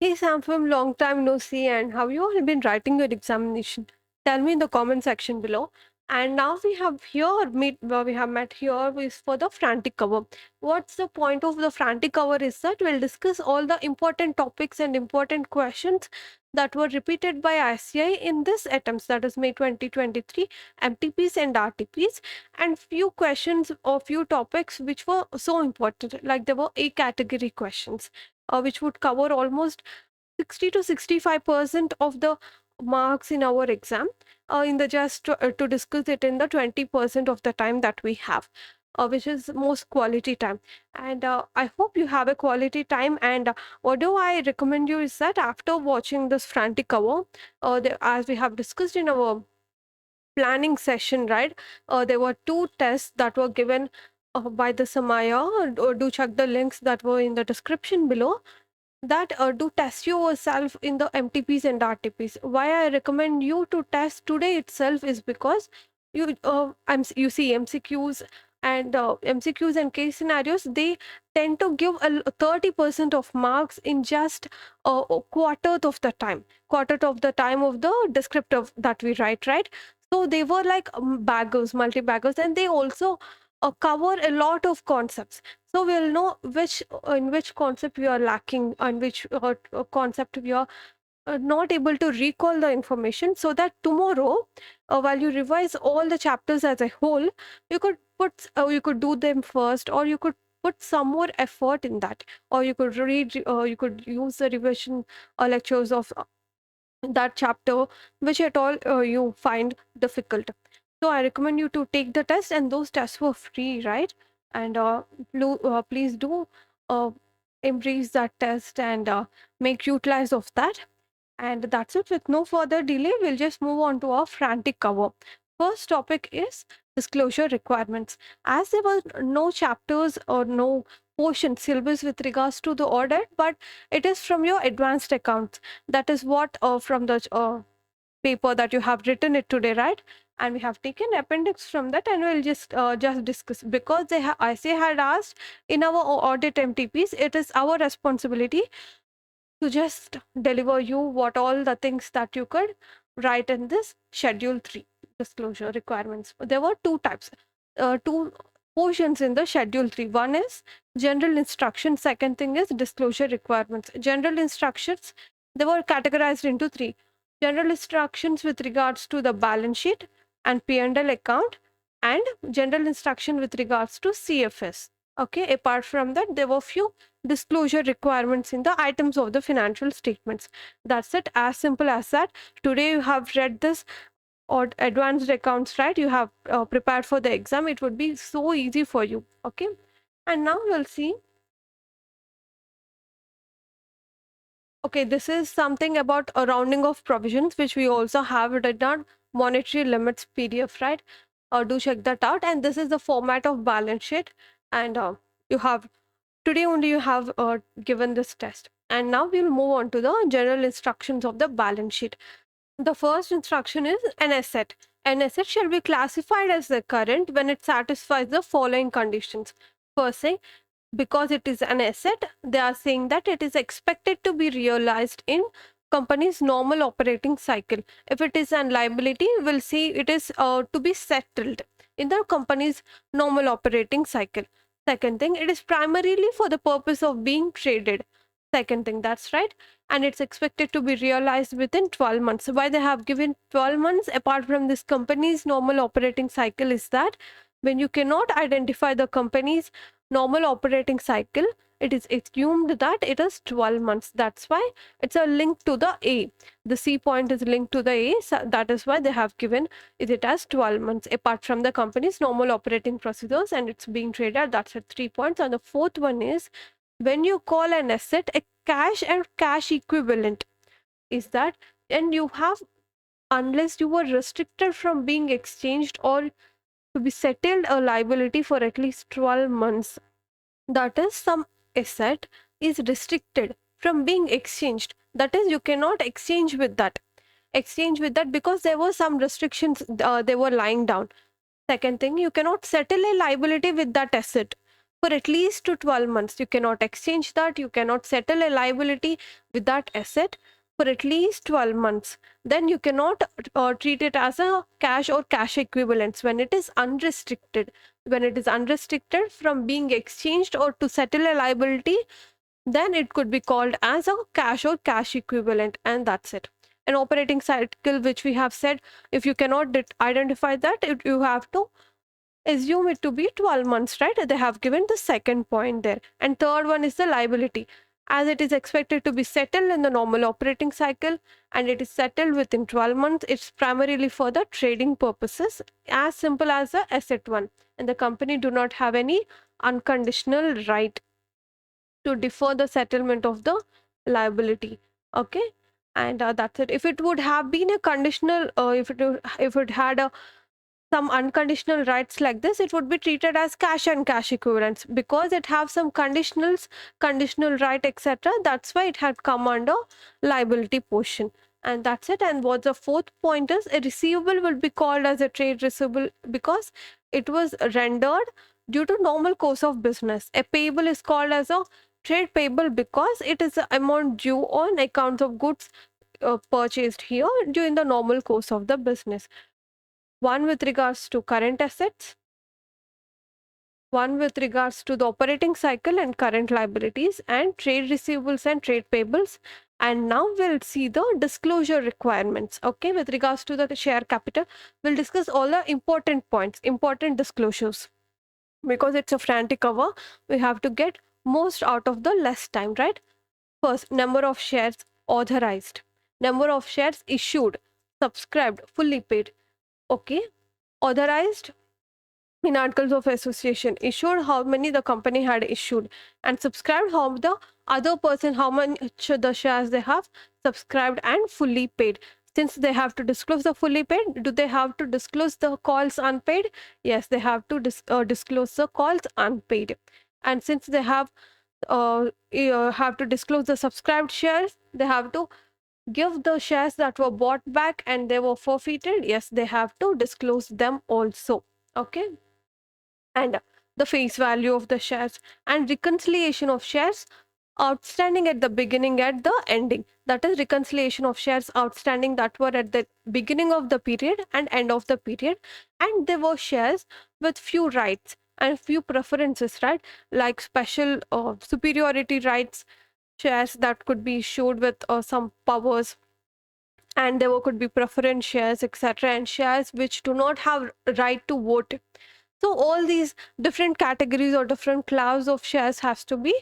Hey Sam, from long time no see, and how you all been writing your examination? Tell me in the comment section below. And now we have here meet we have met here is for the frantic cover. What's the point of the frantic cover is that we'll discuss all the important topics and important questions that were repeated by ICI in this attempts, that is May 2023 MTPs and RTPs, and few questions or few topics which were so important, like there were A category questions, which would cover almost 60 to 65% of the marks in our exam, in the just to discuss it in the 20% of the time that we have, which is most quality time. And I hope you have a quality time. And what do I recommend you is that after watching this frantic cover, as we have discussed in our planning session, right, there were two tests that were given by the Samaya. Do check the links that were in the description below, that do test yourself in the MTPs and RTPs. Why I recommend you to test today itself is because you see MCQs and case scenarios, they tend to give 30% of marks in just a quarter of the time of the descriptive that we write, right? So they were like baggers, multi-baggers, and they also cover a lot of concepts, so we'll know which in which concept we are lacking and which concept we are not able to recall the information, so that tomorrow, while you revise all the chapters as a whole, you could do them first, or you could put some more effort in that, or you could you could use the revision lectures of that chapter, which at all you find difficult. So I recommend you to take the test, and those tests were free, right? And please do uh, embrace that test and make utilize of that. And that's it. With no further delay, we'll just move on to our frantic cover. First topic is disclosure requirements. As there were no chapters or no portion syllabus with regards to the audit, but it is from your advanced accounts. That is what from the paper that you have written it today, right? And we have taken appendix from that, and we'll just discuss, because ICA had asked in our audit MTPs, it is our responsibility to just deliver you what all the things that you could write in this schedule 3 disclosure requirements. There were two types, two portions in the schedule 3. One is general instructions, second thing is disclosure requirements. General instructions, they were categorized into three: general instructions with regards to the balance sheet and P&L account, and general instruction with regards to CFS. Okay, apart from that, there were few disclosure requirements in the items of the financial statements. That's it, as simple as that. Today you have read this or advanced accounts, right? You have prepared for the exam. It would be so easy for you. Okay, and now we'll see. Okay, this is something about a rounding of provisions, which we also have it in our monetary limits PDF, right? Do check that out. And this is the format of balance sheet. And you have today only you have given this test. And now we'll move on to the general instructions of the balance sheet. The first instruction is an asset. An asset shall be classified as the current when it satisfies the following conditions. First thing, because it is an asset, they are saying that it is expected to be realized in company's normal operating cycle. If it is a liability, we'll see it is to be settled in the company's normal operating cycle. Second thing, it is primarily for the purpose of being traded. Second thing, that's right. And it's expected to be realized within 12 months. Why they have given 12 months apart from this company's normal operating cycle is that when you cannot identify the company's normal operating cycle, it is assumed that it is 12 months. That's why it's a link to the A. The C point is linked to the A. So that is why they have given it as 12 months apart from the company's normal operating procedures, and it's being traded. That's at 3 points. And the fourth one is when you call an asset a cash and cash equivalent, is that, and you have, unless you were restricted from being exchanged or to be settled a liability for at least 12 months, that is, some asset is restricted from being exchanged, that is, you cannot exchange with that because there were some restrictions, they were lying down. Second thing, you cannot settle a liability with that asset. for at least to 12 months. You cannot exchange that, you cannot settle a liability with that asset for at least 12 months. Then you cannot treat it as a cash or cash equivalents when it is unrestricted. When it is unrestricted from being exchanged or to settle a liability, then it could be called as a cash or cash equivalent, and that's it. An operating cycle, which we have said, if you cannot identify that, you have to assume it to be 12 months, right? They have given the second point there. And third one is the liability. As it is expected to be settled in the normal operating cycle and it is settled within 12 months, it's primarily for the trading purposes, as simple as the asset one. And the company do not have any unconditional right to defer the settlement of the liability. Okay, and that's it. If it would have been a conditional, if it had a some unconditional rights like this, it would be treated as cash and cash equivalents because it have some conditionals, conditional right, etc. That's why it had come under liability portion. And that's it. And what the fourth point is, a receivable will be called as a trade receivable because it was rendered due to normal course of business. A payable is called as a trade payable because it is the amount due on account of goods purchased here during the normal course of the business. One with regards to current assets, one with regards to the operating cycle and current liabilities, and trade receivables and trade payables. And now we'll see the disclosure requirements. Okay, with regards to the share capital, we'll discuss all the important points, important disclosures. Because it's a frantic hour, we have to get most out of the less time, right? First, number of shares authorized, number of shares issued, subscribed, fully paid. Okay, authorized in articles of association, issued how many the company had issued, and subscribed how the other person, how much the shares they have subscribed, and fully paid. Since they have to disclose the fully paid, do they have to disclose the calls unpaid? Yes, they have to disclose the calls unpaid. And since they have to disclose the subscribed shares, they have to give the shares that were bought back and they were forfeited. Yes, they have to disclose them also. Okay, and the face value of the shares and reconciliation of shares outstanding at the beginning, at the ending. That is reconciliation of shares outstanding that were at the beginning of the period and end of the period. And there were shares with few rights and few preferences, right? Like special superiority rights, shares that could be issued with some powers, and there could be preference shares, etc., and shares which do not have right to vote. So all these different categories or different class of shares has to be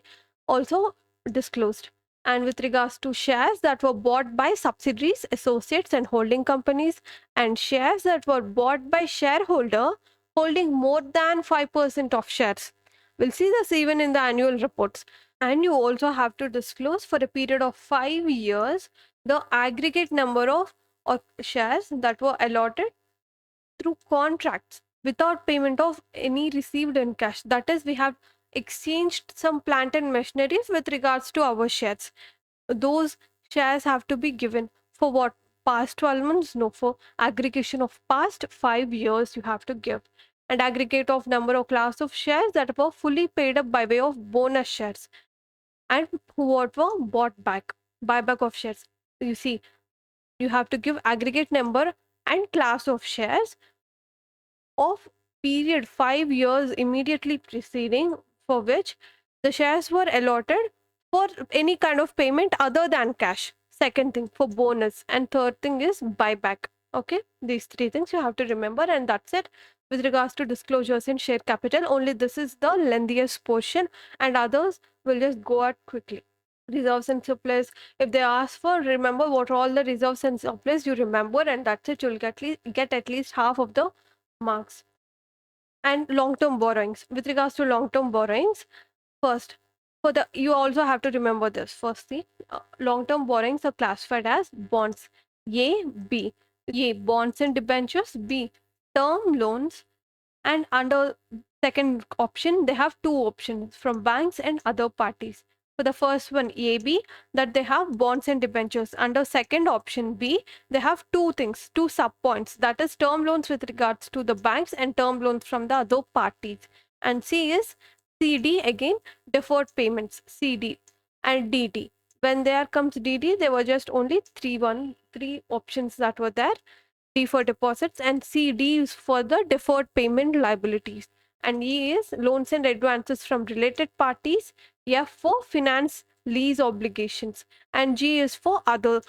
also disclosed. And with regards to shares that were bought by subsidiaries, associates, and holding companies, and shares that were bought by shareholder holding more than 5% of shares, we'll see this even in the annual reports. And you also have to disclose for a period of 5 years the aggregate number of shares that were allotted through contracts without payment of any received in cash. That is, we have exchanged some plant and machineries with regards to our shares. Those shares have to be given for what? Past 12 months? No, for aggregation of past 5 years you have to give. And aggregate of number of class of shares that were fully paid up by way of bonus shares and what were bought back, buyback of shares. You see, you have to give aggregate number and class of shares of period 5 years immediately preceding for which the shares were allotted for any kind of payment other than cash. Second thing for bonus, and third thing is buyback. Okay, these three things you have to remember, and that's it with regards to disclosures in share capital. Only this is the lengthiest portion, and others will just go out quickly. Reserves and surplus, if they ask for, remember what all the reserves and surplus you remember, and that's it. You'll get at least half of the marks. And long-term borrowings, with regards to long-term borrowings, first, for the, you also have to remember this. Firstly, long-term borrowings are classified as bonds, A, B. A, bonds and debentures. B, term loans. And under second option, they have two options from banks and other parties. For the first one, AB, that they have bonds and debentures. Under second option, B, they have two things, two sub points, that is term loans with regards to the banks and term loans from the other parties. And C is CD again, deferred payments, CD, and DD. When there comes DD, there were just only three options that were there. D for deposits, and CD is for the deferred payment liabilities. And E is loans and advances from related parties. F for finance lease obligations. And G is for other.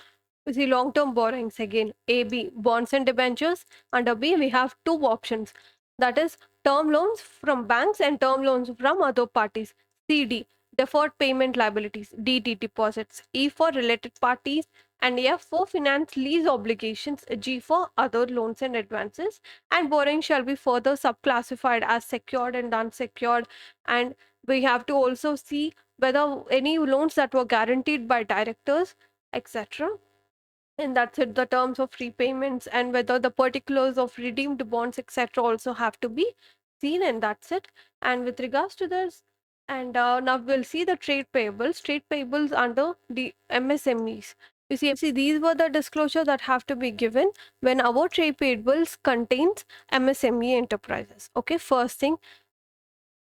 You see, long-term borrowings again. A, B, bonds and debentures. Under B, we have two options. That is term loans from banks and term loans from other parties. CD, deferred payment liabilities. DD, deposits. E for related parties, and F for finance lease obligations, G for other loans and advances. And borrowing shall be further subclassified as secured and unsecured. And we have to also see whether any loans that were guaranteed by directors, etc. And that's it, the terms of repayments and whether the particulars of redeemed bonds, etc., also have to be seen, and that's it. And with regards to this, and now we'll see the trade payables. Trade payables under the MSMEs. You see, these were the disclosure that have to be given when our trade payables contains MSME enterprises. Okay, first thing,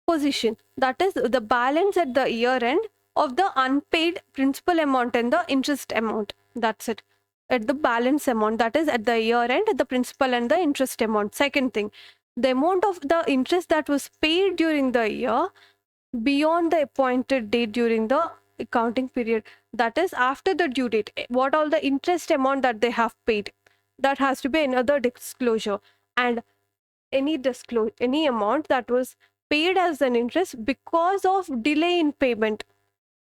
position, that is the balance at the year end of the unpaid principal amount and the interest amount. That's it, at the balance amount, that is at the year end, the principal and the interest amount. Second thing, the amount of the interest that was paid during the year beyond the appointed date during the accounting period, that is after the due date, what all the interest amount that they have paid, that has to be another disclosure. And any amount that was paid as an interest because of delay in payment.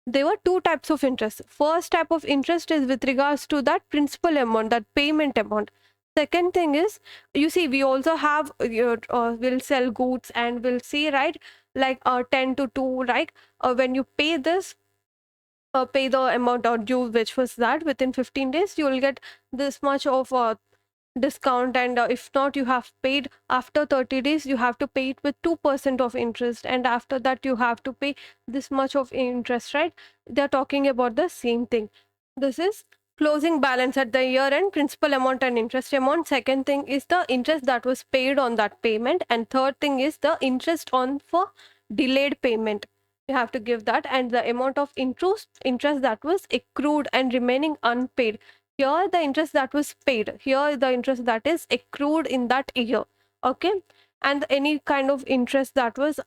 There were two types of interest. First type of interest is with regards to that principal amount, that payment amount. Second thing is, you see, we also have we'll sell goods and we'll see, right, like 10 to 2, right, when you pay this, pay the amount or due, which was that within 15 days you will get this much of discount. And if not, you have paid after 30 days, you have to pay it with 2% of interest, and after that you have to pay this much of interest, right? They're talking about the same thing. This is closing balance at the year end, principal amount and interest amount. Second thing is the interest that was paid on that payment, and third thing is the interest on for delayed payment. You have to give that, and the amount of interest that was accrued and remaining unpaid. Here the interest that was paid, here the interest that is accrued in that year. Okay, and any kind of interest that was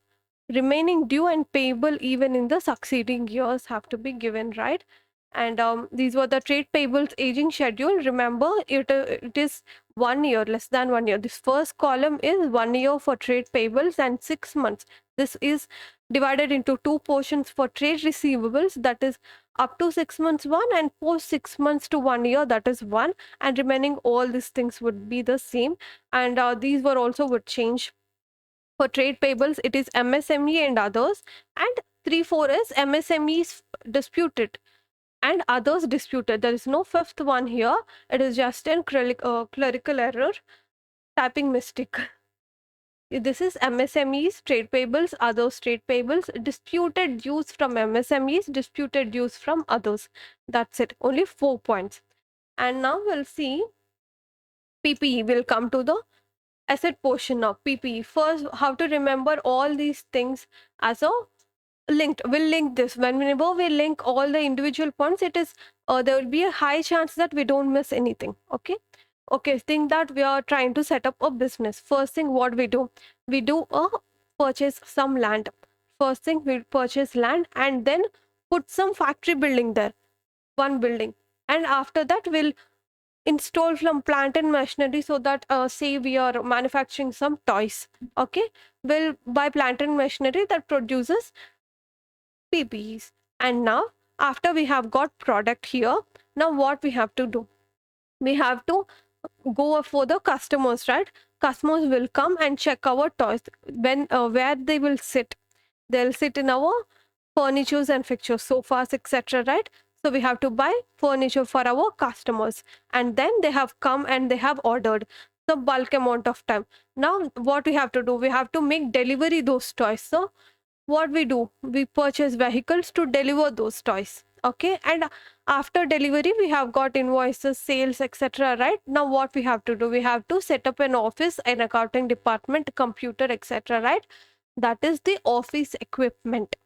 remaining due and payable even in the succeeding years have to be given, right? And these were the trade payables aging schedule. Remember, it is 1 year, less than 1 year. This first column is 1 year for trade payables and 6 months. This is divided into two portions for trade receivables, that is up to 6 months one, and post 6 months to 1 year, that is one. And remaining all these things would be the same. And these were also would change. For trade payables, it is MSME and others, and 3-4 is MSMEs disputed and others disputed. There is no fifth one here. It is just a clerical error, typing mistake. This is MSMEs, trade payables, others trade payables, disputed dues from MSMEs, disputed dues from others. That's it. Only 4 points. And now we'll see PPE. We'll come to the asset portion of PPE. First, how to remember all these things as a linked. We'll link this. Whenever we link all the individual points, it is there will be a high chance that we don't miss anything. Okay, think that we are trying to set up a business. First thing, what we do a purchase some land. First thing, we purchase land and then put some factory building there, one building. And after that, we'll install some plant and machinery, so that say we are manufacturing some toys. Okay, we'll buy plant and machinery that produces PPEs. And now, after we have got product here, now what we have to do, we have to go for the customers, right? Customers will come and check our toys. When where they will sit, they'll sit in our furnitures and fixtures, sofas, etc., right? So we have to buy furniture for our customers, and then they have come and they have ordered the bulk amount of time. Now what we have to do, we have to make delivery those toys. So what we do, we purchase vehicles to deliver those toys. Okay, and after delivery we have got invoices, sales, etc., right? Now what we have to do, we have to set up an office, an accounting department, computer, etc., right? That is the office equipment.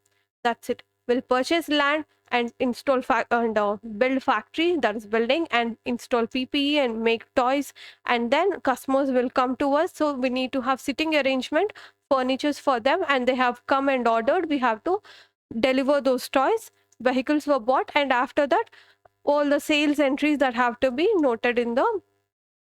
That's it. We'll purchase land and install build factory, that is building, and install PPE and make toys, and then customers will come to us, so we need to have sitting arrangement, furnitures for them, and they have come and ordered. We have to deliver those toys. Vehicles were bought, and after that all the sales entries that have to be noted in the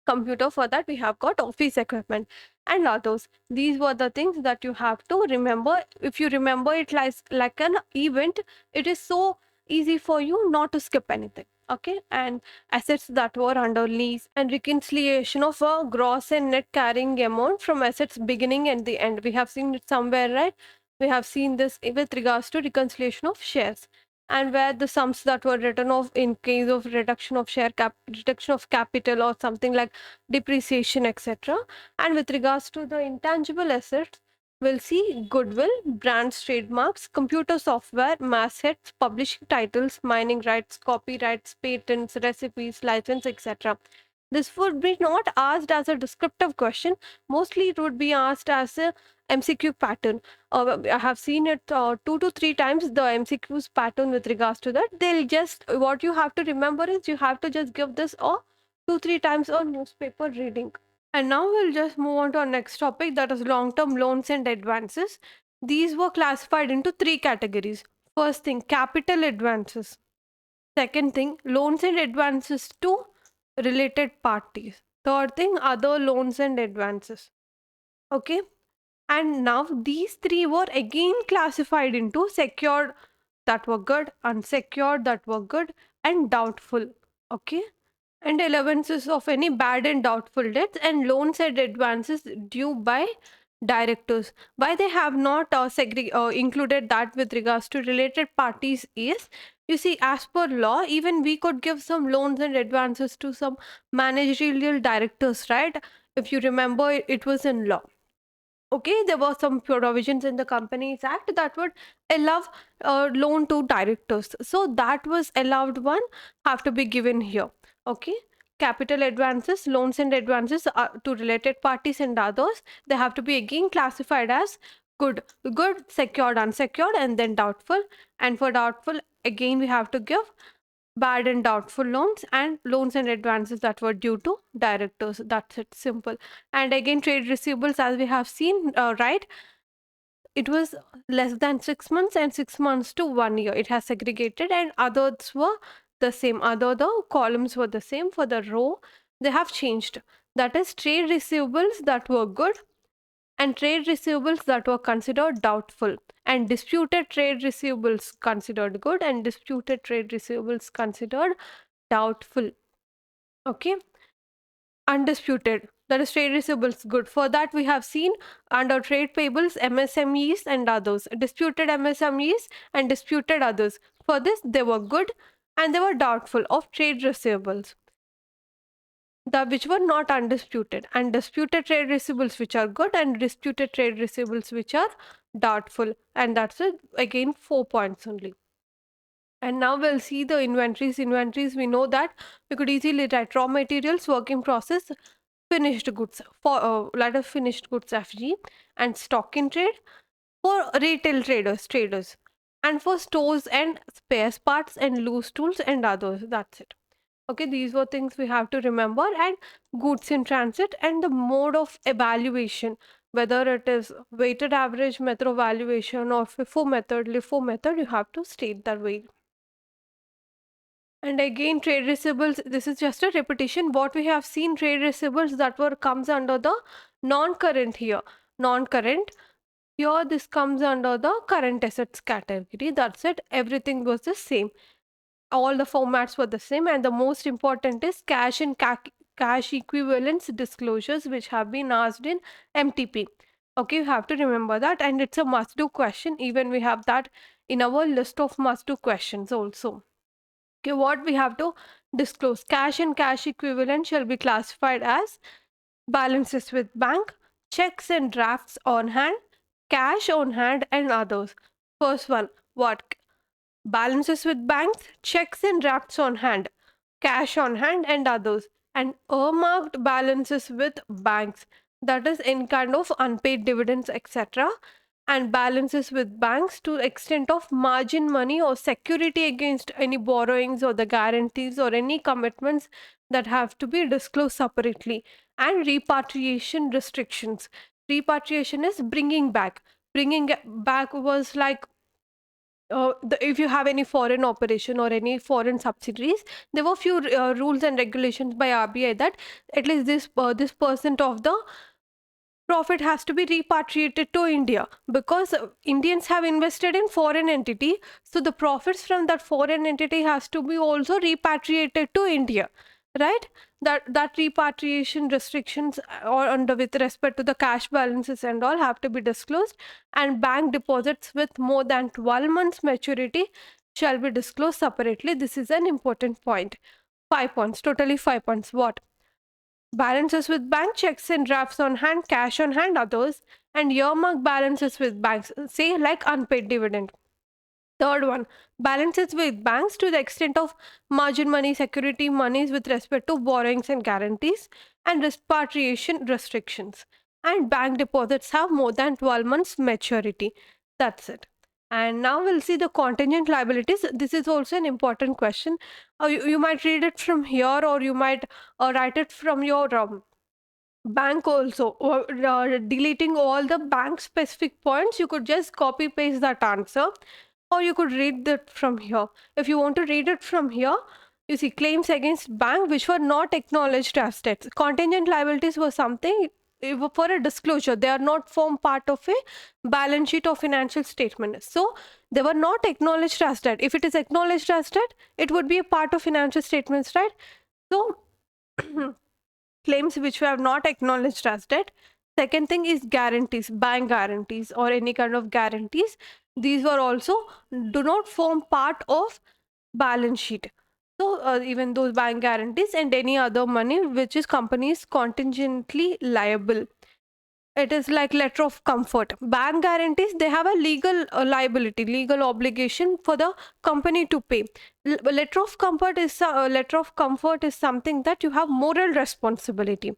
computer. For that we have got office equipment and others. These were the things that you have to remember. If you remember it like an event, it is so easy for you not to skip anything. Okay. And assets that were under lease, and reconciliation of a gross and net carrying amount from assets beginning and the end. We have seen it somewhere, right? We have seen this with regards to reconciliation of shares, and where the sums that were written off in case of reduction of reduction of capital or something like depreciation, etc. And with regards to the intangible assets, we'll see goodwill, brands, trademarks, computer software, mastheads, publishing titles, mining rights, copyrights, patents, recipes, license, etc. This would be not asked as a descriptive question. Mostly it would be asked as a MCQ pattern. I have seen it 2 to 3 times, the MCQs pattern with regards to that. They'll just, what you have to remember is you have to just give this 2 3 times on newspaper reading. And now we'll just move on to our next topic, that is long-term loans and advances. These were classified into 3 categories. First thing, capital advances. Second thing, loans and advances to related parties. Third thing, other loans and advances. Okay. And now these three were again classified into secured that were good, unsecured that were good, and doubtful. Okay. And allowances of any bad and doubtful debts, and loans and advances due by directors. Why they have not included that with regards to related parties is, you see, as per law, even we could give some loans and advances to some managerial directors, right? If you remember, it was in law. Okay, there were some provisions in the Companies Act that would allow loan to directors, so that was allowed one, have to be given here. Okay, capital advances, loans and advances to related parties and others, they have to be again classified as good, secured, unsecured, and then doubtful. And for doubtful, again we have to give bad and doubtful loans, and loans and advances that were due to directors. That's it, simple. And again, trade receivables, as we have seen, right, it was less than 6 months and 6 months to 1 year, it has segregated. And others were the same, other the columns were the same. For the row, they have changed. That is, trade receivables that were good, and trade receivables that were considered doubtful, and disputed trade receivables considered good, and disputed trade receivables considered doubtful. Okay. Undisputed, that is trade receivables good. For that we have seen under trade payables, MSMEs and others, disputed MSMEs and disputed others. For this they were good, and they were doubtful of trade receivables, the which were not undisputed. And disputed trade receivables which are good, and disputed trade receivables which are doubtful. And that's it, again 4 points only. And now we'll see the inventories. Inventories, we know that we could easily write raw materials, work in process, finished goods, for lot of finished goods FG, and stock in trade for retail traders, and for stores and spares parts and loose tools and others. That's it. Okay, these were things we have to remember. And goods in transit, and the mode of evaluation, whether it is weighted average method of valuation or FIFO method, LIFO method, you have to state that way. And again, trade receivables, this is just a repetition. What we have seen, trade receivables that were comes under the non-current here. Non-current. Here this comes under the current assets category. That's it. Everything was the same. All the formats were the same. And the most important is cash and cash equivalents disclosures, which have been asked in MTP. Okay, you have to remember that. And it's a must-do question. Even we have that in our list of must-do questions also. Okay, what we have to disclose, cash and cash equivalent shall be classified as balances with bank, checks and drafts on hand, cash on hand, and others. First one, what? Balances with banks, checks and drafts on hand, cash on hand, and others. And earmarked balances with banks, that is in kind of unpaid dividends, etc. and balances with banks to the extent of margin money or security against any borrowings or the guarantees or any commitments that have to be disclosed separately, and repatriation restrictions. Repatriation is bringing back. Bringing back was like, if you have any foreign operation or any foreign subsidiaries, there were few rules and regulations by RBI that at least this percent of the profit has to be repatriated to India, because Indians have invested in foreign entity, so the profits from that foreign entity has to be also repatriated to India, right? That repatriation restrictions or under with respect to the cash balances and all have to be disclosed, and bank deposits with more than 12 months maturity shall be disclosed separately. This is an important point. 5 points, totally 5 points. What? Balances with bank, checks and drafts on hand, cash on hand, others, and earmark balances with banks, say like unpaid dividend. Third one, balances with banks to the extent of margin money, security monies with respect to borrowings and guarantees, and repatriation restrictions. And bank deposits have more than 12 months maturity. That's it. And now we'll see the contingent liabilities. This is also an important question. You might read it from here, or you might write it from your bank also, or deleting all the bank specific points. You could just copy paste that answer, or you could read that from here. If you want to read it from here, you see claims against bank which were not acknowledged as debts. Contingent liabilities were something for a disclosure. They are not form part of a balance sheet or financial statement, so they were not acknowledged as debt. If it is acknowledged as debt, it would be a part of financial statements, right? So claims which we have not acknowledged as debt. Second thing is guarantees, bank guarantees or any kind of guarantees. These were also do not form part of balance sheet. So even those bank guarantees and any other money which is companies contingently liable. It is like letter of comfort. Bank guarantees, they have a legal liability, legal obligation for the company to pay. Letter of comfort is something that you have moral responsibility.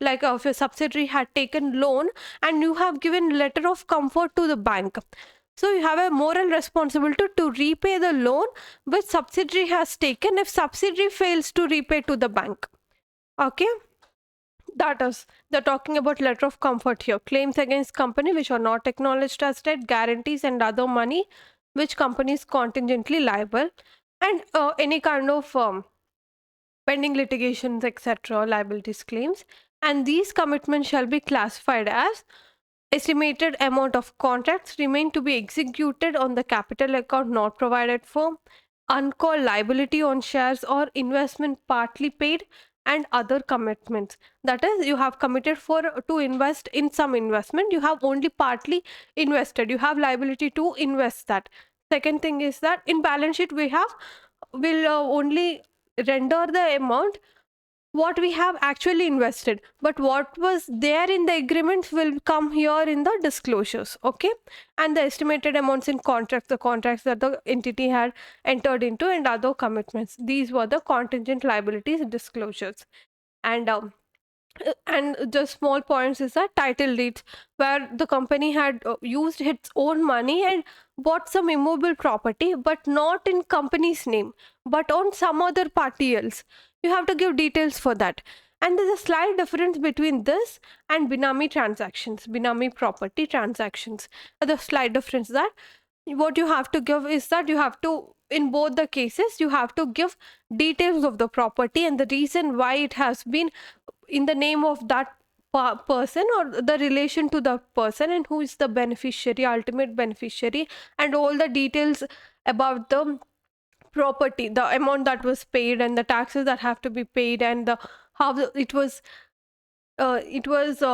Like if your subsidiary had taken loan and you have given letter of comfort to the bank, so you have a moral responsibility to repay the loan which subsidiary has taken if subsidiary fails to repay to the bank. Okay, that is, they're talking about letter of comfort here. Claims against company which are not acknowledged as debt, guarantees and other money which company is contingently liable, and any kind of pending litigations, etc., liabilities claims. And these commitments shall be classified as estimated amount of contracts remain to be executed on the capital account not provided for, uncalled liability on shares or investment partly paid, and other commitments. That is, you have committed for to invest in some investment, you have only partly invested, you have liability to invest that. Second thing is that in balance sheet we have will only render the amount what we have actually invested, but what was there in the agreements will come here in the disclosures. Okay, and the estimated amounts in contracts, the contracts that the entity had entered into, and other commitments, these were the contingent liabilities disclosures. And the small points is that title deeds, where the company had used its own money and bought some immobile property, but not in company's name, but on some other party else. You have to give details for that. And there's a slight difference between this and binami transactions, binami property transactions. The slight difference that what you have to give is that you have to, in both the cases, you have to give details of the property and the reason why it has been in the name of that person, or the relation to the person, and who is the beneficiary, ultimate beneficiary, and all the details about the property, the amount that was paid and the taxes that have to be paid, and the how it was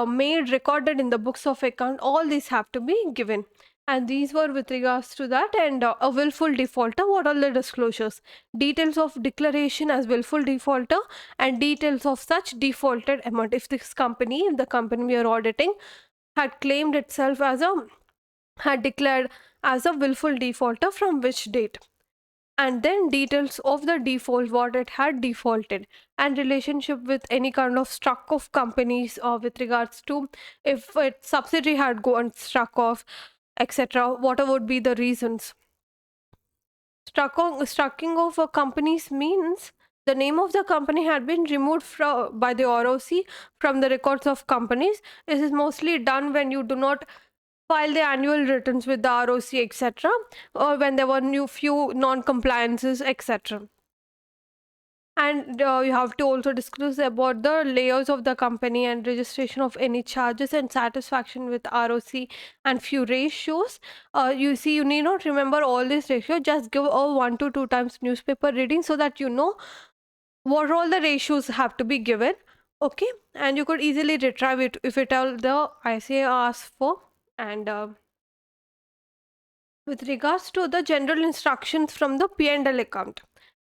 made recorded in the books of account. All these have to be given, and these were with regards to that. And a willful defaulter, what are the disclosures? Details of declaration as willful defaulter, and details of such defaulted amount. If this company, if the company we are auditing had claimed itself as a, had declared as a willful defaulter, from which date, and then details of the default, what it had defaulted, and relationship with any kind of struck off companies, or with regards to if its subsidiary had gone struck off, etc. What would be the reasons? Striking of a company's means the name of the company had been removed by the ROC from the records of companies. This is mostly done when you do not file the annual returns with the ROC, etc., or when there were few non-compliances, etc. And you have to also disclose about the layers of the company and registration of any charges and satisfaction with ROC and few ratios. You see, you need not remember all these ratios. Just give a 1 to 2 times newspaper reading so that you know what all the ratios have to be given. Okay, and you could easily retrieve it if it all the ICA asks for. And with regards to the general instructions from the P&L account,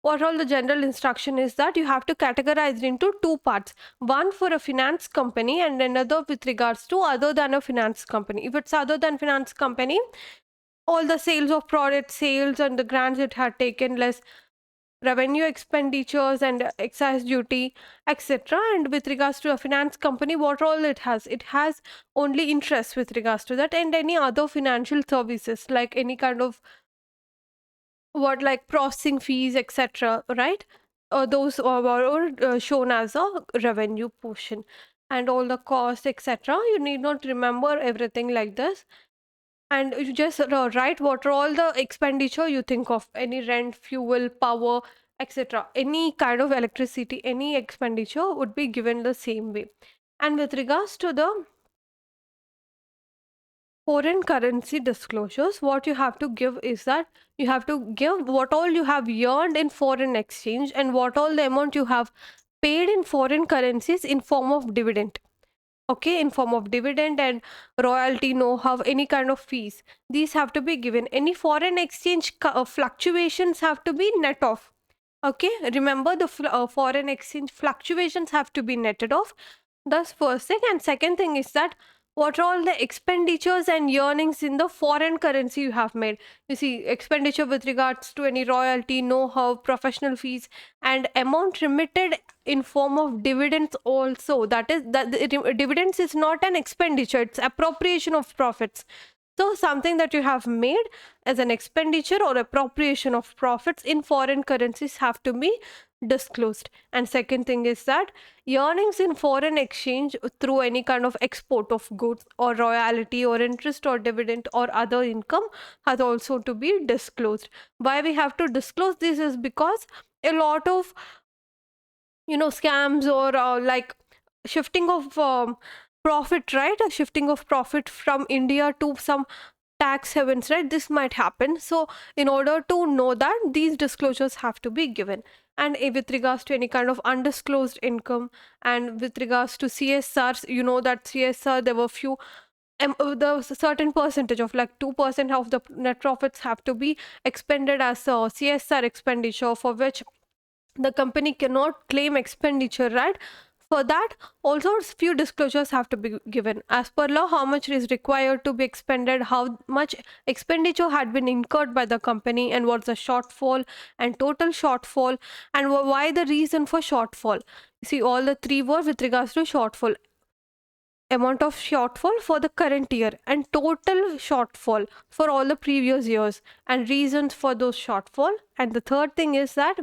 what all the general instruction is that you have to categorize it into two parts, one for a finance company and another with regards to other than a finance company. If it's other than finance company, all the sales of product sales and the grants it had taken, less revenue expenditures and excise duty, etc. And with regards to a finance company, what all it has only interest with regards to that, and any other financial services like any kind of what like processing fees, etc., right? Those are shown as a revenue portion, and all the costs, etc. You need not remember everything like this, and you just write what are all the expenditure you think of, any rent, fuel, power, etc. Any kind of electricity, any expenditure would be given the same way. And with regards to the foreign currency disclosures, what you have to give is that you have to give what all you have earned in foreign exchange and what all the amount you have paid in foreign currencies in form of dividend. Okay, in form of dividend and royalty, know-how, any kind of fees, these have to be given. Any foreign exchange fluctuations have to be net off. Okay, remember the foreign exchange fluctuations have to be netted off. That's first thing. And second thing is that what are all the expenditures and earnings in the foreign currency you have made. You see, expenditure with regards to any royalty, know-how, professional fees, and amount remitted in form of dividends also. That is, that the dividends is not an expenditure, it's appropriation of profits. So something that you have made as an expenditure or appropriation of profits in foreign currencies have to be disclosed. And second thing is that earnings in foreign exchange through any kind of export of goods or royalty or interest or dividend or other income has also to be disclosed. Why we have to disclose this is because a lot of scams or like shifting of profit, right? A shifting of profit from India to some tax havens, right? This might happen. So in order to know that, these disclosures have to be given. And with regards to any kind of undisclosed income and with regards to CSRs, you know that CSR, there were few the certain percentage of like 2% of the net profits have to be expended as a CSR expenditure, for which the company cannot claim expenditure, right? For that also few disclosures have to be given as per law, how much is required to be expended, how much expenditure had been incurred by the company, and what's the shortfall and total shortfall, and why the reason for shortfall. See, all the three were with regards to shortfall, amount of shortfall for the current year and total shortfall for all the previous years and reasons for those shortfall. And the third thing is that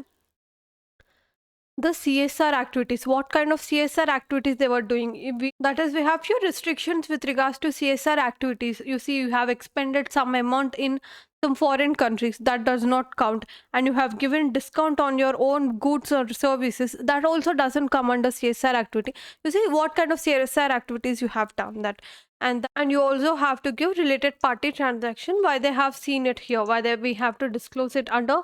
the CSR activities, what kind of CSR activities they were doing. That is, we have few restrictions with regards to CSR activities. You see, you have expended some amount in some foreign countries, that does not count, and you have given discount on your own goods or services, that also doesn't come under CSR activity. You see what kind of CSR activities you have done that. And you also have to give related party transaction, why they have seen it here, why we have to disclose it under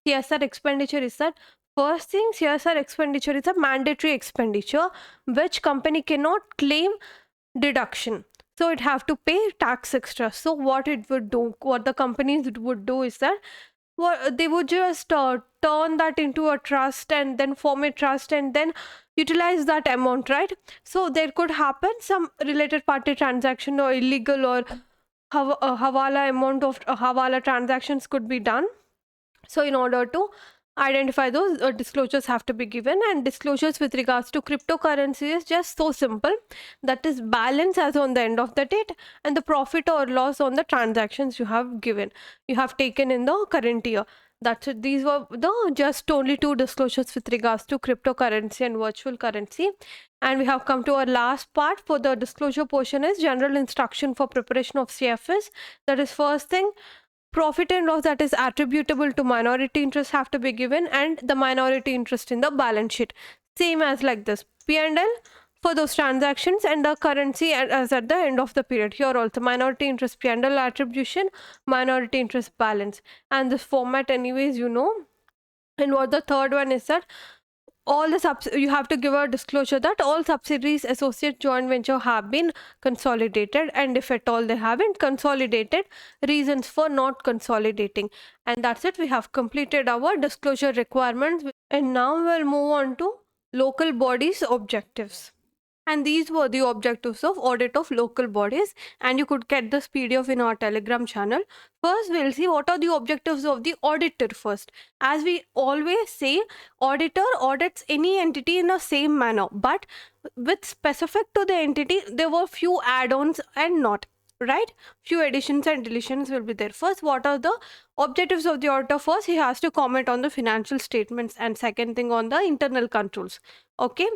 CSR expenditure is that, first thing, CSR expenditure is a mandatory expenditure which company cannot claim deduction. So it have to pay tax extra. So what it would do, what the companies would do is that they would just turn that into a trust and then form a trust and then utilize that amount, right? So there could happen some related party transaction or illegal or hawala amount of hawala transactions could be done. So in order to identify those disclosures have to be given, and disclosures with regards to cryptocurrency is just so simple. That is balance as on the end of the date, and the profit or loss on the transactions you have given, you have taken in the current year. That's it. These were the just only two disclosures with regards to cryptocurrency and virtual currency. And we have come to our last part for the disclosure portion is general instruction for preparation of CFS. That is first thing, profit and loss that is attributable to minority interest have to be given, and the minority interest in the balance sheet same as like this P&L for those transactions, and the currency as at the end of the period. Here also minority interest P&L attribution, minority interest balance, and this format anyways you know. And what the third one is that all the you have to give a disclosure that all subsidiaries, associate, joint venture have been consolidated, and if at all they haven't consolidated, reasons for not consolidating. And that's it, we have completed our disclosure requirements. And now we'll move on to local bodies objectives. And these were the objectives of audit of local bodies, and you could get this PDF in our Telegram channel. First, we'll see what are the objectives of the auditor first. As we always say, auditor audits any entity in the same manner, but with specific to the entity, there were few add-ons and not. Right? Few additions and deletions will be there. First, what are the objectives of the auditor? First, he has to comment on the financial statements, and second thing on the internal controls. Okay,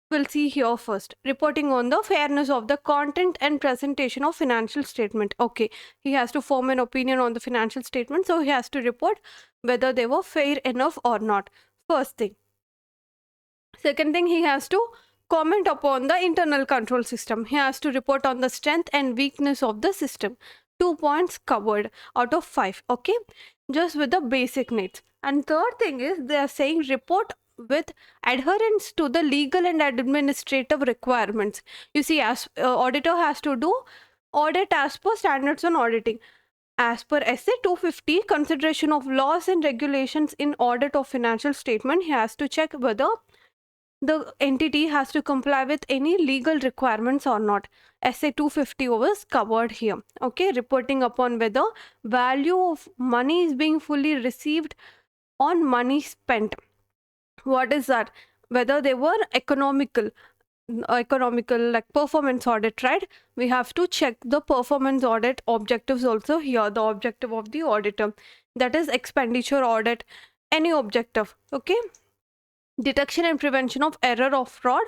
we'll see here first. Reporting on the fairness of the content and presentation of financial statement. Okay, he has to form an opinion on the financial statement, so he has to report whether they were fair enough or not. First thing. Second thing, he has to comment upon the internal control system. He has to report on the strength and weakness of the system. 2 points covered out of 5. Okay, just with the basic needs. And third thing is they are saying report with adherence to the legal and administrative requirements. You see, as auditor has to do audit as per standards on auditing. As per SA 250, consideration of laws and regulations in audit of financial statement, he has to check whether the entity has to comply with any legal requirements or not. SA 250 was covered here. Okay, reporting upon whether value of money is being fully received on money spent. What is that? Whether they were economical like performance audit, right? We have to check the performance audit objectives also here, the objective of the auditor, that is expenditure audit, any objective. Okay, detection and prevention of error of fraud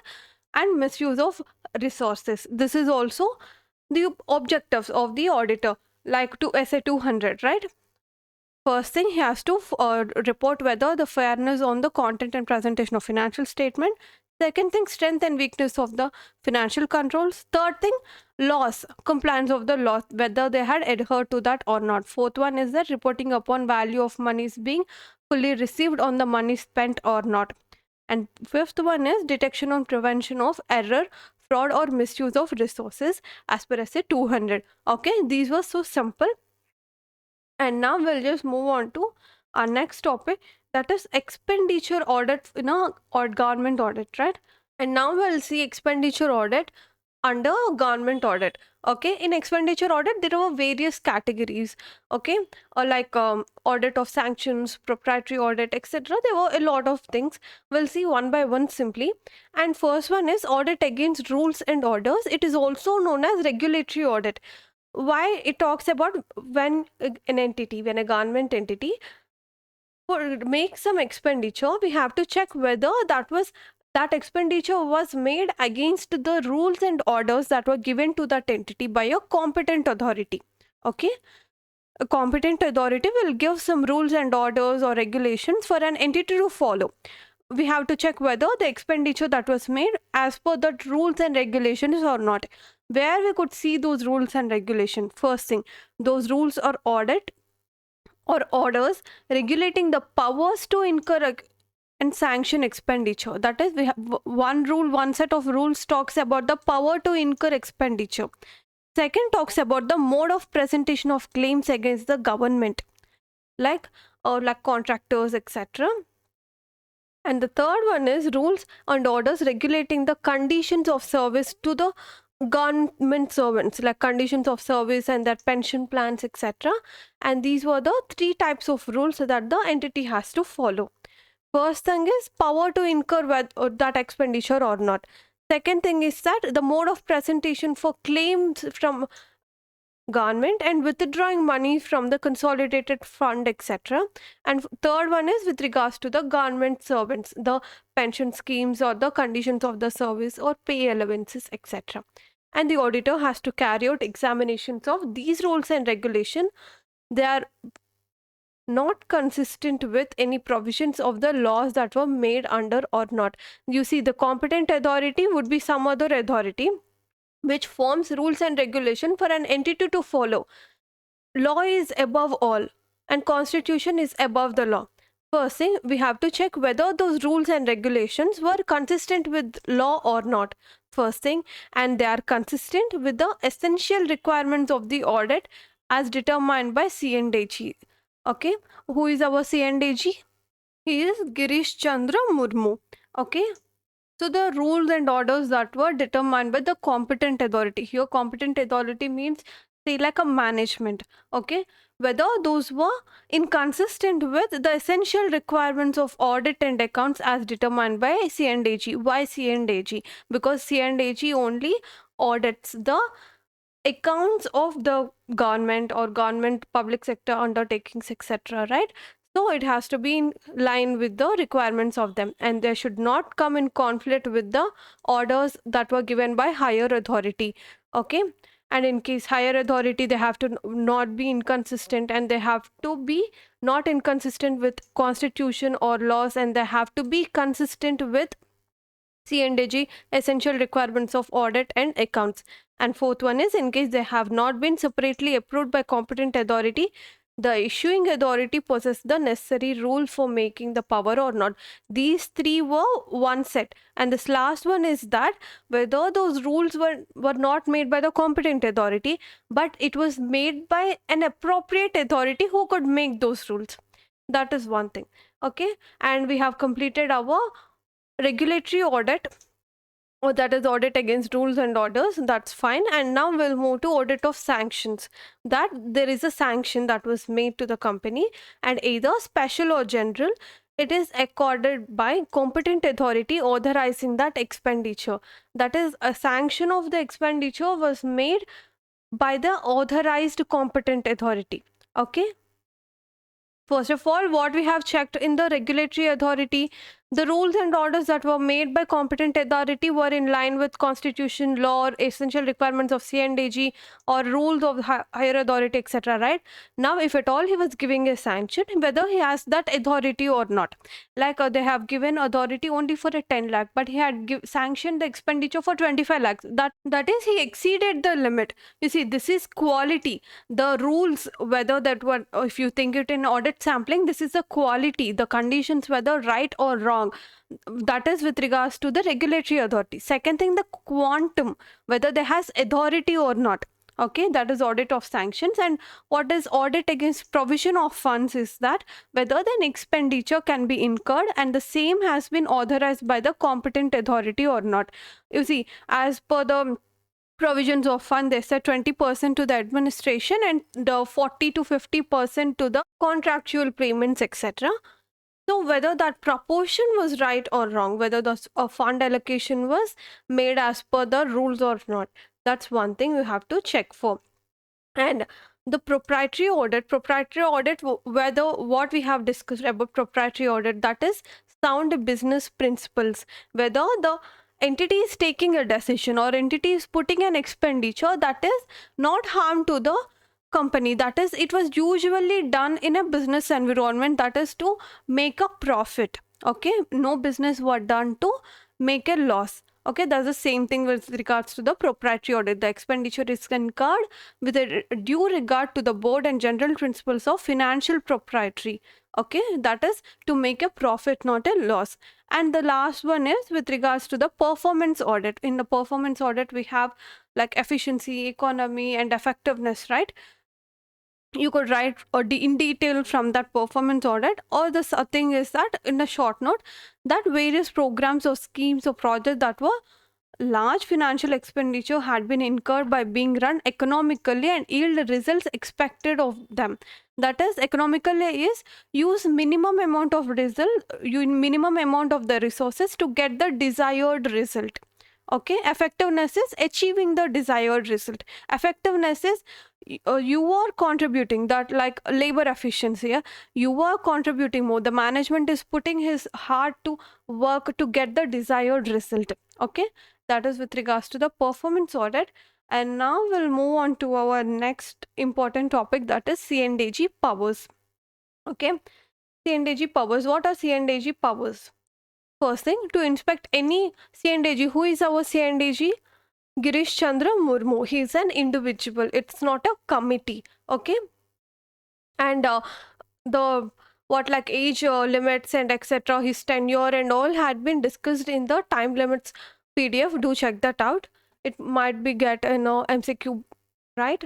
and misuse of resources. This is also the objectives of the auditor, like to SA 200, right? First thing, he has to report whether the fairness on the content and presentation of financial statement. Second thing, strength and weakness of the financial controls. Third thing, loss, compliance of the law, whether they had adhered to that or not. Fourth one is that reporting upon value of monies being fully received on the money spent or not. And fifth one is detection and prevention of error, fraud or misuse of resources as per SA 200. Okay, these were so simple. And now we'll just move on to our next topic, that is expenditure audit in a government audit, right? And now we'll see expenditure audit under government audit. Okay, in expenditure audit there are various categories. Okay, or like audit of sanctions, proprietary audit, etc. There were a lot of things. We'll see one by one simply. And first one is audit against rules and orders. It is also known as regulatory audit. Why it talks about when when a government entity makes some expenditure, we have to check whether that expenditure was made against the rules and orders that were given to that entity by a competent authority. Okay, a competent authority will give some rules and orders or regulations for an entity to follow. We have to check whether the expenditure that was made as per the rules and regulations or not. Where we could see those rules and regulations? First thing, those rules or audit or orders regulating the powers to incur and sanction expenditure. That is, we have one set of rules talks about the power to incur expenditure. Second talks about the mode of presentation of claims against the government, like contractors, etc. And the third one is rules and orders regulating the conditions of service to the government servants, like conditions of service and their pension plans, etc. And these were the 3 types of rules that the entity has to follow. First thing is power to incur that expenditure or not. Second thing is that the mode of presentation for claims from government and withdrawing money from the consolidated fund, etc. And third one is with regards to the government servants, the pension schemes or the conditions of the service or pay allowances, etc. And the auditor has to carry out examinations of these rules and regulation. They are not consistent with any provisions of the laws that were made under or not. You see, the competent authority would be some other authority which forms rules and regulation for an entity to follow. Law is above all and constitution is above the law. First thing, we have to check whether those rules and regulations were consistent with law or not. First thing, and they are consistent with the essential requirements of the audit as determined by CNDG. Okay, who is our CNDG? He is Girish Chandra Murmu. Okay, so the rules and orders that were determined by the competent authority. Here, competent authority means say like a management. Okay, whether those were inconsistent with the essential requirements of audit and accounts as determined by CNDG. Why CNDG? Because CNDG only audits the accounts of the government or government public sector undertakings, etc., right? So it has to be in line with the requirements of them, and they should not come in conflict with the orders that were given by higher authority. Okay, and in case higher authority, they have to not be inconsistent, and they have to be not inconsistent with constitution or laws, and they have to be consistent with CNDG essential requirements of audit and accounts. And fourth one is in case they have not been separately approved by competent authority, the issuing authority possesses the necessary rule for making the power or not. These three were one set. And this last one is that whether those rules were not made by the competent authority, but it was made by an appropriate authority who could make those rules. That is one thing. Okay. And we have completed our regulatory audit, or that is audit against rules and orders. That's fine. And now we'll move to audit of sanctions. That there is a sanction that was made to the company, and either special or general, it is accorded by competent authority authorizing that expenditure. That is, a sanction of the expenditure was made by the authorized competent authority. Okay. First of all, what we have checked in the regulatory authority, the rules and orders that were made by competent authority were in line with constitution, law, or essential requirements of CNDG or rules of higher authority, etc. Right? Now, if at all he was giving a sanction, whether he has that authority or not. Like they have given authority only for a 10 lakh, but he had sanctioned the expenditure for 25 lakhs. That is, he exceeded the limit. You see, this is quality. The rules, whether that were, if you think it in audit sampling, this is the quality, the conditions, whether right or wrong. That is with regards to the regulatory authority. Second thing, the quantum, whether they has authority or not. Okay, that is audit of sanctions. And what is audit against provision of funds is that whether an expenditure can be incurred and the same has been authorized by the competent authority or not. You see, as per the provisions of fund, they said 20% to the administration and the 40 to 50% to the contractual payments, etc. So whether that proportion was right or wrong, whether the fund allocation was made as per the rules or not, that's one thing you have to check for. And the proprietary audit, whether what we have discussed about proprietary audit, that is sound business principles, whether the entity is taking a decision or entity is putting an expenditure that is not harm to the company. That is, it was usually done in a business environment, that is to make a profit. Okay, no business were done to make a loss. Okay, that's the same thing with regards to the proprietary audit. The expenditure is incurred with a due regard to the board and general principles of financial proprietary. Okay, that is to make a profit, not a loss. And the last one is with regards to the performance audit. In the performance audit, we have like efficiency, economy, and effectiveness, right? You could write in detail from that performance audit, or the thing is that in a short note, that various programs or schemes or projects that were large financial expenditure had been incurred by being run economically and yield the results expected of them. That is, economically is use minimum amount of minimum amount of the resources to get the desired result. Okay, effectiveness is achieving the desired result. Effectiveness is you are contributing, that like labor efficiency, yeah? You are contributing more, the management is putting his heart to work to get the desired result. Okay, that is with regards to the performance audit. And now we'll move on to our next important topic, that is C&AG powers. Okay, C&AG powers. What are C&AG powers? First thing, to inspect any C&AG. Who is our C&AG? Girish Chandra Murmu. He is an individual. It's not a committee. Okay. And the what like age limits and etc. His tenure and all had been discussed in the time limits PDF. Do check that out. It might be get in MCQ, right?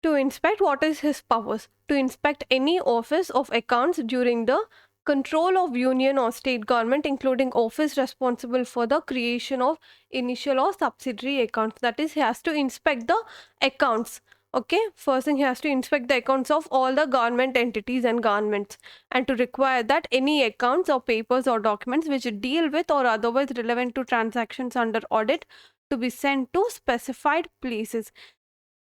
To inspect, what is his powers? To inspect any office of accounts during the control of union or state government, including office responsible for the creation of initial or subsidiary accounts. That is, he has to inspect the accounts. Okay, first thing, he has to inspect the accounts of all the government entities and governments, and to require that any accounts or papers or documents which deal with or otherwise relevant to transactions under audit to be sent to specified places.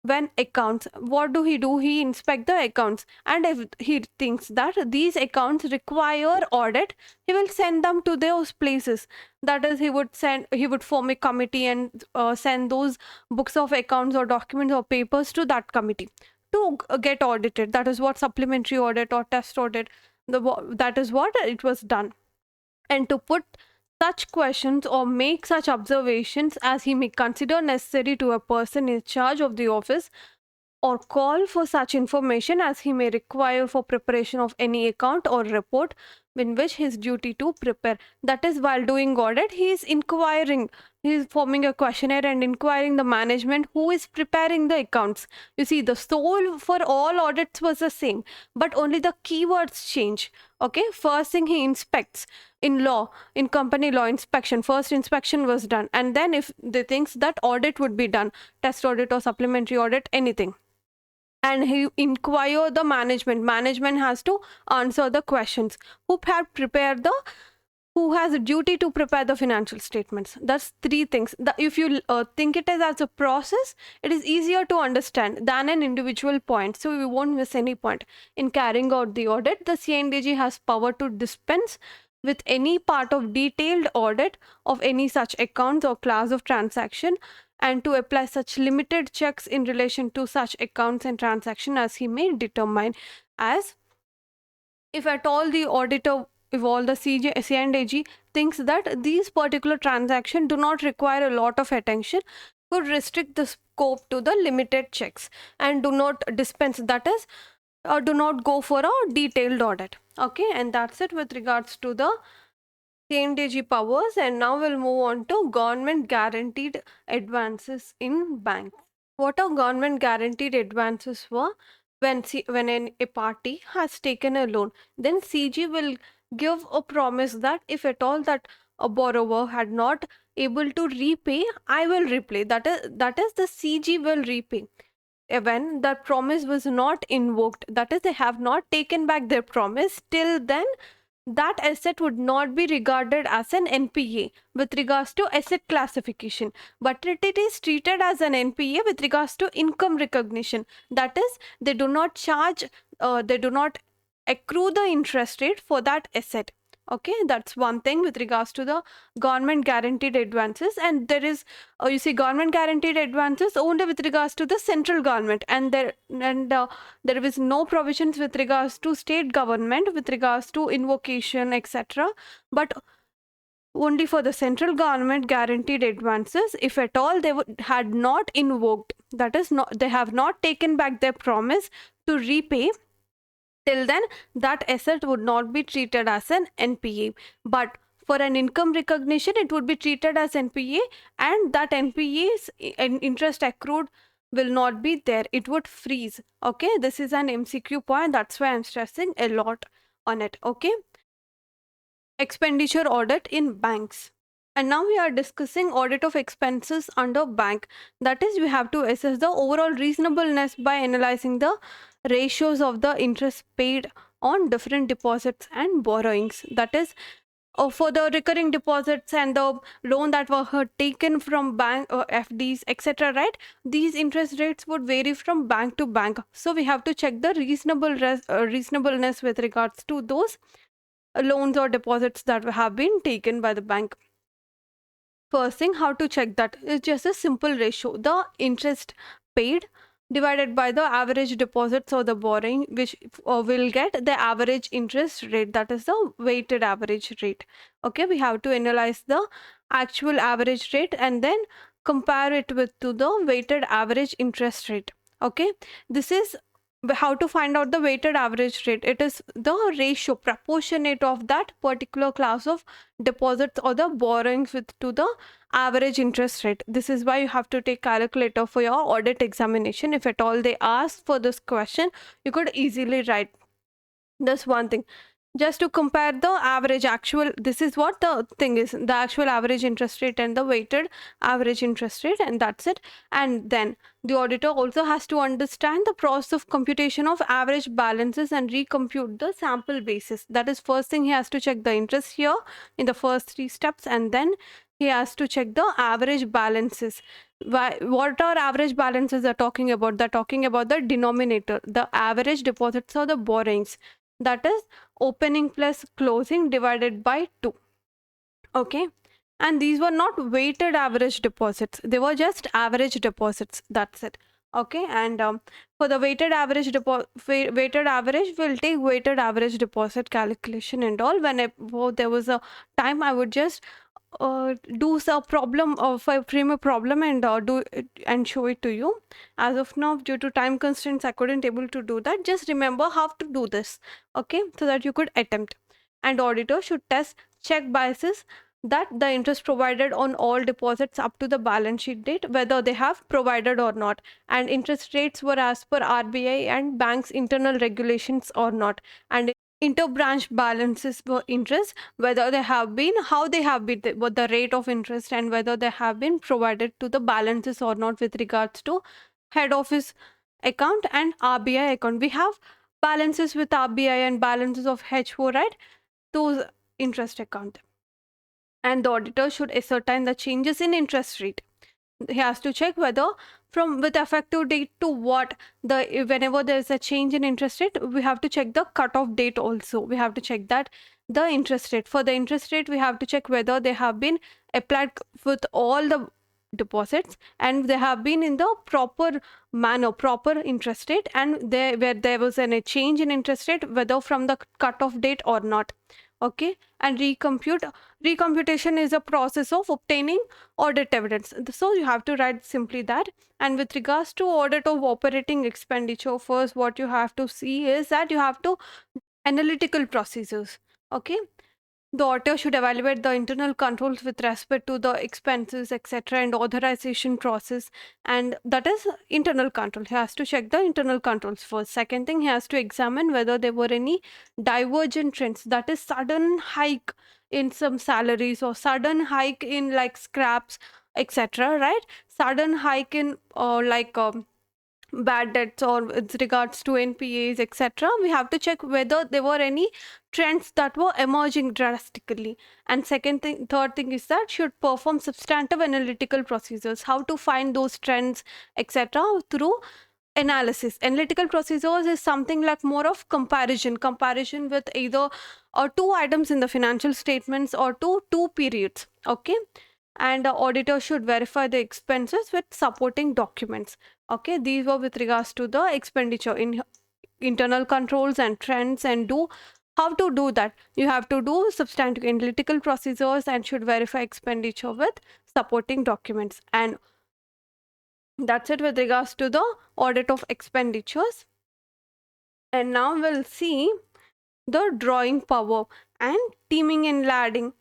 When accounts, what do? He inspect the accounts, and if he thinks that these accounts require audit, he will send them to those places. That is, he would form a committee and send those books of accounts or documents or papers to that committee to get audited. That is what supplementary audit or test audit, that is what it was done. And to put such questions or make such observations as he may consider necessary to a person in charge of the office, or call for such information as he may require for preparation of any account or report in which his duty to prepare. That is, while doing audit, he is inquiring, he is forming a questionnaire and inquiring the management who is preparing the accounts. You see, the soul for all audits was the same, but only the keywords change. Okay, first thing he inspects. In law, in company law inspection, first inspection was done, and then if they thinks that audit would be done, test audit or supplementary audit, anything, and he inquire the management has to answer the questions, who have prepared the, who has a duty to prepare the financial statements. That's three things. If you think it as a process, it is easier to understand than an individual point, so you won't miss any point. In carrying out the audit, the C&AG has power to dispense with any part of detailed audit of any such accounts or class of transaction, and to apply such limited checks in relation to such accounts and transaction as he may determine. As if at all the auditor, if all the C&AG thinks that these particular transactions do not require a lot of attention, could restrict the scope to the limited checks and do not dispense, that is, or do not go for a detailed audit. Okay, and that's it with regards to the C&AG powers. And now we'll move on to government guaranteed advances in banks. What are government guaranteed advances were? When a party has taken a loan, then CG will give a promise that if at all that a borrower had not able to repay, I will repay. That is the CG will repay. When that promise was not invoked, that is, they have not taken back their promise, till then that asset would not be regarded as an NPA with regards to asset classification, but it is treated as an NPA with regards to income recognition. That is, they do not charge, they do not accrue the interest rate for that asset. Okay, that's one thing with regards to the government guaranteed advances. And there is, you see, government guaranteed advances only with regards to the central government, and there is no provisions with regards to state government with regards to invocation, etc. But only for the central government guaranteed advances, if at all they had not invoked, that is, not, they have not taken back their promise to repay, till then that asset would not be treated as an NPA. But for an income recognition, it would be treated as NPA, and that NPA's interest accrued will not be there. It would freeze. Okay, this is an MCQ point. That's why I'm stressing a lot on it. Okay, expenditure audit in banks. And now we are discussing audit of expenses under bank. That is, we have to assess the overall reasonableness by analyzing the ratios of the interest paid on different deposits and borrowings. That is, for the recurring deposits and the loan that were taken from bank FDs, etc. Right? These interest rates would vary from bank to bank. So we have to check the reasonableness with regards to those loans or deposits that have been taken by the bank. First thing, how to check that is just a simple ratio. The interest paid divided by the average deposits or the borrowing, which will get the average interest rate. That is the weighted average rate. Okay, we have to analyze the actual average rate and then compare it with to the weighted average interest rate. Okay, this is how to find out the weighted average rate. It is the ratio proportionate of that particular class of deposits or the borrowings with to the average interest rate. This is why you have to take calculator for your audit examination. If at all they ask for this question, you could easily write this one thing just to compare the average actual. This is what the thing is, the actual average interest rate and the weighted average interest rate, and that's it. And then the auditor also has to understand the process of computation of average balances and recompute the sample basis. That is, first thing he has to check the interest here in the first 3 steps, and then he has to check the average balances. What are average balances are talking about? They're talking about the denominator, the average deposits or the borrowings. That is opening plus closing divided by 2. Okay, and these were not weighted average deposits, they were just average deposits. That's it. Okay, and for the weighted average weighted average, we'll take weighted average deposit calculation and all. Whenever there was a time, I would just do a problem of a frame a problem and do it and show it to you. As of now, due to time constraints, I couldn't able to do that. Just remember how to do this, okay, so that you could attempt. And auditor should test check biases that the interest provided on all deposits up to the balance sheet date, whether they have provided or not, and interest rates were as per RBI and banks internal regulations or not, and interbranch balances for interest, whether they have been, how they have been, what the rate of interest, and whether they have been provided to the balances or not with regards to head office account and RBI account. We have balances with RBI and balances of HO, right? Those interest account. And the auditor should ascertain the changes in interest rate. He has to check whether from with effective date to what, the whenever there is a change in interest rate, we have to check the cutoff date also. We have to check that the interest rate, for the interest rate we have to check whether they have been applied with all the deposits and they have been in the proper manner, proper interest rate, and there where there was a change in interest rate, whether from the cutoff date or not. Okay, and recomputation is a process of obtaining audit evidence. So you have to write simply that. And with regards to audit of operating expenditure, first what you have to see is that you have to analytical procedures. Okay, the auditor should evaluate the internal controls with respect to the expenses, etc., and authorization process. And that is internal control. He has to check the internal controls first. Second thing, he has to examine whether there were any divergent trends. That is sudden hike in some salaries or sudden hike in like scraps, etc. Right? Sudden hike in bad debts or with regards to NPAs, etc. We have to check whether there were any trends that were emerging drastically. And third thing is that should perform substantive analytical procedures, how to find those trends, etc. through analysis. Analytical procedures is something like more of comparison with either or two items in the financial statements or two periods. Okay, and the auditor should verify the expenses with supporting documents. Okay, these were with regards to the expenditure in internal controls and trends. And do how to do that, you have to do substantive analytical procedures and should verify expenditure with supporting documents. And that's it with regards to the audit of expenditures. And now we'll see the drawing power and teaming and ladding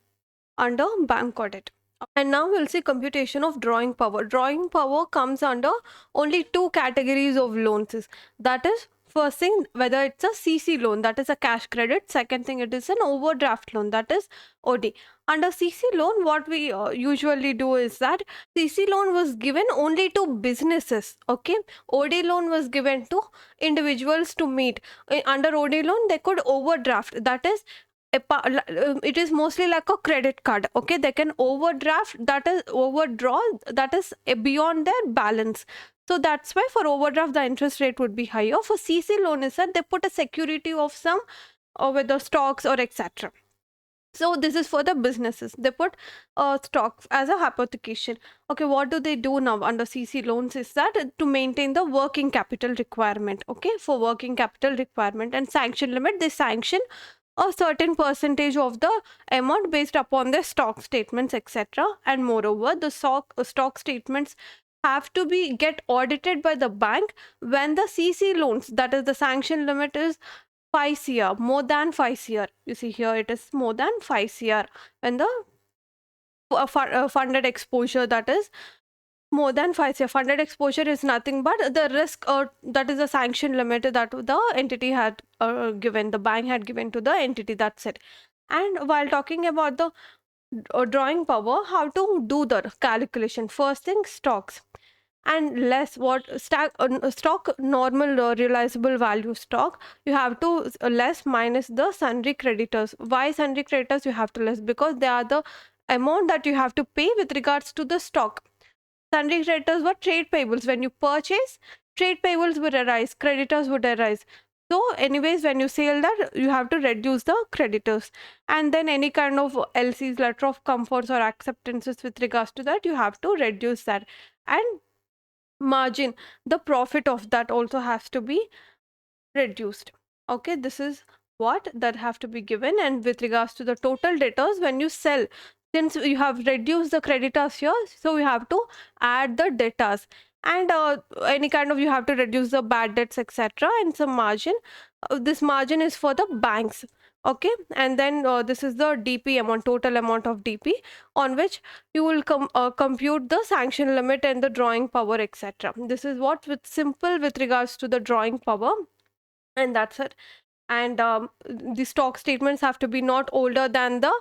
under bank audit. And now we'll see computation of drawing power. Drawing power comes under only two categories of loans. That is First thing, whether it's a CC loan, that is a cash credit. Second thing, it is an overdraft loan, that is OD. Under CC loan, what we usually do is that CC loan was given only to businesses. Okay, OD loan was given to individuals to meet. Under OD loan, they could overdraft. That is it is mostly like a credit card. Okay, they can overdraft, that is overdraw, that is beyond their balance. So that's why for overdraft the interest rate would be higher. For CC loan is that they put a security of some, or whether stocks or etc. So this is for the businesses. They put stocks as a hypothecation. Okay, what do they do now under CC loans is that to maintain the working capital requirement. Okay, for working capital requirement and sanction limit, they sanction a certain percentage of the amount based upon their stock statements, etc. And moreover, the stock statements have to be get audited by the bank when the CC loans, that is the sanction limit, is 5 CR, more than 5 CR. You see here it is more than 5 CR. When the funded exposure, that is more than 5 CR. Funded exposure is nothing but the risk, that is the sanction limit that the entity had given, the bank had given to the entity. That's it. And while talking about the drawing power, how to do the calculation? First thing, stocks and less what stock normal realizable value stock, you have to less minus the sundry creditors. Why sundry creditors you have to less? Because they are the amount that you have to pay with regards to the stock. Sundry creditors were trade payables. When you purchase, trade payables would arise, creditors would arise. So anyways, when you sell that, you have to reduce the creditors. And then any kind of LCs, letter of comforts or acceptances with regards to that, you have to reduce that. And margin, the profit of that also has to be reduced. Okay, this is what that have to be given. And with regards to the total debtors, when you sell, since you have reduced the creditors here, so you have to add the debtors. And any kind of, you have to reduce the bad debts, etc. And some margin, this margin is for the banks. Okay, and then this is the DP amount, total amount of DP, on which you will compute the sanction limit and the drawing power, etc. This is what with simple with regards to the drawing power, and that's it. And the stock statements have to be not older than the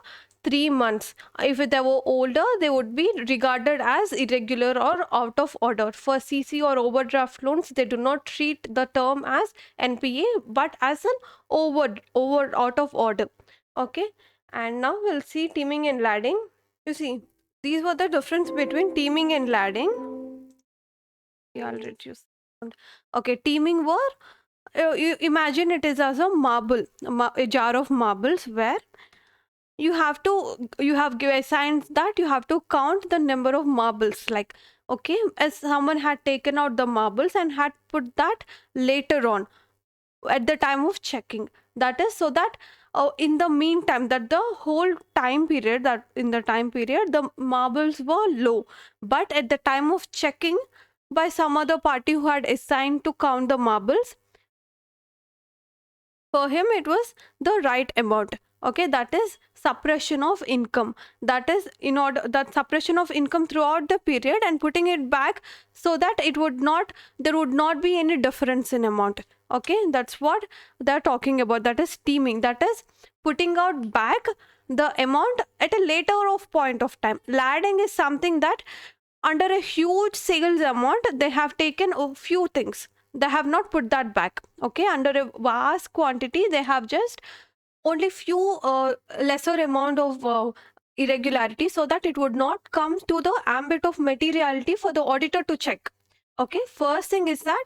3 months. If they were older, they would be regarded as irregular or out of order. For CC or overdraft loans, they do not treat the term as NPA but as an over out of order. Okay, and now we'll see teaming and ladding. You see, these were the difference between teaming and ladding. Yeah, I'll reduce. Okay, teaming were, you imagine it is as a marble, a jar of marbles, where you have to, you have given signs that you have to count the number of marbles. Like, okay, as someone had taken out the marbles and had put that later on at the time of checking. That is so that in the meantime, that the whole time period, that in the time period the marbles were low, but at the time of checking by some other party who had assigned to count the marbles, for him it was the right amount. Okay, that is suppression of income. That is in order, that suppression of income throughout the period and putting it back so that it would not, there would not be any difference in amount. Okay, that's what they're talking about. That is teaming, that is putting out back the amount at a later of point of time. Ladding is something that under a huge sales amount, they have taken a few things, they have not put that back. Okay, under a vast quantity, they have just only few lesser amount of irregularity, so that it would not come to the ambit of materiality for the auditor to check. Okay, first thing is that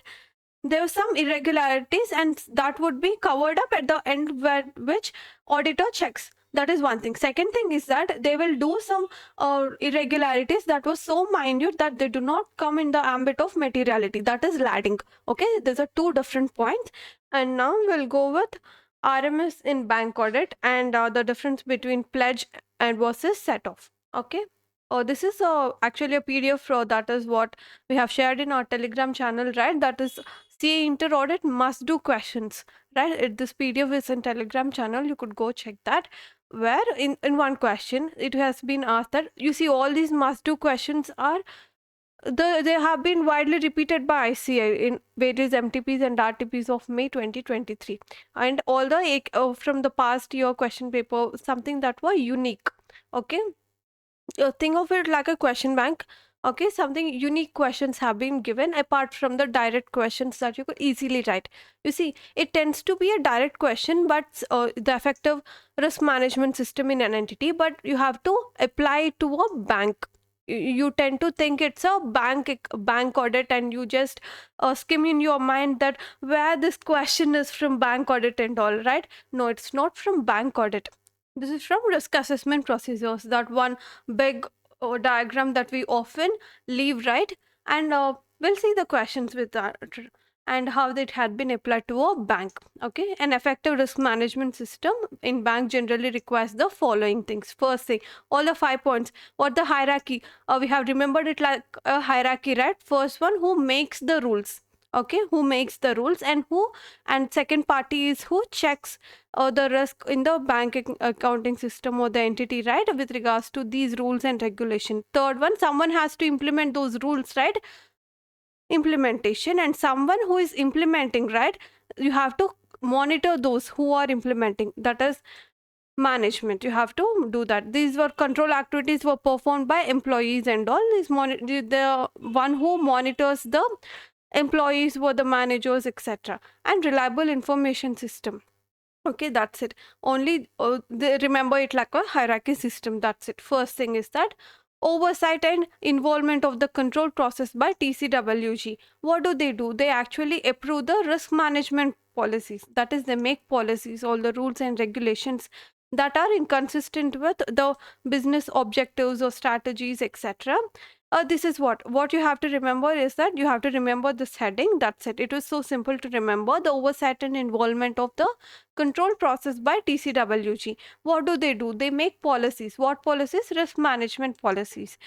there were some irregularities and that would be covered up at the end, where which auditor checks. That is one thing. Second thing is that they will do some irregularities that was so minute that they do not come in the ambit of materiality. That is ladding. Okay, these are two different points. And now we'll go with RMS in bank audit and the difference between pledge and versus set off. Okay. This is actually a PDF that is what we have shared in our Telegram channel, right? That is CA Inter Audit must do questions, right? This PDF is in Telegram channel. You could go check that. Where in one question it has been asked that, you see, all these must do questions are They have been widely repeated by ICA in various MTPs and RTPs of May 2023. And all the from the past year question paper, something that were unique. Okay, think of it like a question bank. Okay, something unique questions have been given apart from the direct questions that you could easily write. You see, it tends to be a direct question, but the effective risk management system in an entity, but you have to apply it to a bank. You tend to think it's a bank audit, and you just skim in your mind that where this question is from bank audit and all, right? No, it's not from bank audit. This is from risk assessment procedures, that one big diagram that we often leave, right? And we'll see the questions with that and how it had been applied to a bank. Okay, an effective risk management system in bank generally requires the following things. First thing, all the 5 points. What the hierarchy? We have remembered it like a hierarchy, right? First one, who makes the rules? Okay, who makes the rules, and who, and second party is who checks the risk in the bank accounting system or the entity, right, with regards to these rules and regulation. Third one, someone has to implement those rules, right? Implementation. And someone who is implementing, right, you have to monitor those who are implementing, that is management. You have to do that. These were control activities were performed by employees, and all these the one who monitors the employees were the managers, etc. And reliable information system. Okay, that's it. Only they remember it like a hierarchy system. That's it. First thing is that oversight and involvement of the control process by TCWG. What do? They actually approve the risk management policies. That is, they make policies, all the rules and regulations that are inconsistent with the business objectives or strategies, etc. This is what you have to remember, is that you have to remember this heading. That's it. It was so simple to remember. The oversight and involvement of the control process by TCWG. What do? They make policies. What policies? Risk management policies.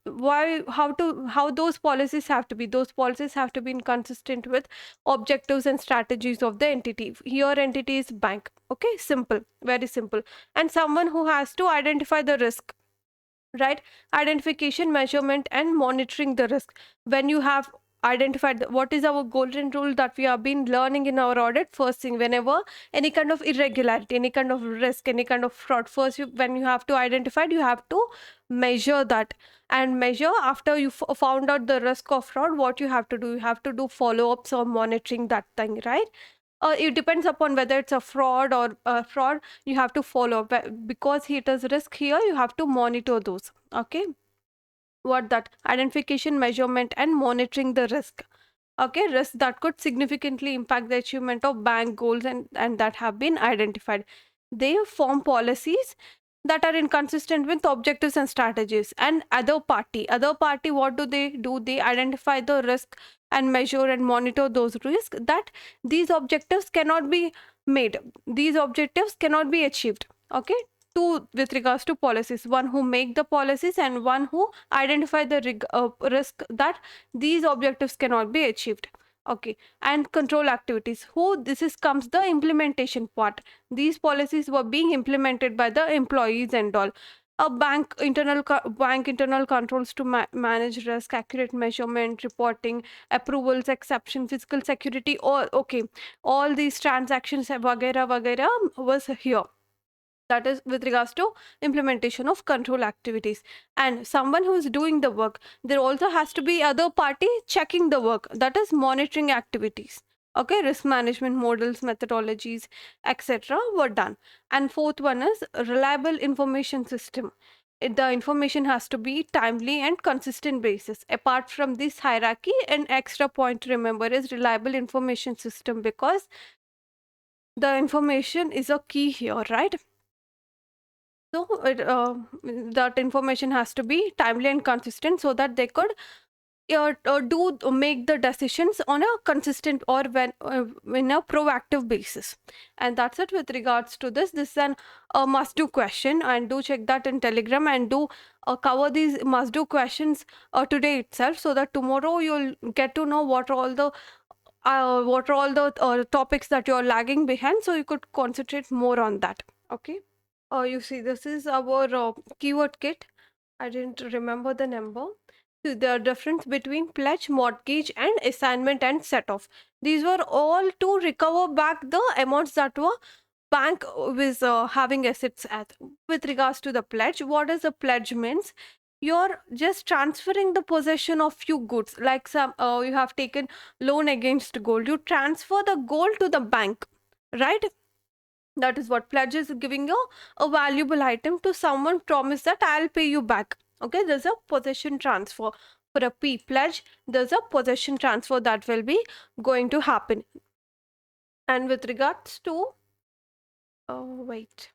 Why, how those policies have to be? Those policies have to be consistent with objectives and strategies of the entity. Here entity is bank. Okay, simple, very simple. And someone who has to identify the risk, right? Identification, measurement, and monitoring the risk. When you have identified what is our golden rule that we have been learning in our audit, first thing, whenever any kind of irregularity, any kind of risk, any kind of fraud, first when you have to identify it, you have to measure that. And measure after you found out the risk of fraud, what you have to do, you have to do follow-ups or monitoring that thing, right? It depends upon whether it's a fraud or a fraud. You have to follow because it is risk here. You have to monitor those. Okay, what that identification, measurement, and monitoring the risk. Okay, risks that could significantly impact the achievement of bank goals, and that have been identified. They form policies that are inconsistent with objectives and strategies. And other party, what do? They identify the risk and measure and monitor those risks, that these objectives cannot be made, these objectives cannot be achieved. Okay, two with regards to policies, one who make the policies and one who identify the risk that these objectives cannot be achieved. Okay, and control activities, who this is comes the implementation part. These policies were being implemented by the employees and all. A bank internal controls to manage risk, accurate measurement, reporting, approvals, exception, physical security, all. Okay, all these transactions vagera vagera was here. That is with regards to implementation of control activities. And someone who is doing the work, there also has to be other party checking the work, that is monitoring activities. Okay, risk management models, methodologies, etc. were done. And fourth one is reliable information system. The information has to be timely and consistent basis. Apart from this hierarchy, an extra point to remember is reliable information system, because the information is a key here, right? So that information has to be timely and consistent, so that they could do make the decisions on a consistent or when in a proactive basis. And that's it with regards to this. This is an must do question, and do check that in Telegram, and do cover these must do questions today itself, so that tomorrow you'll get to know what are all the topics that you're lagging behind, so you could concentrate more on that. Okay. You see, this is our keyword kit. I didn't remember the number. the difference between pledge, mortgage, and assignment and set off. These were all to recover back the amounts that were bank was having assets at. With regards to the pledge, what does a pledge means? You're just transferring the possession of few goods, like some you have taken loan against gold. You transfer the gold to the bank, right? That is what pledge is, giving you a valuable item to someone, promise that I'll pay you back. Okay, there's a possession transfer. For a P pledge, there's a possession transfer that will be going to happen. And with regards to wait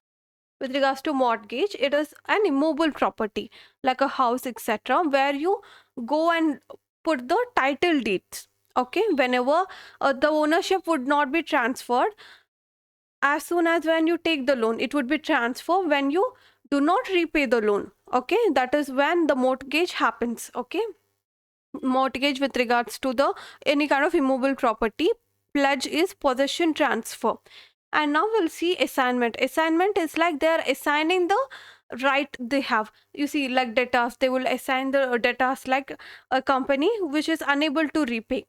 with regards to mortgage, it is an immobile property like a house, etc., where you go and put the title deeds. Okay, whenever the ownership would not be transferred as soon as when you take the loan, it would be transferred when you do not repay the loan. Okay, that is when the mortgage happens. Okay, mortgage with regards to the any kind of immobile property, pledge is possession transfer. And now we'll see assignment. Assignment is like they're assigning the right they have. You see, like debtors, they will assign the debtors like a company which is unable to repay.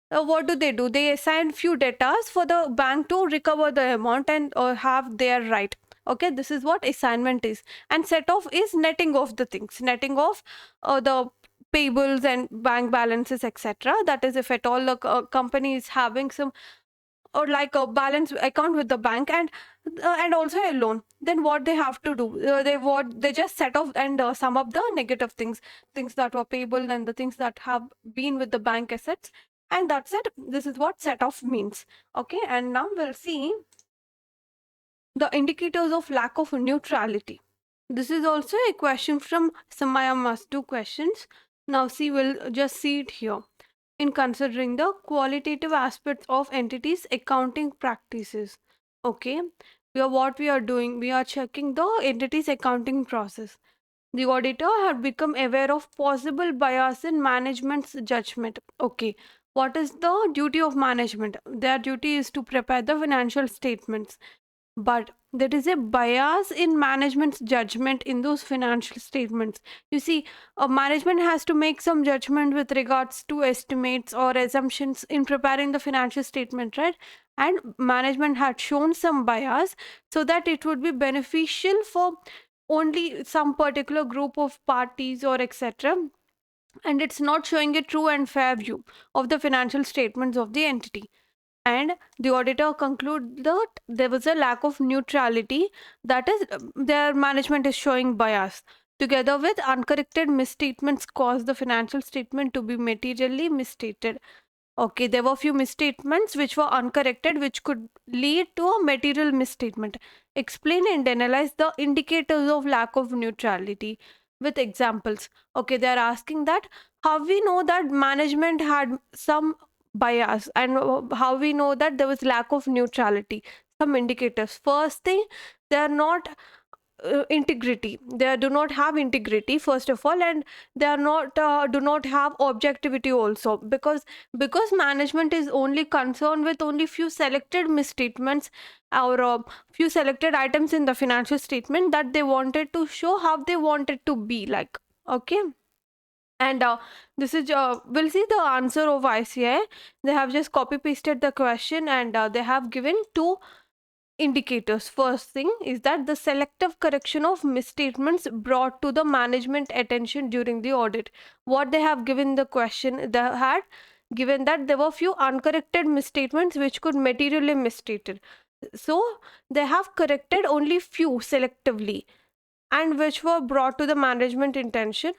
What do? They assign few debtors for the bank to recover the amount and have their right. Okay, this is what assignment is. And set off is netting off the things, netting off the payables and bank balances, etc. That is, if at all the company is having some or like a balance account with the bank and also a loan, then what they have to do, they just set off and sum up the negative things that were payable and the things that have been with the bank assets, and that's it. This is what set off means. Okay, and now we'll see the indicators of lack of neutrality. This is also a question from Samaya Mas, two questions. Now see, we'll just see it here. In considering the qualitative aspects of entities accounting practices. Okay, what we are doing, we are checking the entities accounting process. The auditor had become aware of possible bias in management's judgment. Okay, what is the duty of management? Their duty is to prepare the financial statements, but there is a bias in management's judgment in those financial statements. You see, management has to make some judgment with regards to estimates or assumptions in preparing the financial statement, right? And management had shown some bias so that it would be beneficial for only some particular group of parties or etc, and it's not showing a true and fair view of the financial statements of the entity. And the auditor concluded that there was a lack of neutrality, that is, their management is showing bias, together with uncorrected misstatements caused the financial statement to be materially misstated. Okay, there were few misstatements which were uncorrected, which could lead to a material misstatement. Explain and analyze the indicators of lack of neutrality with examples. Okay, they are asking that how we know that management had some bias, and how we know that there was lack of neutrality. Some indicators. First thing, they are not integrity, they do not have integrity first of all, and they are not do not have objectivity also, because management is only concerned with only few selected misstatements or few selected items in the financial statement that they wanted to show how they wanted to be like. Okay, and this is we'll see the answer of ICI. They have just copy pasted the question, and they have given two indicators. First thing is that the selective correction of misstatements brought to the management attention during the audit. What they have given the question, they had given that there were few uncorrected misstatements which could materially misstated. So they have corrected only few selectively, and which were brought to the management attention.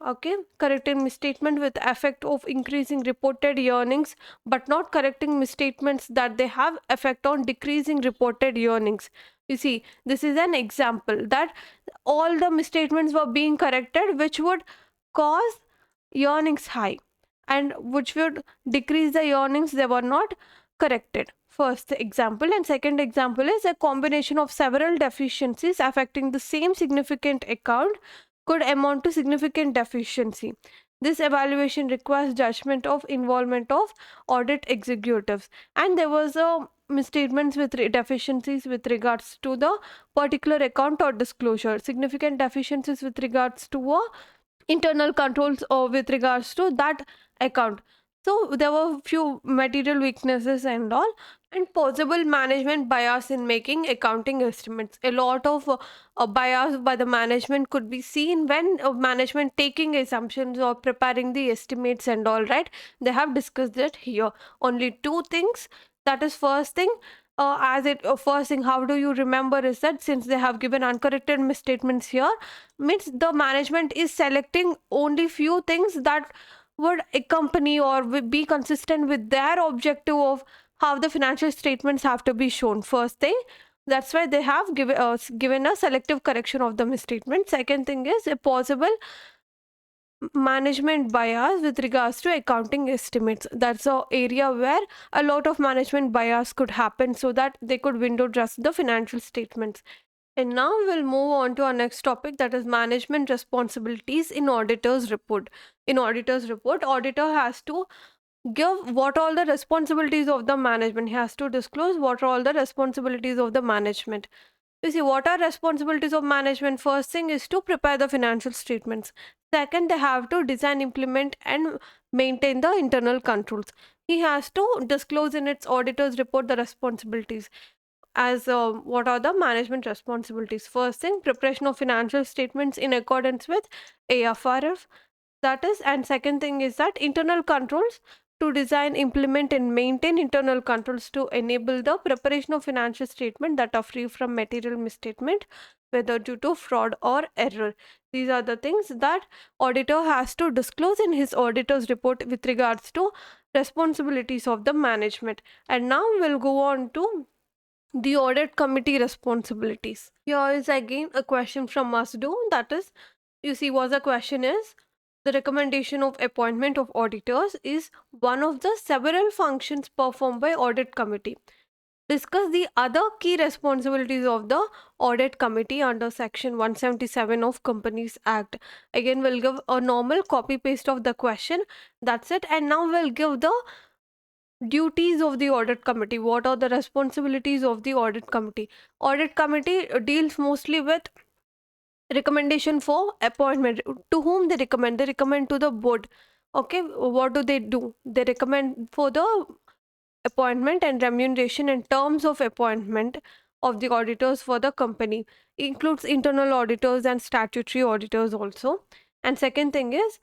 Okay, correcting misstatement with effect of increasing reported earnings, but not correcting misstatements that they have effect on decreasing reported earnings. You see, this is an example that all the misstatements were being corrected which would cause earnings high, and which would decrease the earnings, they were not corrected. First example, and second example is a combination of several deficiencies affecting the same significant account could amount to significant deficiency. This evaluation requires judgment of involvement of audit executives, and there was a misstatements with deficiencies with regards to the particular account or disclosure, significant deficiencies with regards to a internal controls with regards to that account. So there were few material weaknesses and all, and possible management bias in making accounting estimates. A lot of bias by the management could be seen when management taking assumptions or preparing the estimates and all, right? They have discussed it here. Only two things. That is first thing. First thing, how do you remember is that since they have given uncorrected misstatements here, means the management is selecting only few things that would accompany or be consistent with their objective of how the financial statements have to be shown. First thing, that's why they have given a selective correction of the misstatement. Second thing is a possible management bias with regards to accounting estimates. That's a area where a lot of management bias could happen, so that they could window dress the financial statements. And now we'll move on to our next topic, that is management responsibilities in auditor's report. In auditor's report, auditor has to give what all the responsibilities of the management. He has to disclose what are all the responsibilities of the management. You see, what are responsibilities of management? First thing is to prepare the financial statements. Second, they have to design, implement, and maintain the internal controls. He has to disclose in its auditor's report the responsibilities as what are the management responsibilities. First thing, preparation of financial statements in accordance with AFRF, that is. And second thing is that internal controls, to design, implement, and maintain internal controls to enable the preparation of financial statement that are free from material misstatement, whether due to fraud or error. These are the things that auditor has to disclose in his auditor's report with regards to responsibilities of the management. And now we'll go on to the audit committee responsibilities. Here is again a question from Masdo. That is, you see what the question is. The recommendation of appointment of auditors is one of the several functions performed by audit committee. Discuss the other key responsibilities of the audit committee under section 177 of Companies Act. Again, we'll give a normal copy paste of the question. That's it. And now we'll give the duties of the audit committee. What are the responsibilities of the audit committee? Audit committee deals mostly with recommendation for appointment. To whom they recommend to the board. Okay, what do? They recommend for the appointment and remuneration and terms of appointment of the auditors for the company. Includes internal auditors and statutory auditors also. And second thing is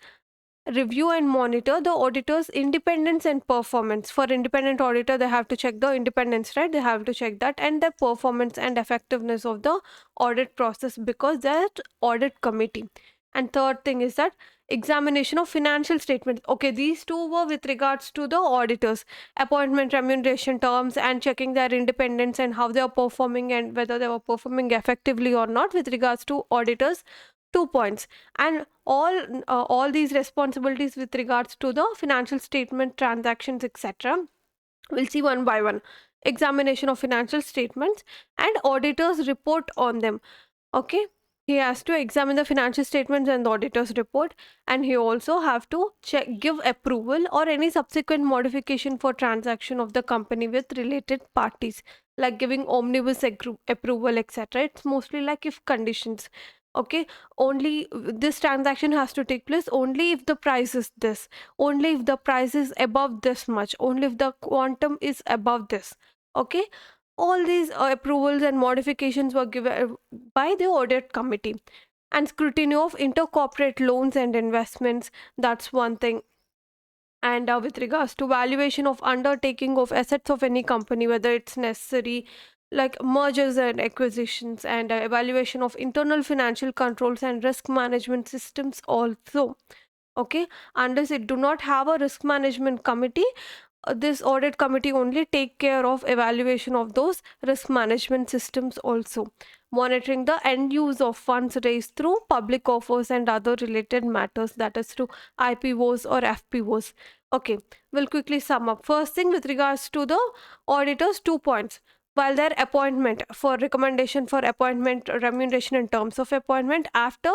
review and monitor the auditor's independence and performance. For independent auditor, they have to check the independence, right? They have to check that, and the performance and effectiveness of the audit process, because that audit committee. And third thing is that examination of financial statements. Okay, these two were with regards to the auditors, appointment, remuneration terms, and checking their independence and how they are performing and whether they were performing effectively or not with regards to auditors. 2 points. And all these responsibilities with regards to the financial statement, transactions, etc., we'll see one by one. Examination of financial statements and auditors report on them. Okay, he has to examine the financial statements and the auditor's report, and he also have to check, give approval or any subsequent modification for transaction of the company with related parties, like giving omnibus approval, etc. It's mostly like if conditions. Okay, only this transaction has to take place only if the price is this, only if the price is above this much, only if the quantum is above this. Okay, all these approvals and modifications were given by the audit committee. And scrutiny of intercorporate loans and investments, that's one thing. And with regards to valuation of undertaking of assets of any company, whether it's necessary, like mergers and acquisitions, and evaluation of internal financial controls and risk management systems also. Okay, unless it do not have a risk management committee, this audit committee only take care of evaluation of those risk management systems also, monitoring the end use of funds raised through public offers and other related matters, that is through IPOs or FPOs. Okay, we'll quickly sum up. First thing, with regards to the auditors, 2 points. While their appointment, for recommendation for appointment, remuneration and terms of appointment, after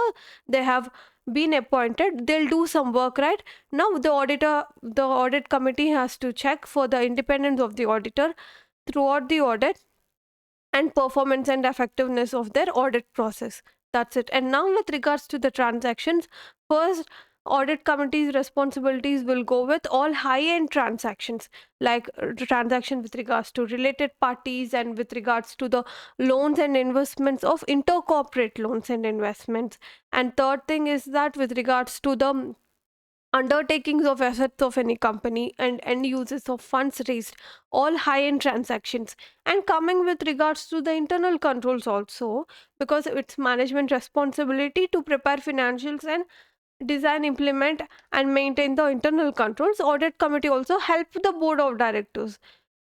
they have been appointed, they'll do some work, right? Now the audit committee has to check for the independence of the auditor throughout the audit and performance and effectiveness of their audit process. That's it. And now with regards to the transactions, first audit committee's responsibilities will go with all high-end transactions, like transaction with regards to related parties and with regards to the loans and investments of intercorporate loans and investments. And third thing is that with regards to the undertakings of assets of any company and end uses of funds raised, all high end transactions. And coming with regards to the internal controls also, because it's management responsibility to prepare financials and design, implement, and maintain the internal controls. Audit committee also help the board of directors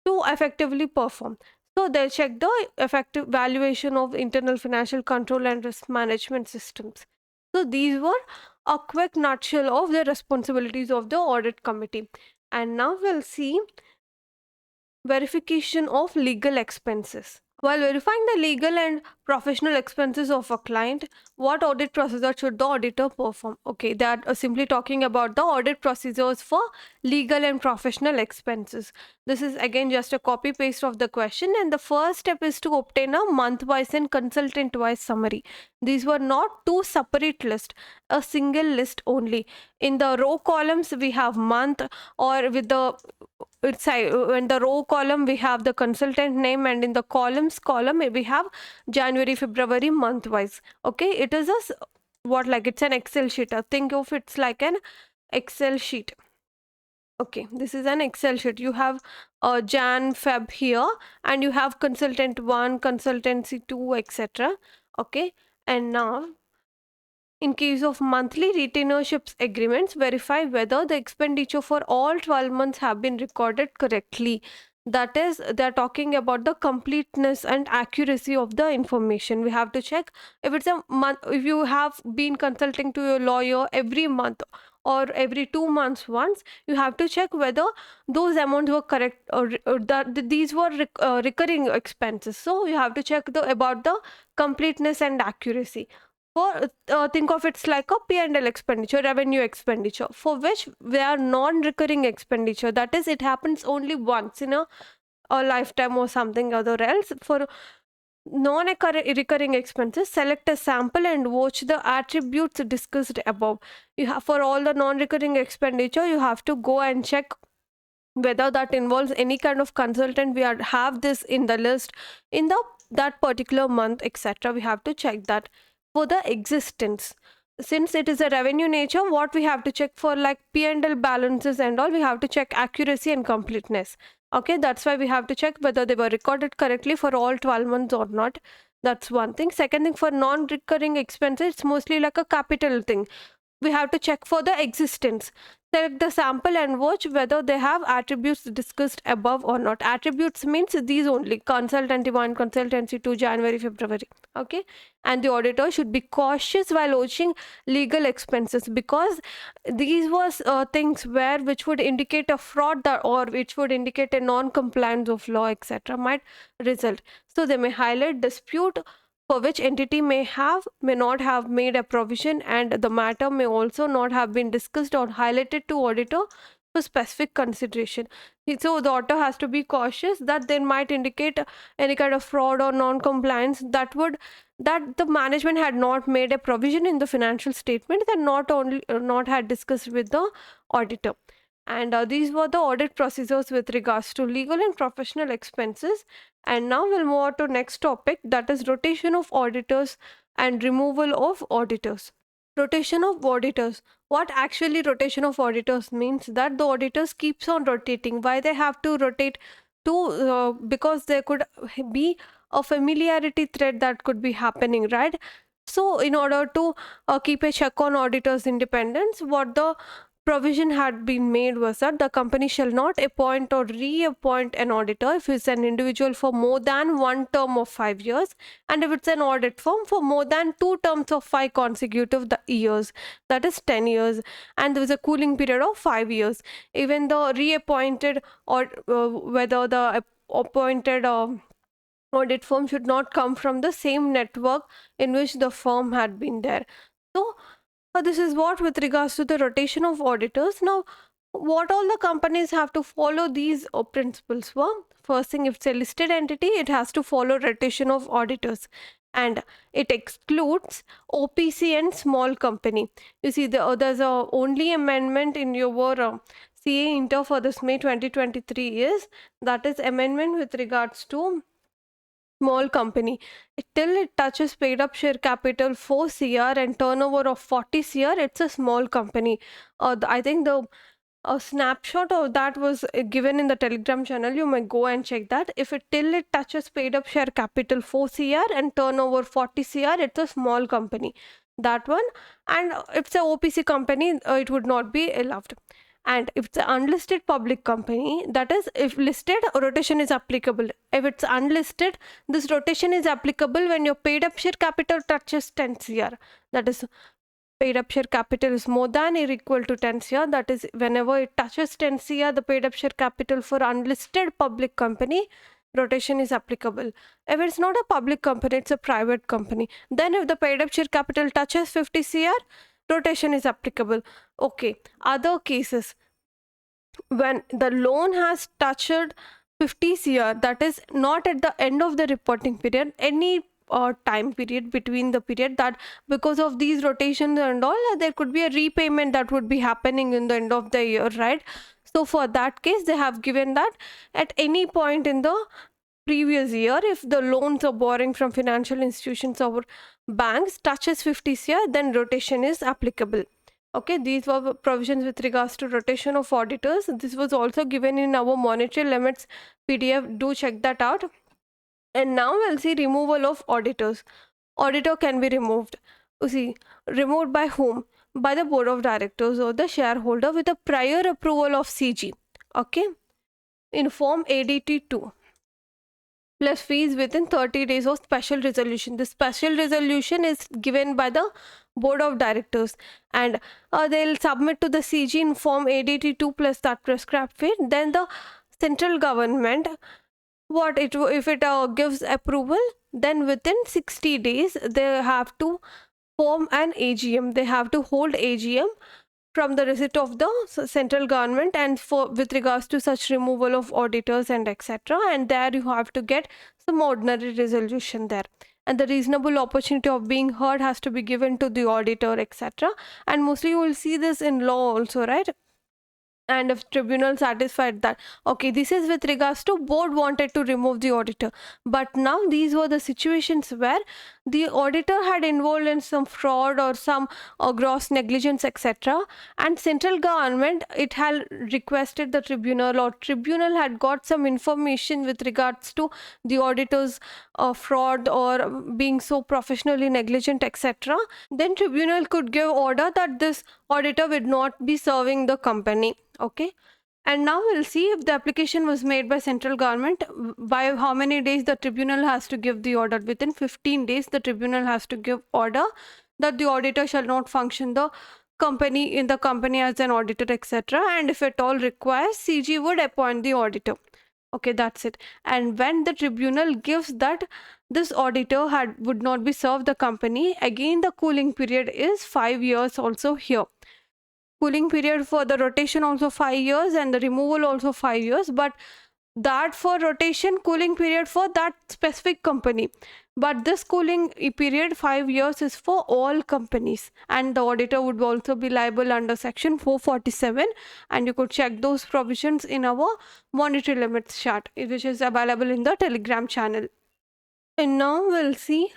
to effectively perform. So they'll check the effective valuation of internal financial control and risk management systems. So these were a quick nutshell of the responsibilities of the audit committee. And now we'll see verification of legal expenses. While verifying the legal and professional expenses of a client, what audit procedure should the auditor perform? Okay, they are simply talking about the audit procedures for legal and professional expenses. This is again just a copy paste of the question, and the first step is to obtain a month wise and consultant wise summary. These were not two separate lists, a single list only. In the row columns, we have month, or with the it's in the row column we have the consultant name, and in the column we have January, February month wise. Okay, it is what, like it's an Excel sheet. Think of it's like an Excel sheet. Okay, this is an Excel sheet. You have Jan, Feb here, and you have consultant 1, consultancy 2, etc. Okay, and now in case of monthly retainerships agreements, verify whether the expenditure for all 12 months have been recorded correctly. That is, they're talking about the completeness and accuracy of the information. We have to check if it's a month, if you have been consulting to your lawyer every month or every 2 months once, you have to check whether those amounts were correct, or that these were recurring expenses. So you have to check about the completeness and accuracy. For think of it's like a P&L expenditure, revenue expenditure, for which they are non-recurring expenditure. That is, it happens only once in a lifetime or something other else. For non-recurring expenses, select a sample and watch the attributes discussed above. You have, for all the non-recurring expenditure, you have to go and check whether that involves any kind of consultant. We have this in the list in the that particular month, etc. We have to check that. For the existence, since it is a revenue nature, what we have to check for, like P&L balances and all, we have to check accuracy and completeness. Okay, that's why we have to check whether they were recorded correctly for all 12 months or not. That's one thing. Second thing, for non-recurring expenses, it's mostly like a capital thing. We have to check for the existence. Select the sample and watch whether they have attributes discussed above or not. Attributes means these only: consultancy 1, consultancy 2, January, February. Okay, and the auditor should be cautious while watching legal expenses, because these was things which would indicate a fraud, or which would indicate a non-compliance of law, etc. might result. So they may highlight dispute for which entity may not have made a provision, and the matter may also not have been discussed or highlighted to auditor for specific consideration. So the auditor has to be cautious that they might indicate any kind of fraud or non-compliance that the management had not made a provision in the financial statement, and not had discussed with the auditor. And these were the audit procedures with regards to legal and professional expenses. And now we'll move on to next topic, that is rotation of auditors and removal of auditors. Rotation of auditors. What actually rotation of auditors means, that the auditors keeps on rotating. Why they have to rotate? Because there could be a familiarity threat that could be happening, right? So in order to keep a check on auditors' independence, what the provision had been made was that the company shall not appoint or reappoint an auditor if it's an individual for more than one term of 5 years, and if it's an audit firm for more than 2 terms of 5 consecutive years, that is 10 years, and there was a cooling period of 5 years. Even the reappointed, or whether the appointed audit firm should not come from the same network in which the firm had been there. So this is what with regards to the rotation of auditors. Now, what all the companies have to follow these principles were: first thing, if it's a listed entity, it has to follow rotation of auditors. and it excludes OPC and small company. You see, there's a only amendment in your CA Inter for this May 2023 is that is amendment with regards to small company. Till it touches paid up share capital 4 CR and turnover of 40 CR, it's a small company. I think the a snapshot of that was given in the Telegram channel. You may go and check that. If it till it touches paid up share capital 4 CR and turnover 40 CR, it's a small company. That one. And if it's a OPC company, it would not be allowed. And if it's an unlisted public company, that is, if listed, rotation is applicable. If it's unlisted, this rotation is applicable when your paid up share capital touches 10 CR. That is, paid up share capital is more than or equal to 10 CR. That is, whenever it touches 10 CR, the paid up share capital for unlisted public company, rotation is applicable. If it's not a public company, it's a private company. Then if the paid up share capital touches 50 CR, rotation is applicable. Okay, other cases, when the loan has touched 50 CR, that is not at the end of the reporting period, any time period between the period, that because of these rotations and all, there could be a repayment that would be happening in the end of the year, right? So for that case, they have given that at any point in the previous year, if the loans or borrowing from financial institutions or banks touches 50 CR, then rotation is applicable. Okay, these were provisions with regards to rotation of auditors. This was also given in our monetary limits PDF. Do check that out. And now we'll see removal of auditors. Auditor can be removed. You see, removed by whom? By the board of directors or the shareholder with a prior approval of CG. Okay, in form ADT 2 plus fees within 30 days of special resolution. The special resolution is given by the board of directors, and they'll submit to the CG in form ADT 2 plus that prescribed fee. Then the central government, what it if it gives approval, then within 60 days they have to form an AGM. They have to hold AGM from the receipt of the central government, and for with regards to such removal of auditors and etc., and there you have to get some ordinary resolution there, and the reasonable opportunity of being heard has to be given to the auditor, etc. And mostly you will see this in law also, right? And if tribunal satisfied that, okay, this is with regards to board wanted to remove the auditor, but now these were the situations where the auditor had involved in some fraud or some gross negligence, etc., and central government, it had requested the tribunal, or tribunal had got some information with regards to the auditor's fraud or being so professionally negligent, etc., then tribunal could give order that this auditor would not be serving the company. Okay, and now we'll see if the application was made by central government, by how many days the tribunal has to give the order. Within 15 days the tribunal has to give order that the auditor shall not function the company in the company as an auditor, etc., and if at all requires, CG would appoint the auditor. Okay, that's it. And when the tribunal gives that this auditor would not be served the company, again the cooling period is 5 years also here. Cooling period for the rotation also 5 years and the removal also 5 years, but that for rotation, cooling period for that specific company, but this cooling period 5 years is for all companies, and the auditor would also be liable under section 447, and you could check those provisions in our monetary limits chart, which is available in the Telegram channel. And now we'll see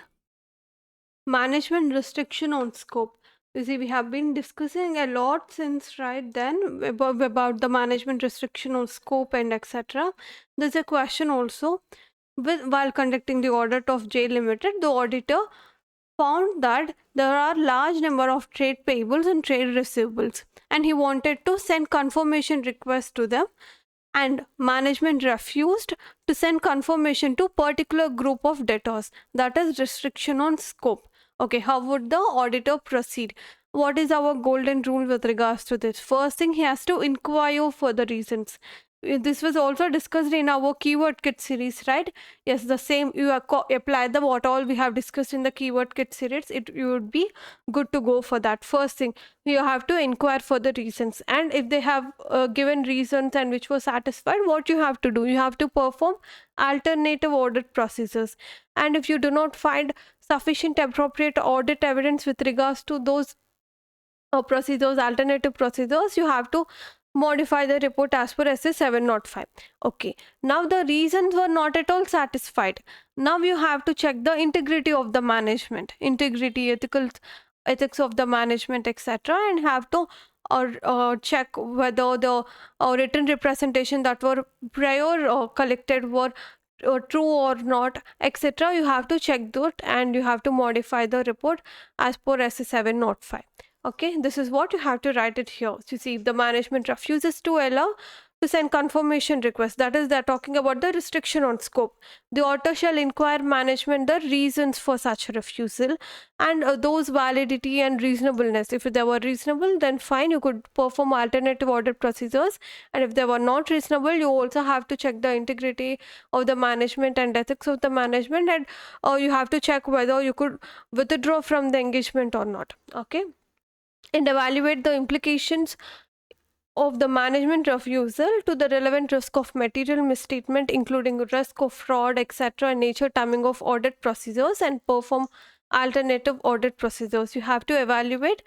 management restriction on scope. You see, we have been discussing a lot since right then about the management restriction on scope and etc. There's a question also. While conducting the audit of J Limited, the auditor found that there are large number of trade payables and trade receivables, and he wanted to send confirmation requests to them, and management refused to send confirmation to particular group of debtors. That is restriction on scope. Okay, how would the auditor proceed? What is our golden rule with regards to this? First thing, he has to inquire for the reasons. This was also discussed in our keyword kit series, right? Yes, the same. You apply the what all we have discussed in the keyword kit series. You would be good to go for that. First thing, you have to inquire for the reasons, and if they have given reasons and which were satisfied, what you have to do, you have to perform alternative audit procedures. And if you do not find sufficient appropriate audit evidence with regards to those procedures, alternative procedures, you have to modify the report as per SA 705. Okay, now the reasons were not at all satisfied. Now you have to check the integrity of the management, integrity, ethics of the management, etc., and have to check whether the written representation that were prior collected were true or not, etc. You have to check that and you have to modify the report as per SA 705. Okay, this is what you have to write it here. So, see, if the management refuses to allow to send confirmation request, that is, they're talking about the restriction on scope. The author shall inquire management the reasons for such refusal and those validity and reasonableness. If they were reasonable, then fine, you could perform alternative audit procedures. And if they were not reasonable, you also have to check the integrity of the management and ethics of the management, and you have to check whether you could withdraw from the engagement or not. Okay, and evaluate the implications of the management refusal to the relevant risk of material misstatement, including risk of fraud, etc., and nature, timing of audit procedures, and perform alternative audit procedures. You have to evaluate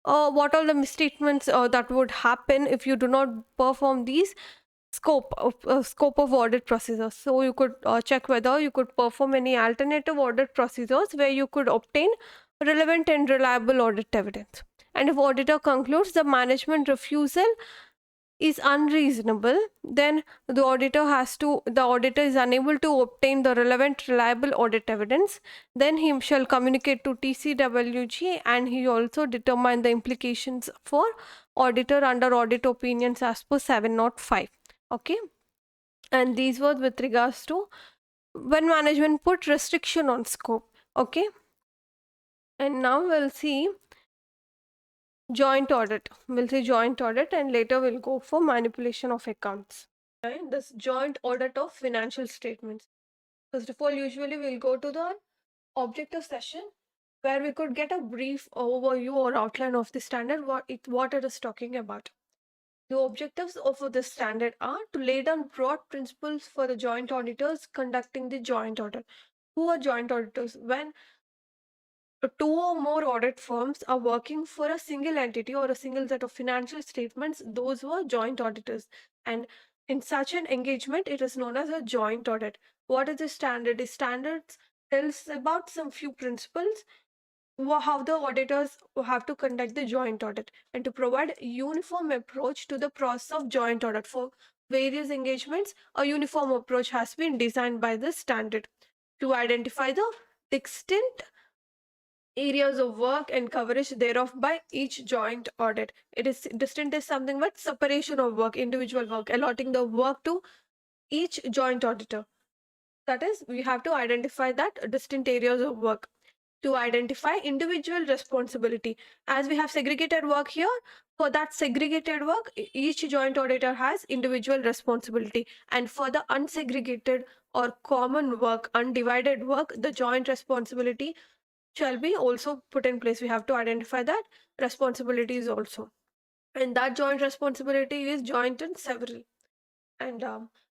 what all the misstatements that would happen if you do not perform these scope of audit procedures. So you could check whether you could perform any alternative audit procedures where you could obtain relevant and reliable audit evidence. And if auditor concludes the management refusal is unreasonable, then the auditor is unable to obtain the relevant reliable audit evidence, then he shall communicate to TCWG, and he also determine the implications for auditor under audit opinions as per 705. Okay, and these were with regards to when management put restriction on scope. Okay, and now we'll see joint audit. We'll see joint audit, and later we'll go for manipulation of accounts. Right? This joint audit of financial statements. First of all, usually we'll go to the objective session where we could get a brief overview or outline of the standard, what it is talking about. The objectives of this standard are to lay down broad principles for the joint auditors conducting the joint audit. Who are joint auditors? When two or more audit firms are working for a single entity or a single set of financial statements, those were joint auditors. And in such an engagement, it is known as a joint audit. What is the standard? The standards tells about some few principles how the auditors have to conduct the joint audit and to provide a uniform approach to the process of joint audit for various engagements. A uniform approach has been designed by the standard to identify the distinct areas of work and coverage thereof by each joint audit. It is distinct is something but separation of work, individual work, allotting the work to each joint auditor. That is, we have to identify that distinct areas of work. To identify individual responsibility, as we have segregated work here, for that segregated work each joint auditor has individual responsibility, and for the unsegregated or common work, undivided work, the joint responsibility shall be also put in place. We have to identify that responsibilities also, and that joint responsibility is joint and several. And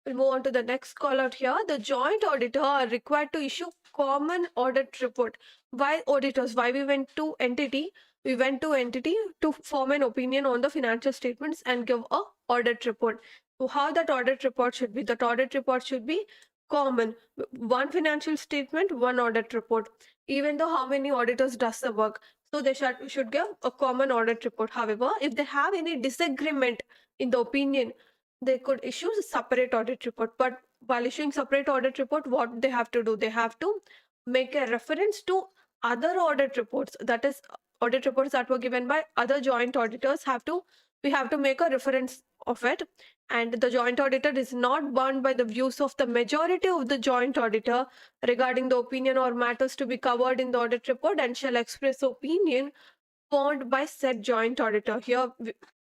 we'll move on to the next call out here. The joint auditor are required to issue common audit report. Why auditors? Why we went to entity? We went to entity to form an opinion on the financial statements and give a audit report. So how that audit report should be? That audit report should be common. One financial statement, one audit report. Even though how many auditors does the work, so they should give a common audit report. However, if they have any disagreement in the opinion, they could issue a separate audit report. But while issuing separate audit report, what they have to do? They have to make a reference to other audit reports. That is, audit reports that were given by other joint auditors we have to make a reference of it. And the joint auditor is not bound by the views of the majority of the joint auditor regarding the opinion or matters to be covered in the audit report, and shall express opinion formed by said joint auditor. Here,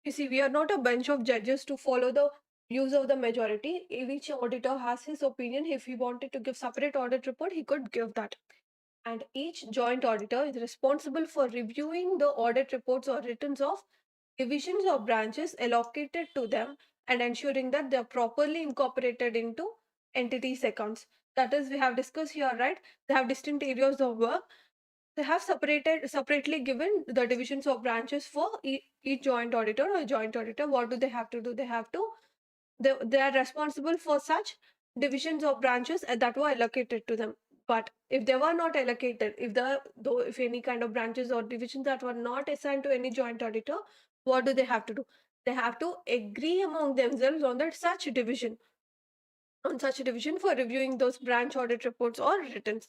you see, we are not a bench of judges to follow the use of the majority. Each auditor has his opinion. If he wanted to give separate audit report, he could give that. And each joint auditor is responsible for reviewing the audit reports or returns of divisions or branches allocated to them and ensuring that they are properly incorporated into entities accounts. That is, we have discussed here, right? They have distinct areas of work. They have separately given the divisions or branches for each joint auditor or joint auditor. What do they have to do? They are responsible for such divisions or branches that were allocated to them. But if they were not allocated, if any kind of branches or divisions that were not assigned to any joint auditor, what do they have to do? They have to agree among themselves on such a division for reviewing those branch audit reports or returns.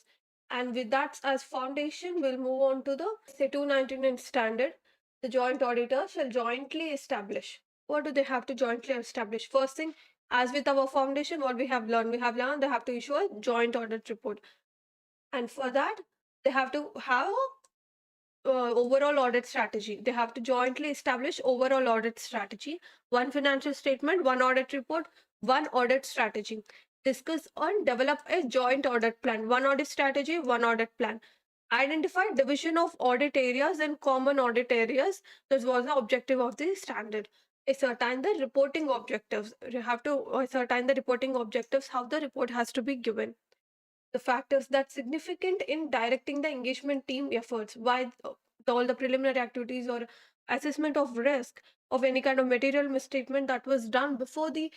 And with that as foundation, we'll move on to the say 299 standard. The joint auditor shall jointly establish. What do they have to jointly establish? First thing, as with our foundation, what we have learned they have to issue a joint audit report. And for that, they have to have overall audit strategy. They have to jointly establish overall audit strategy, one financial statement, one audit report, one audit strategy. Discuss on develop a joint audit plan, one audit strategy, one audit plan. Identify division of audit areas and common audit areas. This was the objective of the standard. Ascertain the reporting objectives. You have to ascertain the reporting objectives, how the report has to be given. The factors that significant in directing the engagement team efforts, why all the preliminary activities or assessment of risk of any kind of material misstatement that was done before the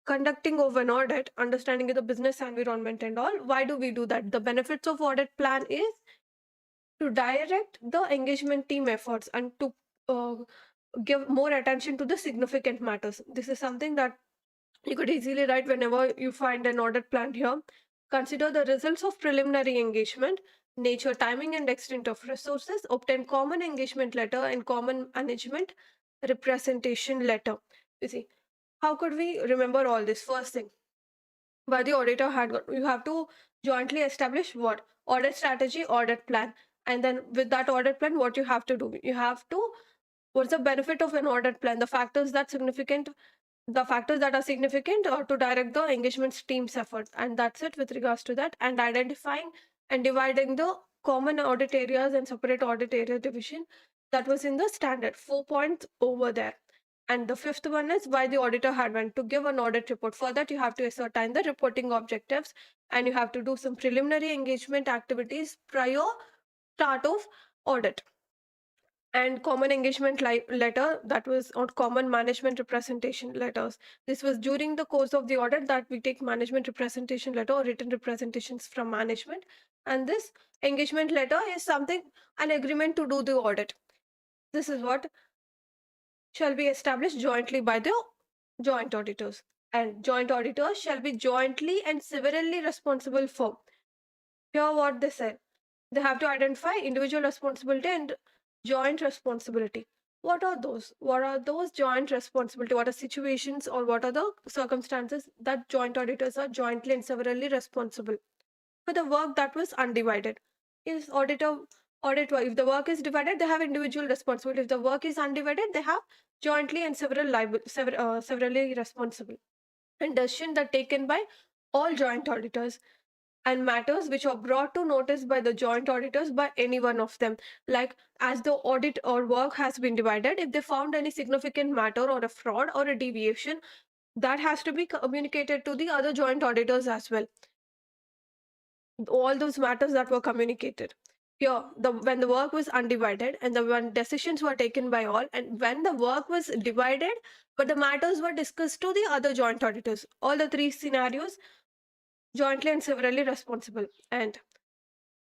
conducting of an audit, understanding the business environment and all. Why do we do that? The benefits of audit plan is to direct the engagement team efforts and to uh, give more attention to the significant matters. This is something that you could easily write whenever you find an audit plan here. Consider the results of preliminary engagement, nature, timing, and extent of resources, obtain common engagement letter and common management representation letter. You see, how could we remember all this? First thing, by the auditor had you have to jointly establish what? Audit strategy, audit plan. And then with that audit plan, what you have to do? You have to, what's the benefit of an audit plan? The factors that are significant to direct the engagement team's effort. And that's it with regards to that. And identifying and dividing the common audit areas and separate audit area division, that was in the standard 4 points over there. And the fifth one is why the auditor had went to give an audit report. For that, you have to ascertain the reporting objectives and you have to do some preliminary engagement activities prior start of audit. And common engagement letter, that was on common management representation letters. This was during the course of the audit that we take management representation letter or written representations from management. And this engagement letter is something, an agreement to do the audit. This is what shall be established jointly by the joint auditors. And joint auditors shall be jointly and severally responsible for. Here what they said, they have to identify individual responsibility and joint responsibility. What are those? What are those joint responsibility? What are situations or what are the circumstances that joint auditors are jointly and severally responsible for the work that was undivided? Is audit work? If the work is divided, they have individual responsibility. If the work is undivided, they have jointly and severally responsible. And decision that taken by all joint auditors and matters which are brought to notice by the joint auditors by any one of them. Like as the audit or work has been divided, if they found any significant matter or a fraud or a deviation, that has to be communicated to the other joint auditors as well. All those matters that were communicated. Here, when the work was undivided and when decisions were taken by all, and when the work was divided, but the matters were discussed to the other joint auditors. All the three scenarios, jointly and severally responsible. And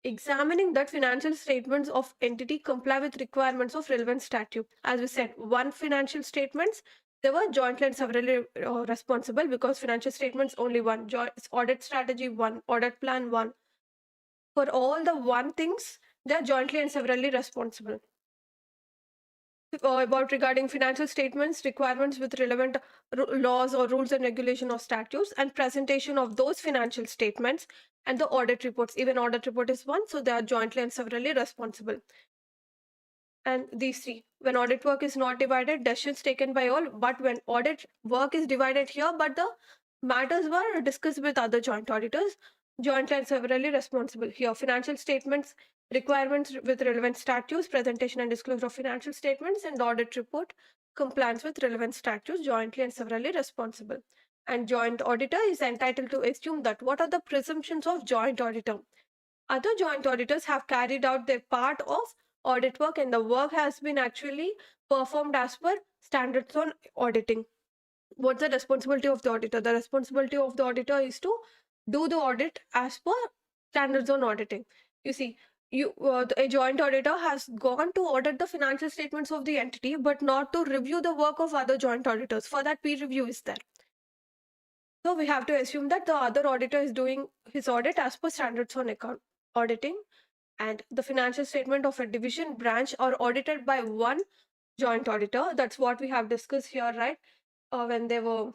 examining that financial statements of entity comply with requirements of relevant statute. As we said, one financial statements, they were jointly and severally responsible because financial statements only one, audit strategy one, audit plan one. For all the one things, they're jointly and severally responsible. About regarding financial statements, requirements with relevant laws or rules and regulation or statutes, and presentation of those financial statements and the audit reports. Even audit report is one, so they are jointly and severally responsible. And these three, when audit work is not divided, decisions taken by all, but when audit work is divided here, but the matters were discussed with other joint auditors, jointly and severally responsible. Here, financial statements, requirements with relevant statutes, presentation and disclosure of financial statements, and audit report, compliance with relevant statutes, jointly and severally responsible. And joint auditor is entitled to assume that what are the presumptions of joint auditor. Other joint auditors have carried out their part of audit work, and the work has been actually performed as per standards on auditing. What's the responsibility of the auditor? The responsibility of the auditor is to do the audit as per standards on auditing. You see, a joint auditor has gone to audit the financial statements of the entity, but not to review the work of other joint auditors. For that, peer review is there. So we have to assume that the other auditor is doing his audit as per standards on account auditing, and the financial statement of a division, branch, are audited by one joint auditor. That's what we have discussed here, right? When they were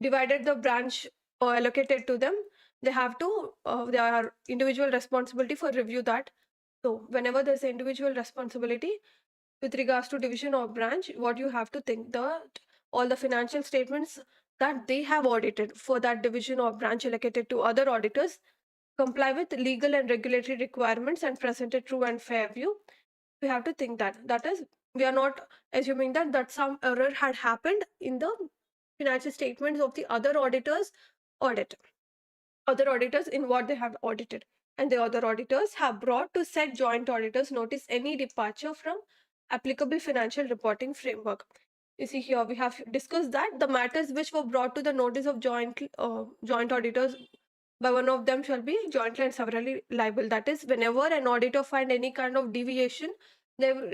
divided the branch or allocated to them, they have to they are individual responsibility for review that. So whenever there's an individual responsibility with regards to division or branch, what you have to think that all the financial statements that they have audited for that division or branch allocated to other auditors comply with legal and regulatory requirements and present a true and fair view. We have to think that is, we are not assuming that some error had happened in the financial statements of the other auditors audit, other auditors in what they have audited, and the other auditors have brought to said joint auditors notice any departure from applicable financial reporting framework. You see, here we have discussed that the matters which were brought to the notice of joint auditors by one of them shall be jointly and severally liable. That is, whenever an auditor find any kind of deviation, they will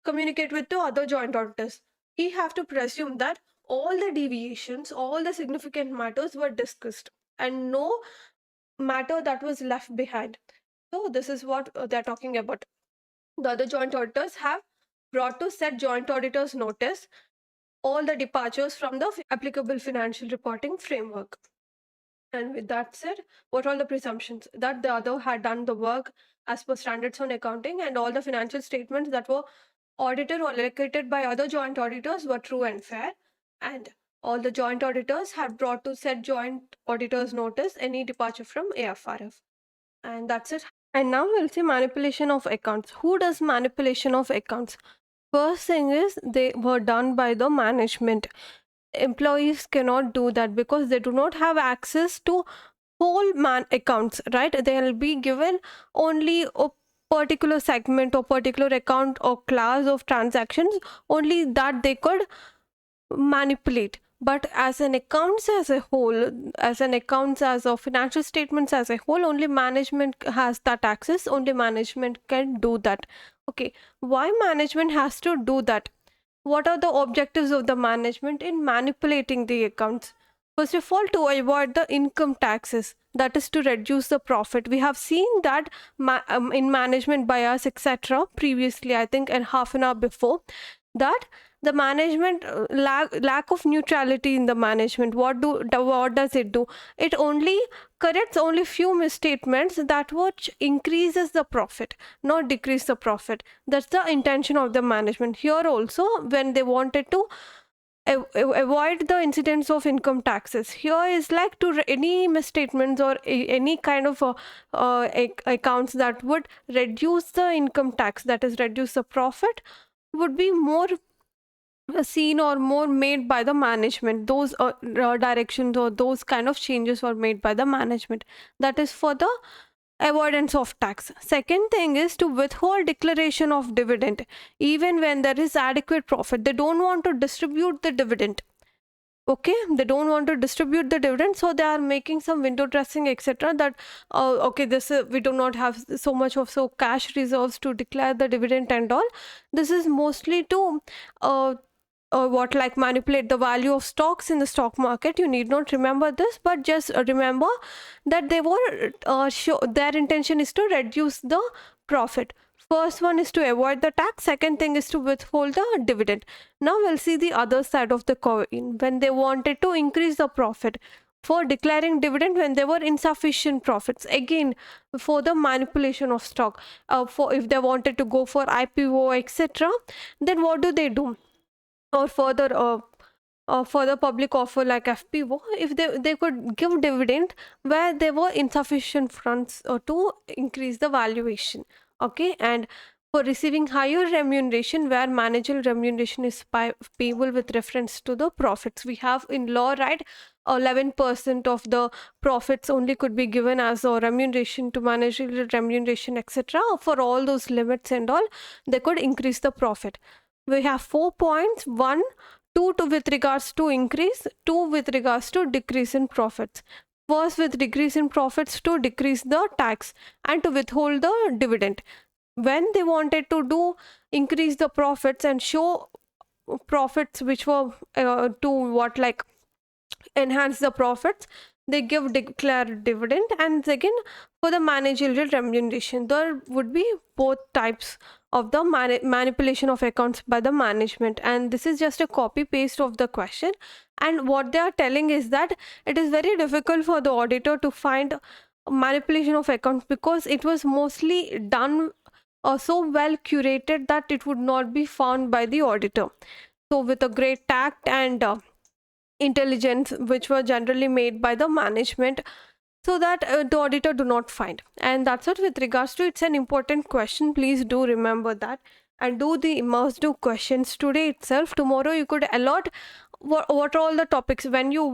communicate with the other joint auditors. He have to presume that all the deviations, all the significant matters were discussed, and no matter that was left behind. So this is what they're talking about. The other joint auditors have brought to said joint auditors notice all the departures from the applicable financial reporting framework. And with that said, what are the presumptions? That the other had done the work as per standards on accounting, and all the financial statements that were audited or allocated by other joint auditors were true and fair, and all the joint auditors had brought to said joint auditors notice any departure from AFRF. And that's it. And now we'll see manipulation of accounts. Who does manipulation of accounts? First thing is they were done by the management. Employees cannot do that because they do not have access to whole accounts, right? They'll be given only a particular segment or particular account or class of transactions, only that they could manipulate. But as an accounts as a whole, as an accounts as a financial statements as a whole, only management has that access, only management can do that. Okay, why management has to do that? What are the objectives of the management in manipulating the accounts? First of all, to avoid the income taxes, that is to reduce the profit. We have seen that in management bias, etc. previously, I think, and half an hour before, that the management lack of neutrality in the management. What does it do? It only corrects only few misstatements that which increases the profit, not decrease the profit. That's the intention of the management. Here also, when they wanted to avoid the incidence of income taxes, here is like to any misstatements or any kind of accounts that would reduce the income tax, that is reduce the profit, would be more seen or more made by the management. Those directions or those kind of changes were made by the management. That is for the avoidance of tax. Second thing is to withhold declaration of dividend even when there is adequate profit. They don't want to distribute the dividend. Okay, they don't want to distribute the dividend, so they are making some window dressing, etc. That okay, this we do not have so much of cash reserves to declare the dividend and all. This is mostly to what, like manipulate the value of stocks in the stock market. You need not remember this, but just remember that they were their intention is to reduce the profit. First one is to avoid the tax, second thing is to withhold the dividend. Now we'll see the other side of the coin. When they wanted to increase the profit, for declaring dividend when there were insufficient profits. Again, for the manipulation of stock, for if they wanted to go for IPO, etc., then what do? Or further public offer like FPO, if they could give dividend where there were insufficient funds to increase the valuation. Okay, and for receiving higher remuneration where managerial remuneration is payable with reference to the profits. We have in law, right, 11% of the profits only could be given as a remuneration to managerial remuneration, etc. For all those limits and all, they could increase the profit. We have 4 points. 1, 2 to with regards to increase, 2 with regards to decrease in profits. First, with decrease in profits, to decrease the tax and to withhold the dividend. When they wanted to do increase the profits and show profits which were to what, like enhance the profits, they give declare dividend. And second, for the managerial remuneration, there would be both types of the manipulation of accounts by the management. And this is just a copy paste of the question, and what they are telling is that it is very difficult for the auditor to find manipulation of accounts because it was mostly done so well curated that it would not be found by the auditor. So with a great tact and intelligence which were generally made by the management, so that the auditor do not find. And that's what with regards to, it's an important question, please do remember that, and do the must do questions today itself. Tomorrow you could allot what are all the topics when you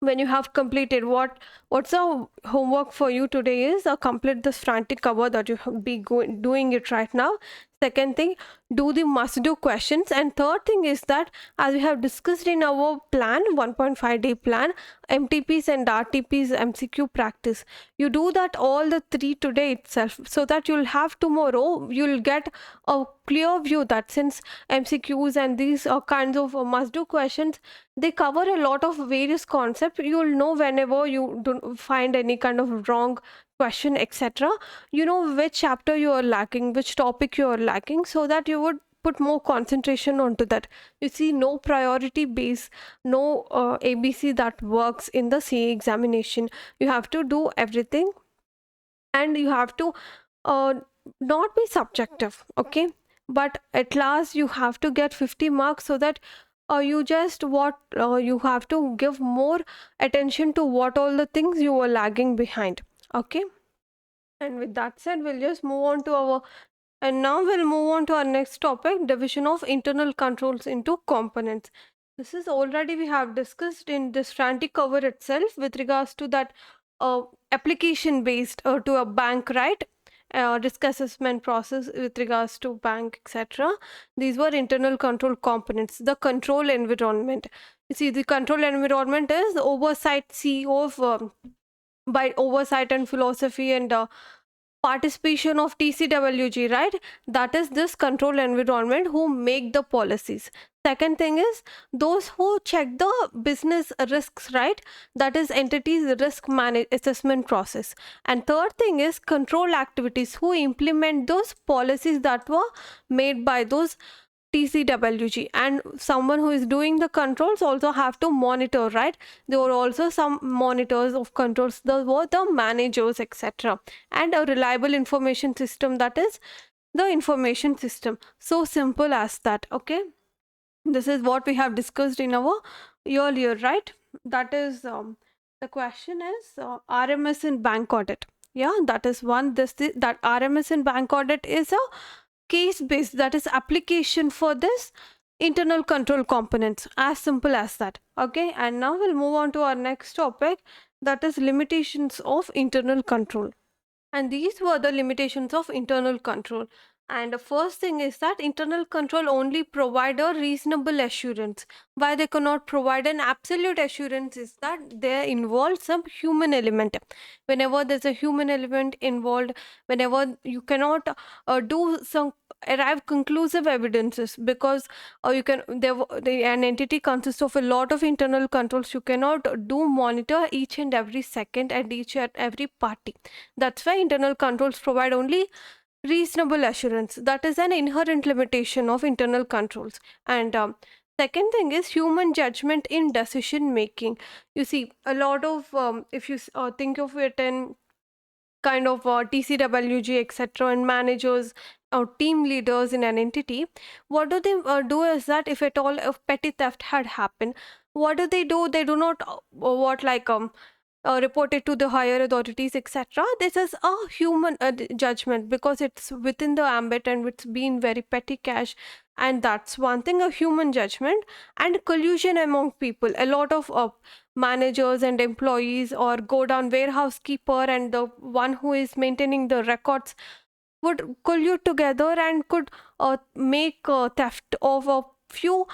when you have completed what's the homework for you today is complete this frantic cover that you have be doing it right now. Second thing, do the must do questions. And third thing is that, as we have discussed in our plan, 1.5-day plan, MTPs and RTPs MCQ practice, you do that all the 3 today itself, so that you'll have tomorrow, you'll get a clear view that since MCQs and these kinds of must do questions, they cover a lot of various concepts, you'll know whenever you don't find any kind of wrong question, etc., you know which chapter you are lacking, which topic you are lacking, so that you would put more concentration onto that. You see, no priority base, no ABC that works in the CA examination. You have to do everything, and you have to uh, not be subjective, okay, but at last you have to get 50 marks, so that you just what you have to give more attention to what all the things you were lagging behind. Okay, and with that said, we'll just move on to our, and now we'll move on to our next topic, division of internal controls into components. This is already we have discussed in this frantic cover itself with regards to that application based to a bank, right? Risk assessment process with regards to bank, etc. These were internal control components. The control environment. You see, the control environment is oversight CEO of by oversight and philosophy and participation of TCWG, right? That is this control environment who make the policies. Second thing is those who check the business risks, right? That is entities risk assessment process. And third thing is control activities who implement those policies that were made by those TCWG. And someone who is doing the controls also have to monitor, right? There were also some monitors of controls, those were the managers, etc. And a reliable information system, that is the information system. So simple as that. Okay, this is what we have discussed in our earlier, right? That is the question is RMS in bank audit. Yeah, that is one. That RMS in bank audit is a case based, that is application for this internal control components, as simple as that. Okay, and now we'll move on to our next topic, that is limitations of internal control. And these were the limitations of internal control. And the first thing is that internal control only provide a reasonable assurance. Why they cannot provide an absolute assurance is that there involves some human element. Whenever there's a human element involved, whenever you cannot do some arrive conclusive evidences, because you can an entity consists of a lot of internal controls, you cannot do monitor each and every second and each and every party. That's why internal controls provide only reasonable assurance. That is an inherent limitation of internal controls. And Second thing is human judgment in decision making. You see, a lot of, if you think of it in kind of TCWG, etc., and managers or team leaders in an entity, what do they do is that if at all if petty theft had happened, what do they do? They do not what like reported to the higher authorities, etc. This is a human judgment because it's within the ambit and it's been very petty cash. And that's one thing, a human judgment. And collusion among people. A lot of managers and employees, or go down warehouse keeper and the one who is maintaining the records, would collude together and could make theft of a few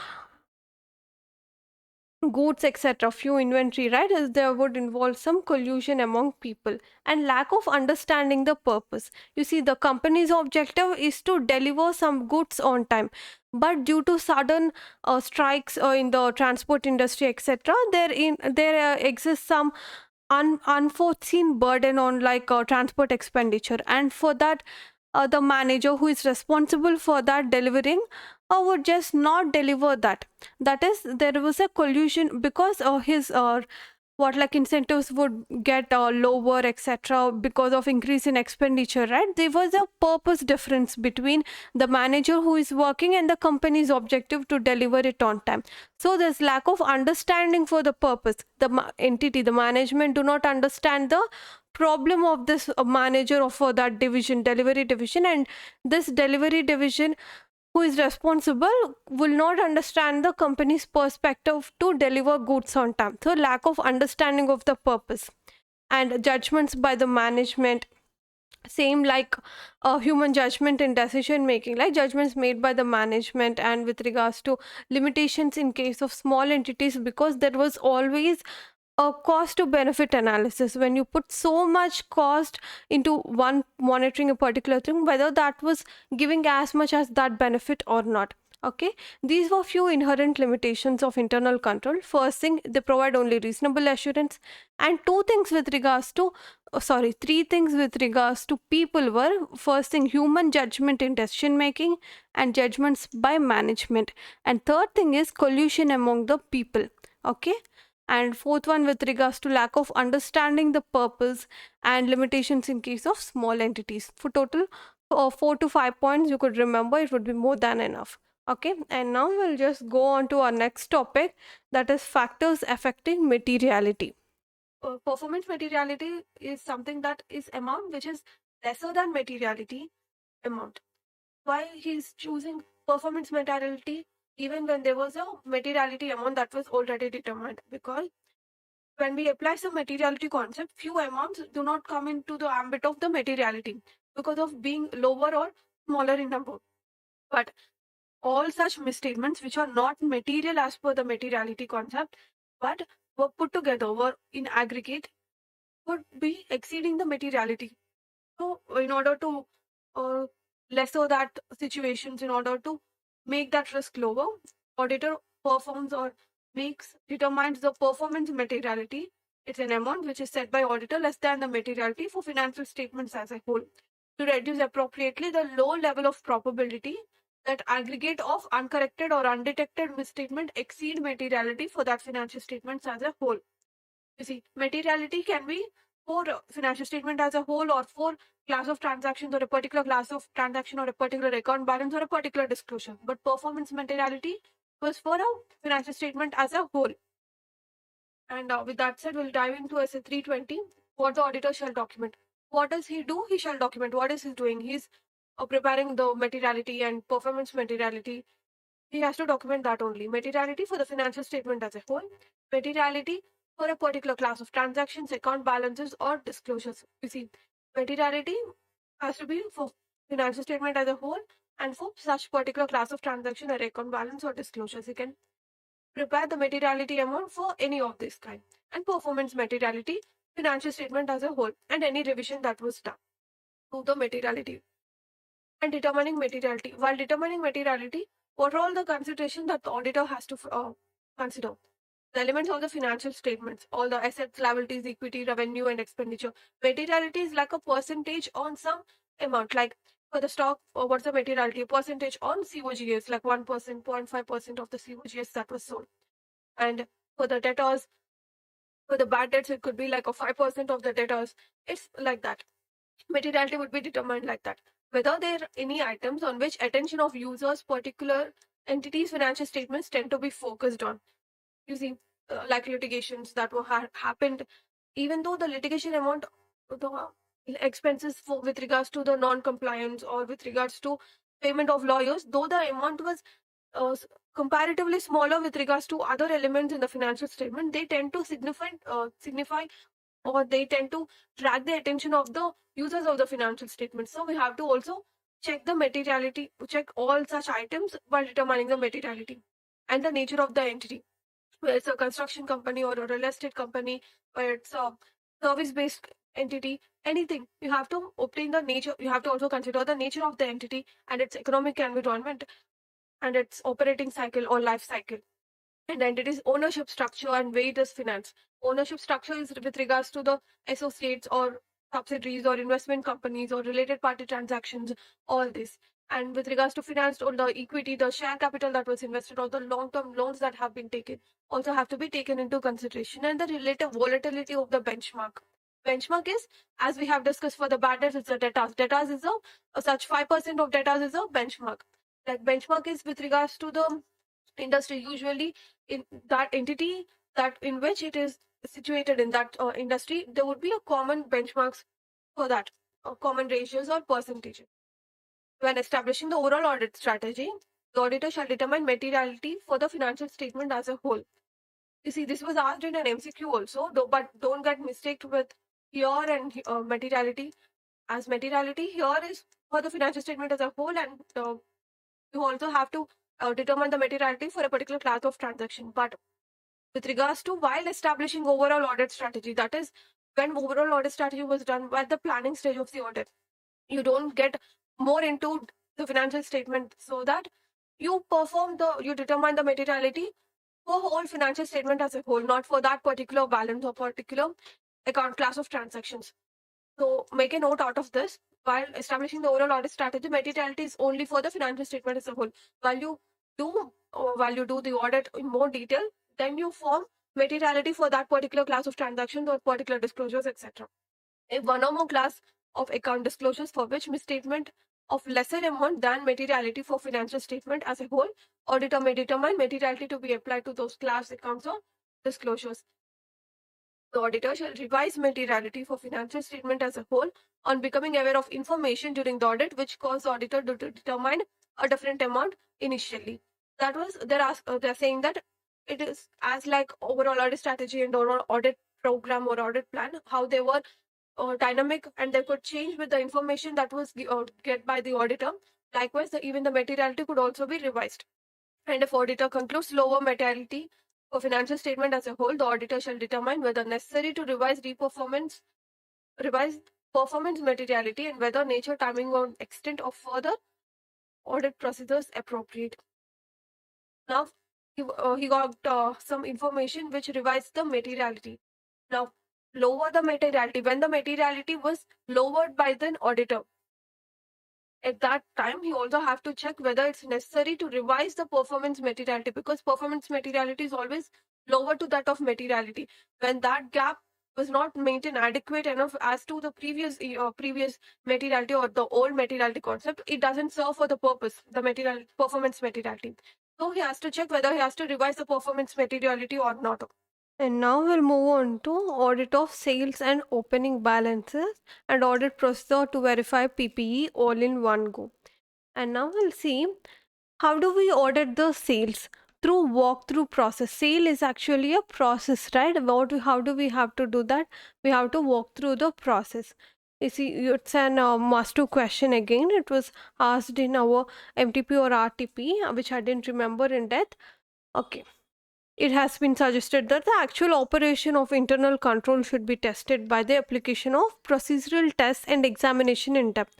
goods, etc., few inventory, right? As there would involve some collusion among people. And lack of understanding the purpose. You see, the company's objective is to deliver some goods on time, but due to sudden strikes in the transport industry, etc., there exists some unforeseen burden on like transport expenditure, and for that the manager who is responsible for that delivering would just not deliver that. That is, there was a collusion because his what like incentives would get lower, etc., because of increase in expenditure, right? There was a purpose difference between the manager who is working and the company's objective to deliver it on time. So there's lack of understanding for the purpose. The entity, the management do not understand the problem of this manager of for that division, delivery division, and this delivery division who is responsible will not understand the company's perspective to deliver goods on time. So lack of understanding of the purpose. And judgments by the management, same like human judgment in decision making, like judgments made by the management and with regards to limitations in case of small entities, because there was always a cost to benefit analysis. When you put so much cost into one monitoring a particular thing, whether that was giving as much as that benefit or not. Okay, these were few inherent limitations of internal control. First thing, they provide only reasonable assurance. And two things with regards to three things with regards to people were: first thing, human judgment in decision making and judgments by management, and third thing is collusion among the people. Okay, and fourth one with regards to lack of understanding the purpose and limitations in case of small entities. For total 4 to 5 points you could remember, it would be more than enough. Okay, and now we'll just go on to our next topic, that is factors affecting materiality. Performance materiality is something that is amount which is lesser than materiality amount. Why he's choosing performance materiality even when there was a materiality amount that was already determined? Because when we apply some materiality concept, few amounts do not come into the ambit of the materiality because of being lower or smaller in number. But all such misstatements which are not material as per the materiality concept, but were put together, were in aggregate, would be exceeding the materiality. So in order to lesser that situations, in order to make that risk lower, auditor performs or determines the performance materiality. It's an amount which is set by auditor less than the materiality for financial statements as a whole, to reduce appropriately the low level of probability that aggregate of uncorrected or undetected misstatement exceed materiality for that financial statements as a whole. You see, materiality can be for financial statement as a whole, or for class of transactions, or a particular class of transaction, or a particular account balance, or a particular disclosure. But performance materiality was for a financial statement as a whole. And with that said, we'll dive into SA 320, what the auditor shall document. What does he do? He shall document. What is he doing? He's preparing the materiality and performance materiality. He has to document that only. Materiality for the financial statement as a whole. Materiality for a particular class of transactions, account balances, or disclosures. You see, materiality has to be for financial statement as a whole and for such particular class of transaction or account balance or disclosures. You can prepare the materiality amount for any of this kind. And performance materiality, financial statement as a whole, and any revision that was done to the materiality. And determining materiality. While determining materiality, what are all the considerations that the auditor has to consider? The elements of the financial statements, all the assets, liabilities, equity, revenue, and expenditure. Materiality is like a percentage on some amount. Like, for For the stock, what's the materiality percentage on COGS, like 1%, 0.5% of the COGS that was sold. And for the debtors, for the bad debts, it could be like a 5% of the debtors. It's like that. Materiality would be determined like that. Whether there are any items on which attention of users, particular entities' financial statements tend to be focused on. You see, like litigations that were happened, even though the litigation amount, the expenses for with regards to the non-compliance or with regards to payment of lawyers, though the amount was uh, comparatively smaller with regards to other elements in the financial statement, they tend to signify, or they tend to drag the attention of the users of the financial statement. So we have to also check the materiality, check all such items by determining the materiality and the nature of the entity. Whether it's a construction company or a real estate company, or it's a service based entity, anything, you have to obtain the nature, you have to also consider the nature of the entity and its economic environment and its operating cycle or life cycle. And entity's ownership structure and way it is financed. Ownership structure is with regards to the associates or subsidiaries or investment companies or related party transactions, all this. And with regards to finance or the equity, the share capital that was invested or the long-term loans that have been taken also have to be taken into consideration. And the relative volatility of the benchmark. Benchmark is, as we have discussed for the bad debts, it's a debtors. Debtors is a such 5% of debtors is a benchmark. Like benchmark is with regards to the industry, usually in that entity that in which it is situated in that industry, there would be a common benchmarks for that, common ratios or percentages. When establishing the overall audit strategy, the auditor shall determine materiality for the financial statement as a whole. You see, this was asked in an MCQ also, though, but don't get mistaken with here and materiality. As materiality here is for the financial statement as a whole, and you also have to determine the materiality for a particular class of transaction. But with regards to while establishing overall audit strategy, that is when overall audit strategy was done at the planning stage of the audit, you don't get more into the financial statement, so that you determine the materiality for whole financial statement as a whole, not for that particular balance or particular account class of transactions. So make a note out of this. While establishing the overall audit strategy, materiality is only for the financial statement as a whole. While you do the audit in more detail, then you form materiality for that particular class of transactions or particular disclosures, etc. If one or more class of account disclosures for which misstatement of lesser amount than materiality for financial statement as a whole, auditor may determine materiality to be applied to those class accounts or disclosures. The auditor shall revise materiality for financial statement as a whole on becoming aware of information during the audit which caused the auditor to determine a different amount initially. That was, they're saying that it is as like overall audit strategy and overall audit program or audit plan, how they were dynamic and they could change with the information that was get by the auditor. Likewise, even the materiality could also be revised. And if auditor concludes lower materiality for financial statement as a whole, the auditor shall determine whether necessary to revise performance materiality and whether nature, timing, or extent of further audit procedures appropriate. Now, he got some information which revised the materiality. Now, lower the materiality. When the materiality was lowered by the auditor, at that time he also have to check whether it's necessary to revise the performance materiality, because performance materiality is always lower to that of materiality. When that gap was not maintained adequate enough as to the previous materiality or the old materiality concept, it doesn't serve for the purpose, the performance materiality. So he has to check whether he has to revise the performance materiality or not. And now we'll move on to audit of sales and opening balances and audit procedure to verify PPE all in one go. And now we'll see how do we audit the sales through walkthrough process. Sale is actually a process, right? How do we have to do that? We have to walk through the process. You see, it's an must do question again. It was asked in our MTP or RTP, which I didn't remember in depth. Okay. It has been suggested that the actual operation of internal control should be tested by the application of procedural tests and examination in depth.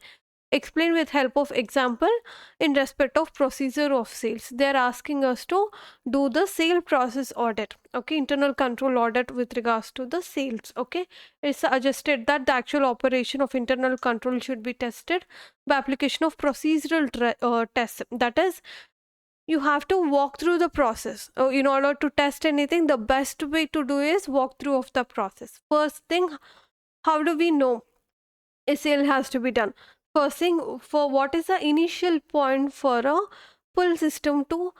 Explain with help of example in respect of procedure of sales. They are asking us to do the sale process audit, okay, internal control audit with regards to the sales. Okay, it's suggested that the actual operation of internal control should be tested by application of procedural tests. That is, you have to walk through the process. In order to test anything, the best way to do is walk through of the process. First thing, how do we know a sale has to be done? First thing, for what is the initial point for a pull system to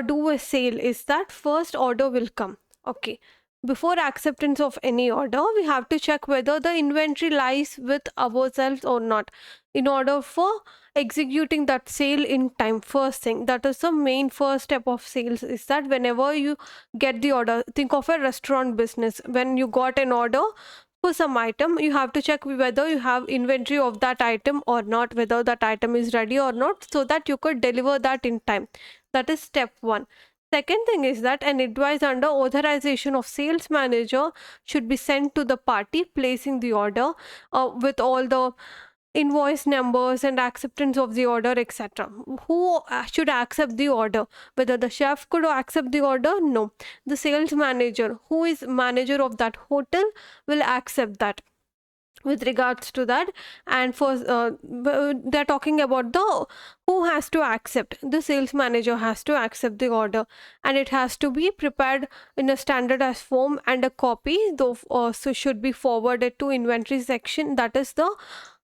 do a sale is that first order will come. Okay, before acceptance of any order, we have to check whether the inventory lies with ourselves or not, in order for executing that sale in time. First thing, that is the main first step of sales, is that whenever you get the order, think of a restaurant business. When you got an order for some item, you have to check whether you have inventory of that item or not, whether that item is ready or not, so that you could deliver that in time. That is step one. Second thing is that an advice under authorization of sales manager should be sent to the party placing the order, with all the invoice numbers and acceptance of the order, etc. Who should accept the order? Whether the chef could accept the order? No, the sales manager, who is manager of that hotel, will accept that. With regards to that, and for they're talking about the who has to accept. The sales manager has to accept the order, and it has to be prepared in a standardized form, and a copy though also should be forwarded to inventory section, that is the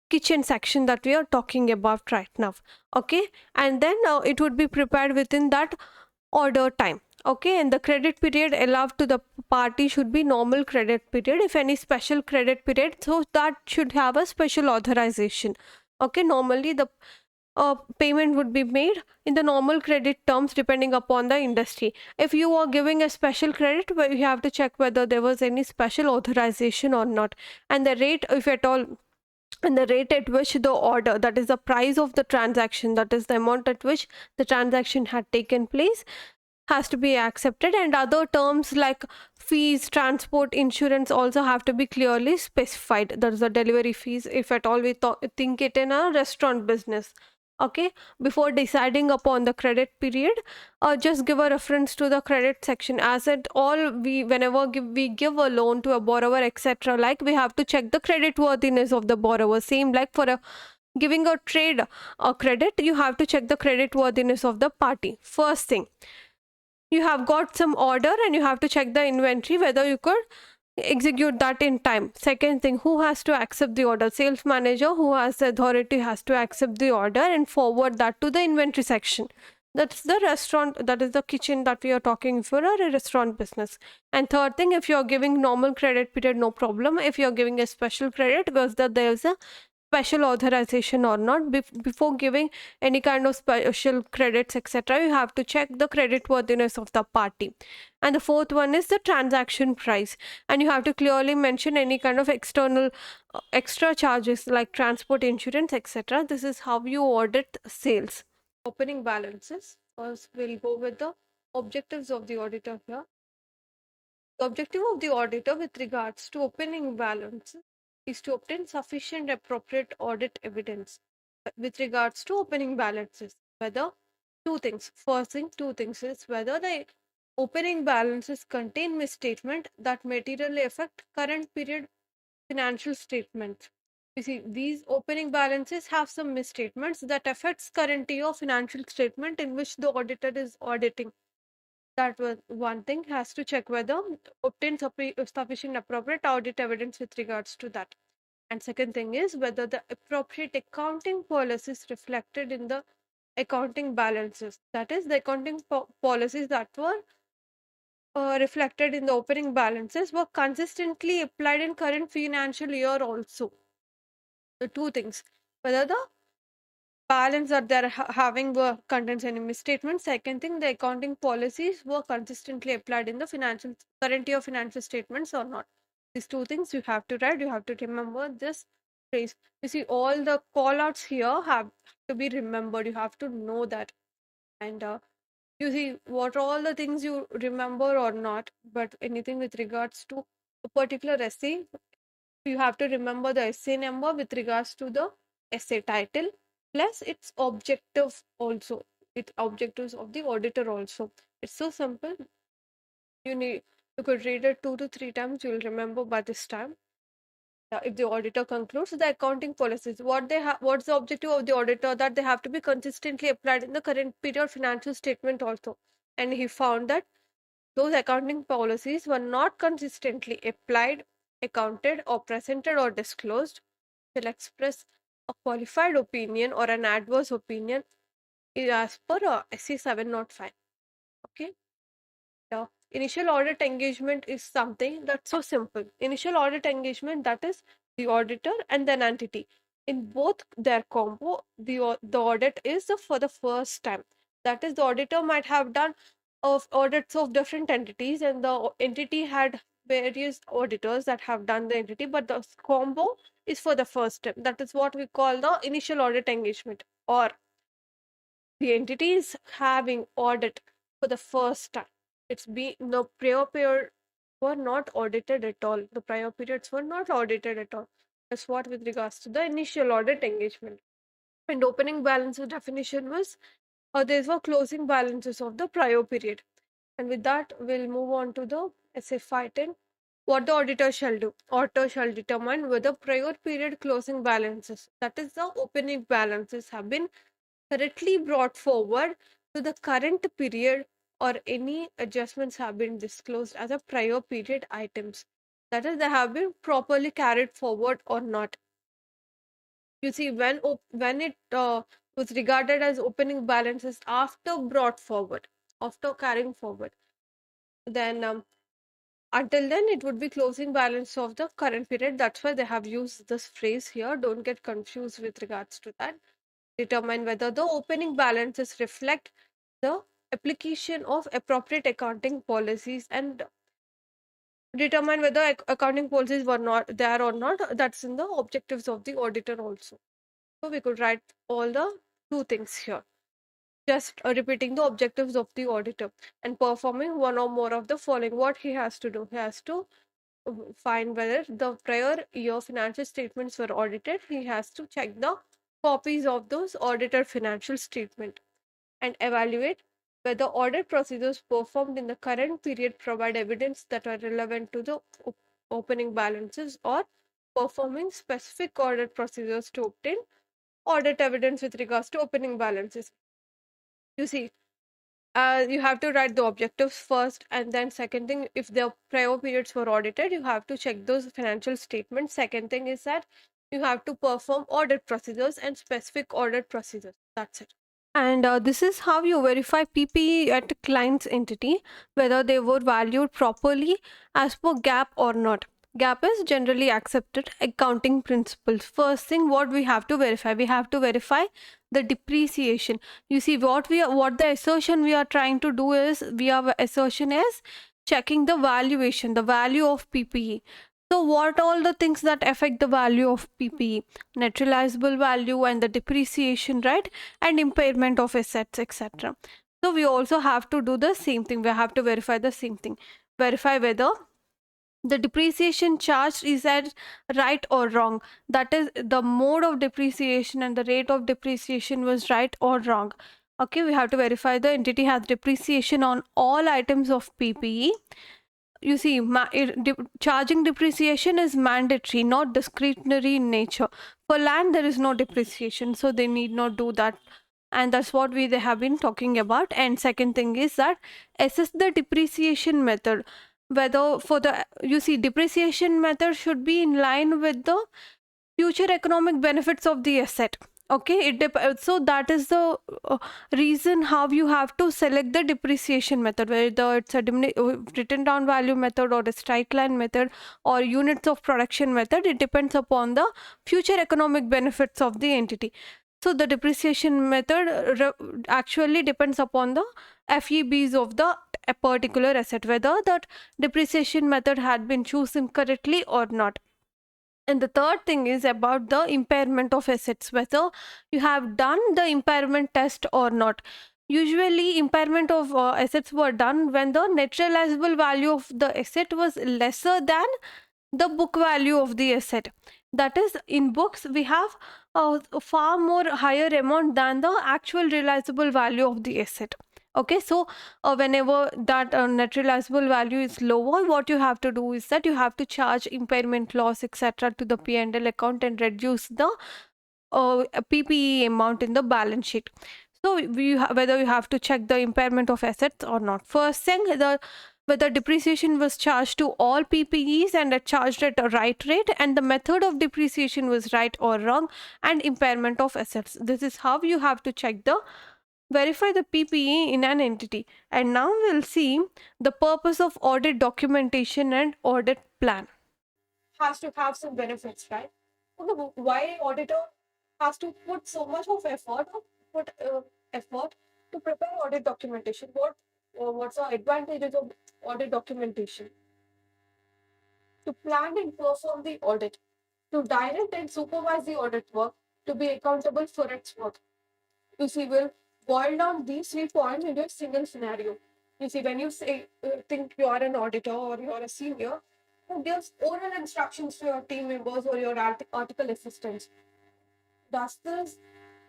kitchen section that we are talking about right now. Okay, and then it would be prepared within that order time. Okay, and the credit period allowed to the party should be normal credit period. If any special credit period, so that should have a special authorization. Okay, normally the payment would be made in the normal credit terms depending upon the industry. If you are giving a special credit, well, you have to check whether there was any special authorization or not, and the rate, if at all, and the rate at which the order, that is the price of the transaction, that is the amount at which the transaction had taken place, has to be accepted. And other terms like fees, transport, insurance also have to be clearly specified. That is the delivery fees, if at all we think it in a restaurant business. Okay, before deciding upon the credit period, just give a reference to the credit section. As it all, we whenever we give a loan to a borrower, etc., like we have to check the credit worthiness of the borrower. Same like for a giving a trade credit, you have to check the credit worthiness of the party. First thing, you have got some order and you have to check the inventory whether you could execute that in time. Second thing, who has to accept the order? Sales manager, who has the authority, has to accept the order and forward that to the inventory section. That's the restaurant, that is the kitchen that we are talking for a restaurant business. And third thing, if you're giving normal credit period, no problem. If you're giving a special credit, because there's a special authorization or not. Before giving any kind of special credits, etc., you have to check the credit worthiness of the party. And the fourth one is the transaction price, and you have to clearly mention any kind of external extra charges like transport, insurance, etc. This is how you audit sales. Opening balances. First, we'll go with the objectives of the auditor here. The objective of the auditor with regards to opening balance is to obtain sufficient appropriate audit evidence with regards to opening balances. Whether two things. First thing, two things is whether the opening balances contain misstatement that materially affect current period financial statements. You see, these opening balances have some misstatements that affects current year financial statement in which the auditor is auditing. That was one thing, has to check whether obtain sufficient appropriate audit evidence with regards to that. And second thing is whether the appropriate accounting policies reflected in the accounting balances, that is the accounting policies that were reflected in the opening balances, were consistently applied in current financial year also. The two things, whether the balance that they're having were contains any misstatement. Second thing, the accounting policies were consistently applied in the financial current year financial statements or not. These two things you have to write. You have to remember this phrase. You see, all the call outs here have to be remembered. You have to know that. And you see what all the things you remember or not, but anything with regards to a particular essay, you have to remember the essay number with regards to the essay title, plus its objective also, with objectives of the auditor also. It's so simple. You could read it 2 to 3 times, you'll remember by this time. If the auditor concludes the accounting policies, what's the objective of the auditor, that they have to be consistently applied in the current period financial statement also. And he found that those accounting policies were not consistently applied, accounted, or presented or disclosed, shall express a qualified opinion or an adverse opinion as per SC 705. Okay. Initial audit engagement is something that's so simple. Initial audit engagement, that is the auditor and then entity. In both their combo, the audit is for the first time. That is, the auditor might have done of audits of different entities, and the entity had various auditors that have done the entity, but the combo is for the first time. That is what we call the initial audit engagement, or the entity is having audit for the first time. It's been the prior period were not audited at all. The prior periods were not audited at all. That's what with regards to the initial audit engagement. And opening balances definition was these were closing balances of the prior period. And with that, we'll move on to the SF510. What the auditor shall do. Auditor shall determine whether prior period closing balances, that is the opening balances, have been correctly brought forward to the current period, or any adjustments have been disclosed as a prior period items. That is, they have been properly carried forward or not. You see, when it was regarded as opening balances after brought forward, after carrying forward, then until then it would be closing balance of the current period. That's why they have used this phrase here. Don't get confused with regards to that. Determine whether the opening balances reflect the application of appropriate accounting policies, and determine whether accounting policies were not there or not. That's in the objectives of the auditor also. So we could write all the two things here. Just repeating the objectives of the auditor and performing one or more of the following. What he has to do? He has to find whether the prior year financial statements were audited. He has to check the copies of those audited financial statement and evaluate whether audit procedures performed in the current period provide evidence that are relevant to the opening balances, or performing specific audit procedures to obtain audit evidence with regards to opening balances. You see, you have to write the objectives first, and then second thing, if the prior periods were audited, you have to check those financial statements. Second thing is that you have to perform audit procedures and specific audit procedures. That's it. And this is how you verify PPE at a client's entity, whether they were valued properly as per GAAP or not. GAAP is generally accepted accounting principles. First thing, what we have to verify? We have to verify the depreciation. You see, what the assertion we are trying to do is, assertion is checking the valuation, the value of PPE. So what all the things that affect the value of PPE? Net realizable value and the depreciation, right? And impairment of assets, etc. So we also have to do the same thing. We have to verify the same thing. Verify whether the depreciation charged is at right or wrong. That is, the mode of depreciation and the rate of depreciation was right or wrong. Okay, we have to verify the entity has depreciation on all items of PPE. You see, charging depreciation is mandatory, not discretionary in nature. For land, there is no depreciation, so they need not do that. And that's what they have been talking about. And second thing is that assess the depreciation method. Whether for the, you see, depreciation method should be in line with the future economic benefits of the asset. Okay, so that is the reason how you have to select the depreciation method, whether it's a written down value method or a straight line method or units of production method. It depends upon the future economic benefits of the entity. So the depreciation method actually depends upon the FEBs of the a particular asset, whether that depreciation method had been chosen correctly or not. And the third thing is about the impairment of assets, whether you have done the impairment test or not. Usually, impairment of assets were done when the net realizable value of the asset was lesser than the book value of the asset. That is, in books we have a far more higher amount than the actual realizable value of the asset. Okay, so whenever that net realizable value is lower, what you have to do is that you have to charge impairment loss etc to the P&L account and reduce the PPE amount in the balance sheet. So whether you have to check the impairment of assets or not. First thing, whether depreciation was charged to all PPEs and charged at a right rate, and the method of depreciation was right or wrong, and impairment of assets. This is how you have to check the verify the PPE in an entity. And now we'll see the purpose of audit documentation and audit plan. Has to have some benefits, right? Okay, why auditor has to put so much of effort, put effort to prepare audit documentation? What's the advantages of audit documentation? To plan and perform the audit, to direct and supervise the audit work, to be accountable for its work. You see, we'll boil down these 3 points into a single scenario. You see, when you say think you are an auditor or you are a senior, who gives oral instructions to your team members or your article assistants. Does this?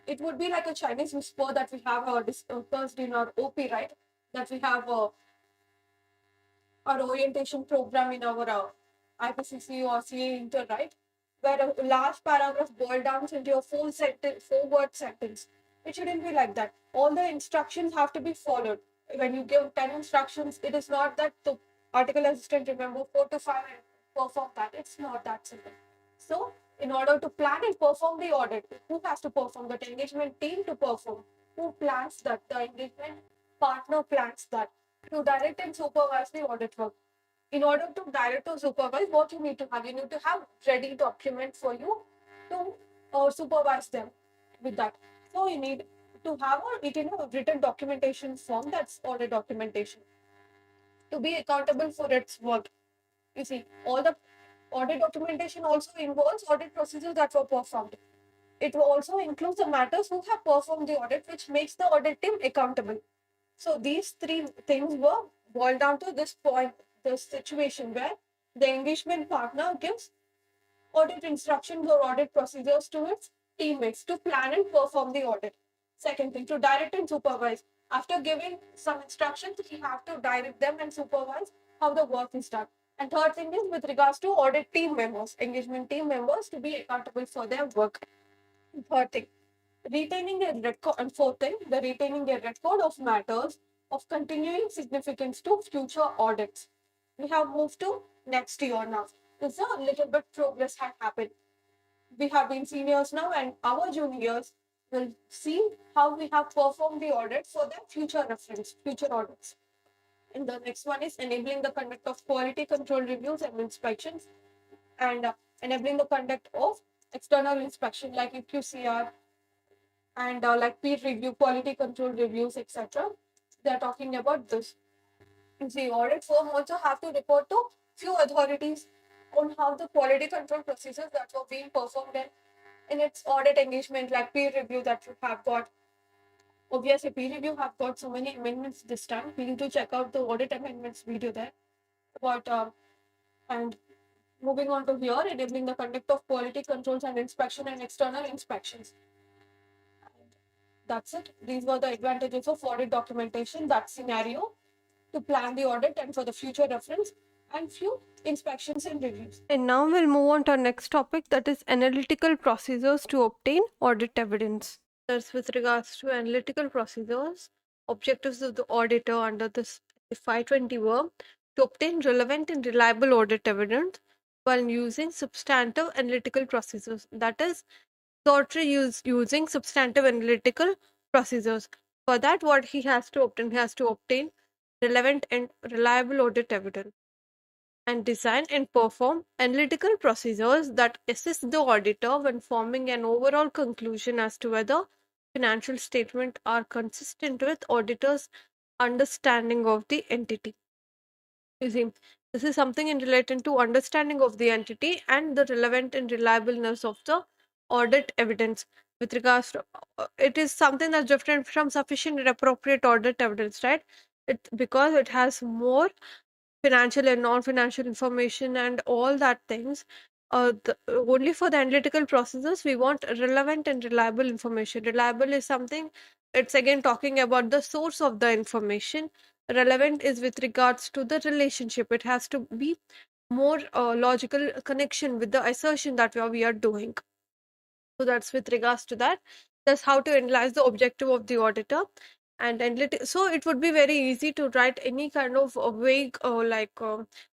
It would be like a Chinese whisper that we have discussed in our OP, right? That we have our orientation program in our IPCC or CA Inter, right? Where a large paragraph boiled down into a four-word sentence. It shouldn't be like that. All the instructions have to be followed. When you give 10 instructions, it is not that the article assistant remember 4 to 5 and perform that. It's not that simple. So, in order to plan and perform the audit, who has to perform? The engagement team to perform. Who plans that? The engagement partner plans that. To direct and supervise the audit work. In order to direct or supervise, what you need to have? You need to have ready documents for you to supervise them with that. So you need to have a written documentation form, that's audit documentation. To be accountable for its work. You see, all the audit documentation also involves audit procedures that were performed. It also includes the matters who have performed the audit, which makes the audit team accountable. So these 3 things were boiled down to this point, this situation where the engagement partner gives audit instructions or audit procedures to its teammates to plan and perform the audit. Second thing, to direct and supervise. After giving some instructions, we have to direct them and supervise how the work is done. And third thing is with regards to audit team members, engagement team members to be accountable for their work. Third thing, retaining a record, and fourth thing, the retaining a record of matters of continuing significance to future audits. We have moved to next year now. There's a little bit progress had happened. We have been seniors now, and our juniors will see how we have performed the audit for their future reference, future audits. And the next one is enabling the conduct of quality control reviews and inspections, and enabling the conduct of external inspection like QCR and like peer review, quality control reviews, etc. They're talking about this. The audit firm also have to report to few authorities on how the quality control procedures that were being performed in its audit engagement, like peer review that you have got. Obviously, peer review have got so many amendments this time. We need to check out the audit amendments video there. But and moving on to here, enabling the conduct of quality controls and inspection and external inspections. That's it. These were the advantages of audit documentation, that scenario, to plan the audit and for the future reference, and few inspections and reviews. And now we'll move on to our next topic, that is analytical procedures to obtain audit evidence. That's with regards to analytical procedures. Objectives of the auditor under this 520 were to obtain relevant and reliable audit evidence while using substantive analytical procedures. That is, using substantive analytical procedures. For that, what he has to obtain? He has to obtain relevant and reliable audit evidence and design and perform analytical procedures that assist the auditor when forming an overall conclusion as to whether financial statements are consistent with auditor's understanding of the entity. You see, this is something in relation to understanding of the entity and the relevant and reliableness of the audit evidence. With regards to it is something that's different from sufficient and appropriate audit evidence, right? Because it has more financial and non-financial information and all that things. only for the analytical processes, we want relevant and reliable information. Reliable is something, it's again talking about the source of the information. Relevant is with regards to the relationship. It has to be more logical connection with the assertion that we are doing. So that's with regards to that. That's how to analyze the objective of the auditor. And so it would be very easy to write any kind of vague or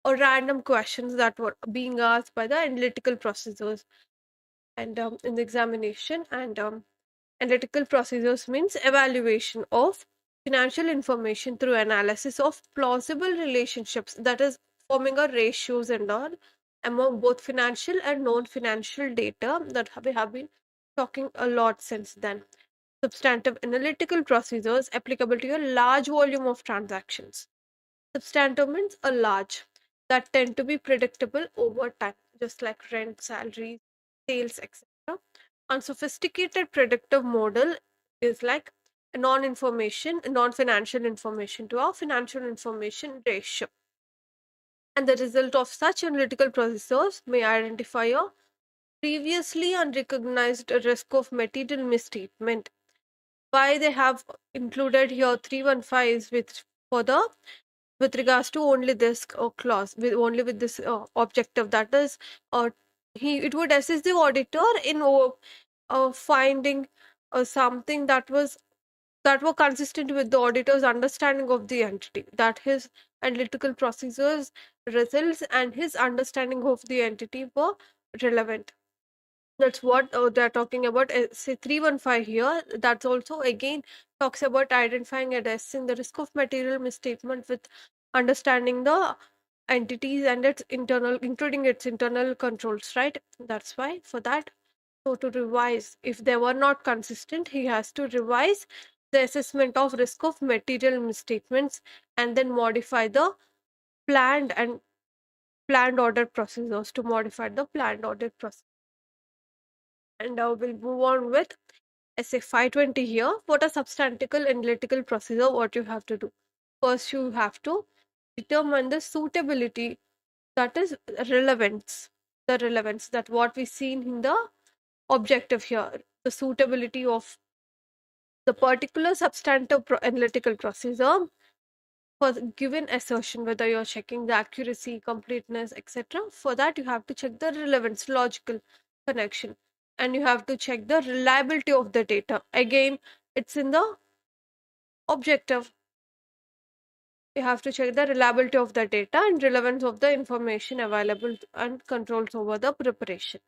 random questions that were being asked by the analytical procedures and in the examination. And analytical procedures means evaluation of financial information through analysis of plausible relationships, that is forming a ratios and all among both financial and non-financial data that we have been talking a lot since then. Substantive analytical procedures applicable to a large volume of transactions. Substantive means a large, that tend to be predictable over time, just like rent, salaries, sales, etc. Unsophisticated predictive model is like a non-information, non-financial information to our financial information ratio. And the result of such analytical procedures may identify a previously unrecognized risk of material misstatement. Why they have included here 315 for the with regards to only this clause, with only with this objective, that is it would assist the auditor in finding something that were consistent with the auditor's understanding of the entity, that his analytical procedures results and his understanding of the entity were relevant. That's what they're talking about. Say 315 here. That's also again talks about identifying and assessing the risk of material misstatement with understanding the entities and its internal, including its internal controls, right? That's why for that, so to revise, if they were not consistent, he has to revise the assessment of risk of material misstatements and then modify the planned and planned audit procedures to modify the planned audit process. And we'll move on with SA 520 here. What a substantial analytical procedure, what you have to do. First, you have to determine the suitability, that is relevance, the relevance, that what we seen in the objective here, the suitability of the particular substantive analytical procedure for the given assertion, whether you're checking the accuracy, completeness, etc. For that, you have to check the relevance, logical connection, and you have to check the reliability of the data. Again, it's in the objective. You have to check the reliability of the data and relevance of the information available and controls over the preparation,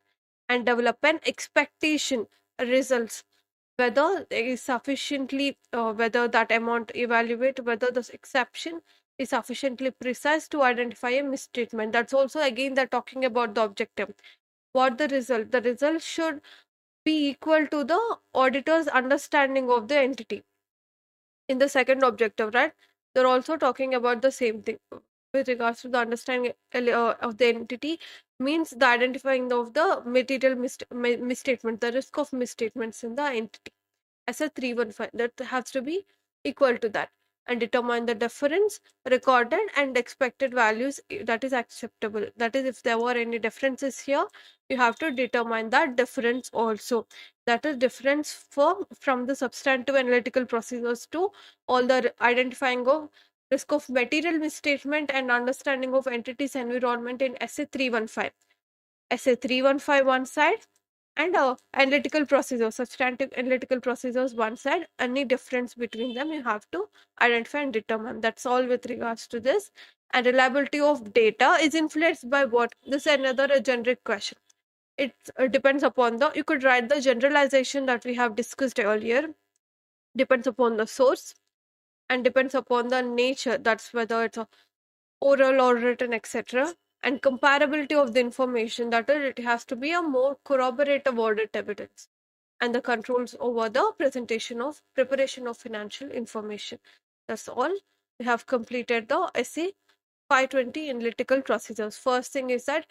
and develop an expectation results, whether there is sufficiently whether that amount evaluate whether the exception is sufficiently precise to identify a misstatement. That's also again they're talking about the objective. What the result should be equal to the auditor's understanding of the entity. In the second objective, right, they're also talking about the same thing with regards to the understanding of the entity, means the identifying of the material misstatement, the risk of misstatements in the entity as a 315, that has to be equal to that, and determine the difference recorded and expected values that is acceptable. That is, if there were any differences here, you have to determine that difference also, that is difference from the substantive analytical procedures to all the identifying of risk of material misstatement and understanding of entities environment in SA 315. SA 315 one side, and analytical procedures, substantive analytical procedures one side. Any difference between them you have to identify and determine. That's all with regards to this. And reliability of data is influenced by what? This is another generic question. It depends upon the, you could write the generalization that we have discussed earlier, depends upon the source and depends upon the nature, that's whether it's a oral or written, etc. And comparability of the information, that is, it has to be a more corroborative audit evidence, and the controls over the preparation of financial information. That's all. We have completed the SA 520 analytical procedures. First thing is that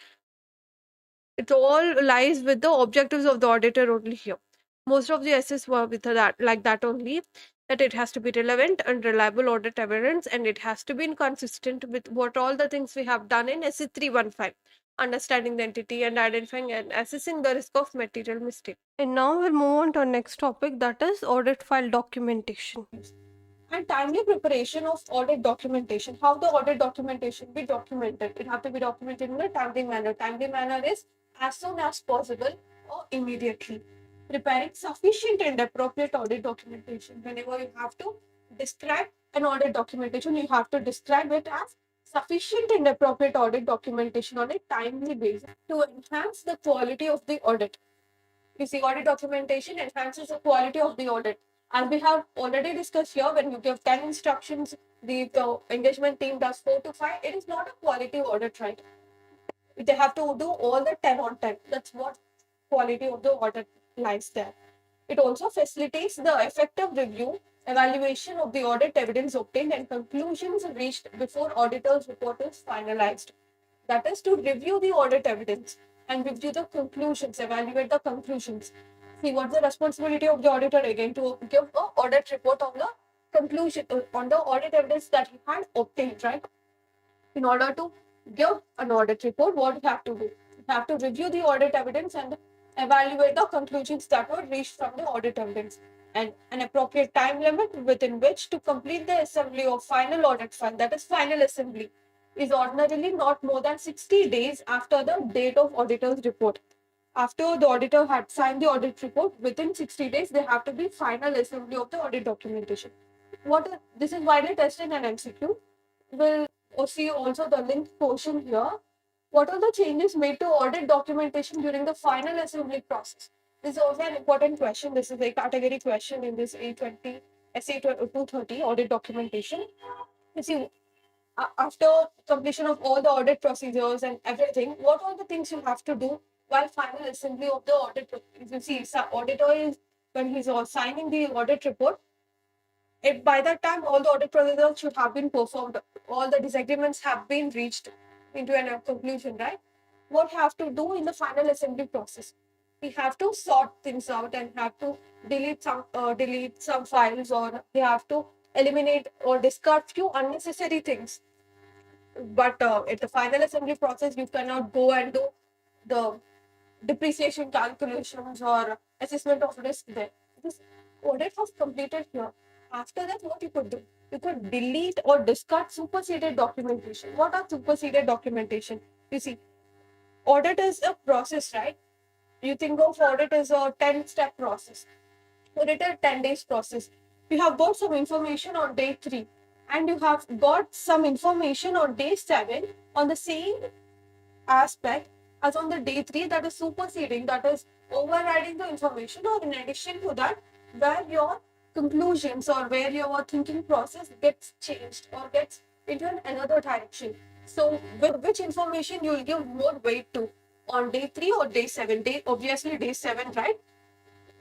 it all lies with the objectives of the auditor only here. Most of the essays were with that, like that only. that it has to be relevant and reliable audit evidence, and it has to be inconsistent with what all the things we have done in SC 315, understanding the entity and identifying and assessing the risk of material mistake. And now we'll move on to our next topic, that is audit file documentation. And timely preparation of audit documentation. How the audit documentation be documented? It have to be documented in a timely manner. Timely manner is as soon as possible or immediately. Preparing sufficient and appropriate audit documentation. Whenever you have to describe an audit documentation, you have to describe it as sufficient and appropriate audit documentation on a timely basis to enhance the quality of the audit. You see, audit documentation enhances the quality of the audit. As we have already discussed here, when you give 10 instructions, the engagement team does 4 to 5, it is not a quality audit, right? They have to do all the 10 on 10. That's what quality of the audit lies there. It also facilitates the effective review, evaluation of the audit evidence obtained, and conclusions reached before auditor's report is finalized. That is to review the audit evidence and review the conclusions, evaluate the conclusions. See, what's the responsibility of the auditor again? To give an audit report on the conclusion, on the audit evidence that he had obtained, right? In order to give an audit report, what you have to do? You have to review the audit evidence and evaluate the conclusions that were reached from the audit evidence, and an appropriate time limit within which to complete the assembly of final audit file, that is final assembly, is ordinarily not more than 60 days after the date of auditor's report. After the auditor had signed the audit report, within 60 days, there have to be final assembly of the audit documentation. This is widely tested in MCQ. We'll see also the linked portion here. What are the changes made to audit documentation during the final assembly process? This is also an important question. This is a category question in this A20, SA 230 audit documentation. You see, after completion of all the audit procedures and everything, what are the things you have to do while final assembly of the audit? You see, auditor is, when he's signing the audit report, by that time all the audit procedures should have been performed, all the disagreements have been reached into a conclusion, right? What have to do in the final assembly process? We have to sort things out and have to delete some files, or we have to eliminate or discard few unnecessary things. But at the final assembly process, you cannot go and do the depreciation calculations or assessment of risk there. This audit was completed here. After that, what you could do? You could delete or discard superseded documentation. What are superseded documentation? You see, audit is a process, right? You think of audit as a 10-step process. Audit is a 10 days process. You have got some information on day 3, and you have got some information on day 7 on the same aspect as on the day 3, that is superseding, that is overriding the information, or in addition to that, where your conclusions or where your thinking process gets changed or gets into another direction. So with which information you will give more weight to, on day 3 or day 7? Obviously day 7, right?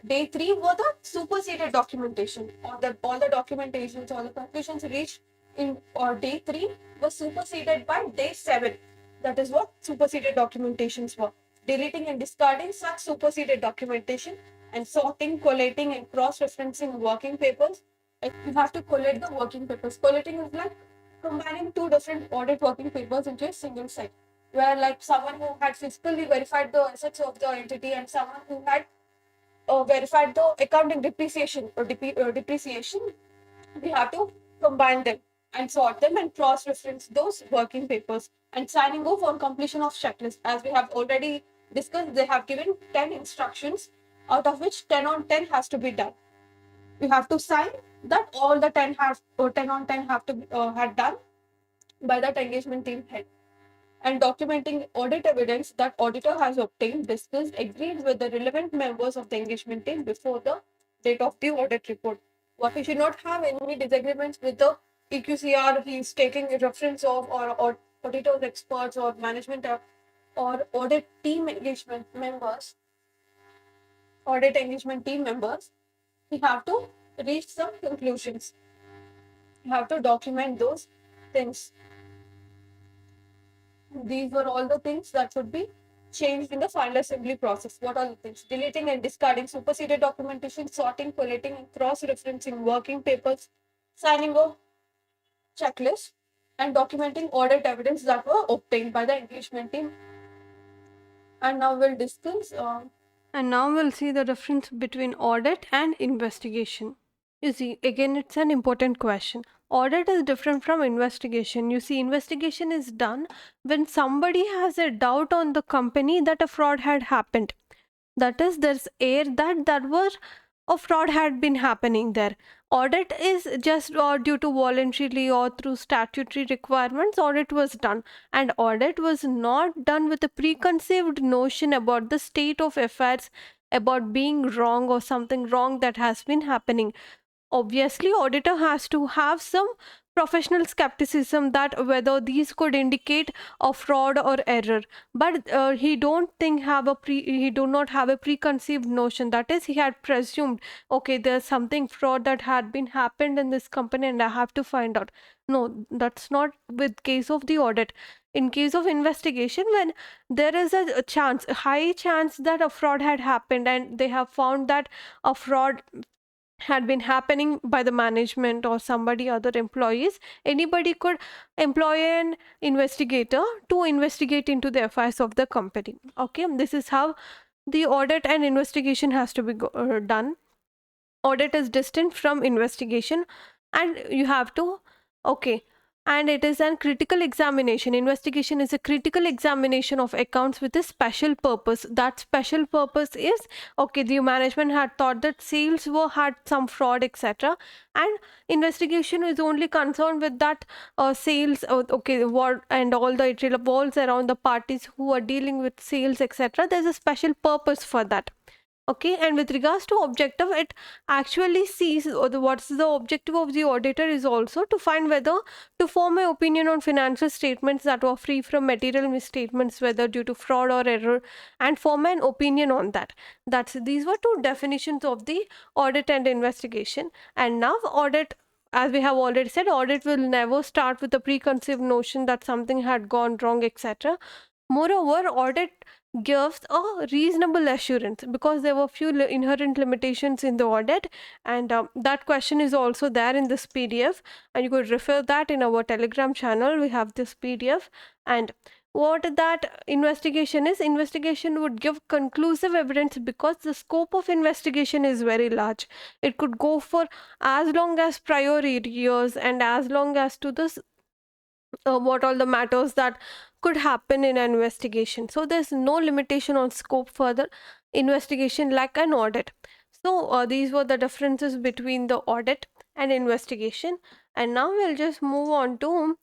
Day 3 were the superseded documentation, or all the documentations or the conclusions reached in or day 3 was superseded by day 7. That is what superseded documentations were. Deleting and discarding such superseded documentation, and sorting, collating, and cross-referencing working papers. You have to collate the working papers. Collating is like combining 2 different audit working papers into a single set, where like someone who had physically verified the assets of the entity and someone who had verified the accounting depreciation or depreciation, we have to combine them and sort them and cross-reference those working papers, and signing off on completion of checklist. As we have already discussed, they have given 10 instructions, out of which 10 on 10 has to be done. You have to sign that all the 10 have, or 10 on 10 have to be had done by that engagement team head. And documenting audit evidence that auditor has obtained, discussed, agreed with the relevant members of the engagement team before the date of the audit report. What we should not have any disagreements with the EQCR he is taking a reference of, or auditors, experts, or management or audit team engagement members, audit engagement team members. We have to reach some conclusions. You have to document those things. These were all the things that should be changed in the final assembly process. What are the things? Deleting and discarding superseded documentation, sorting, collating, and cross-referencing working papers, signing a checklist, and documenting audit evidence that were obtained by the engagement team. And now we'll discuss. And now we'll see the difference between audit and investigation. You see, again, it's an important question. Audit is different from investigation. You see, investigation is done when somebody has a doubt on the company that a fraud had happened. That is, there's air that was a fraud had been happening there. Audit is just due to voluntarily or through statutory requirements, audit was done. And audit was not done with a preconceived notion about the state of affairs, about being wrong or something wrong that has been happening. Obviously, auditor has to have some professional skepticism that whether these could indicate a fraud or error, but he do not have a preconceived notion. That is, he had presumed, okay, there's something fraud that had been happened in this company and I have to find out. No, that's not with case of the audit. In case of investigation, when there is a high chance that a fraud had happened and they have found that a fraud had been happening by the management or somebody other employees, anybody could employ an investigator to investigate into the affairs of the company. Okay, this is how the audit and investigation has to be done. Audit is distinct from investigation, and you have to, okay, and it is a critical examination. Investigation is a critical examination of accounts with a special purpose. That special purpose is, okay, the management had thought that sales were had some fraud, etc., and investigation is only concerned with that sales, okay, what and all the it revolves around the parties who are dealing with sales, etc. There's a special purpose for that. Okay, and with regards to objective, it actually sees what's the objective of the auditor is also to find whether to form an opinion on financial statements that were free from material misstatements, whether due to fraud or error, and form an opinion on that. These were two definitions of the audit and investigation. And now audit, as we have already said, audit will never start with a preconceived notion that something had gone wrong, etc. Moreover, audit gives a reasonable assurance because there were few inherent limitations in the audit, and that question is also there in this PDF, and you could refer that in our Telegram channel. We have this PDF. And what that investigation is, investigation would give conclusive evidence because the scope of investigation is very large. It could go for as long as prior years and as long as to this what all the matters that could happen in an investigation. So there's no limitation on scope for the investigation like an audit. So these were the differences between the audit and investigation. And now we'll just move on to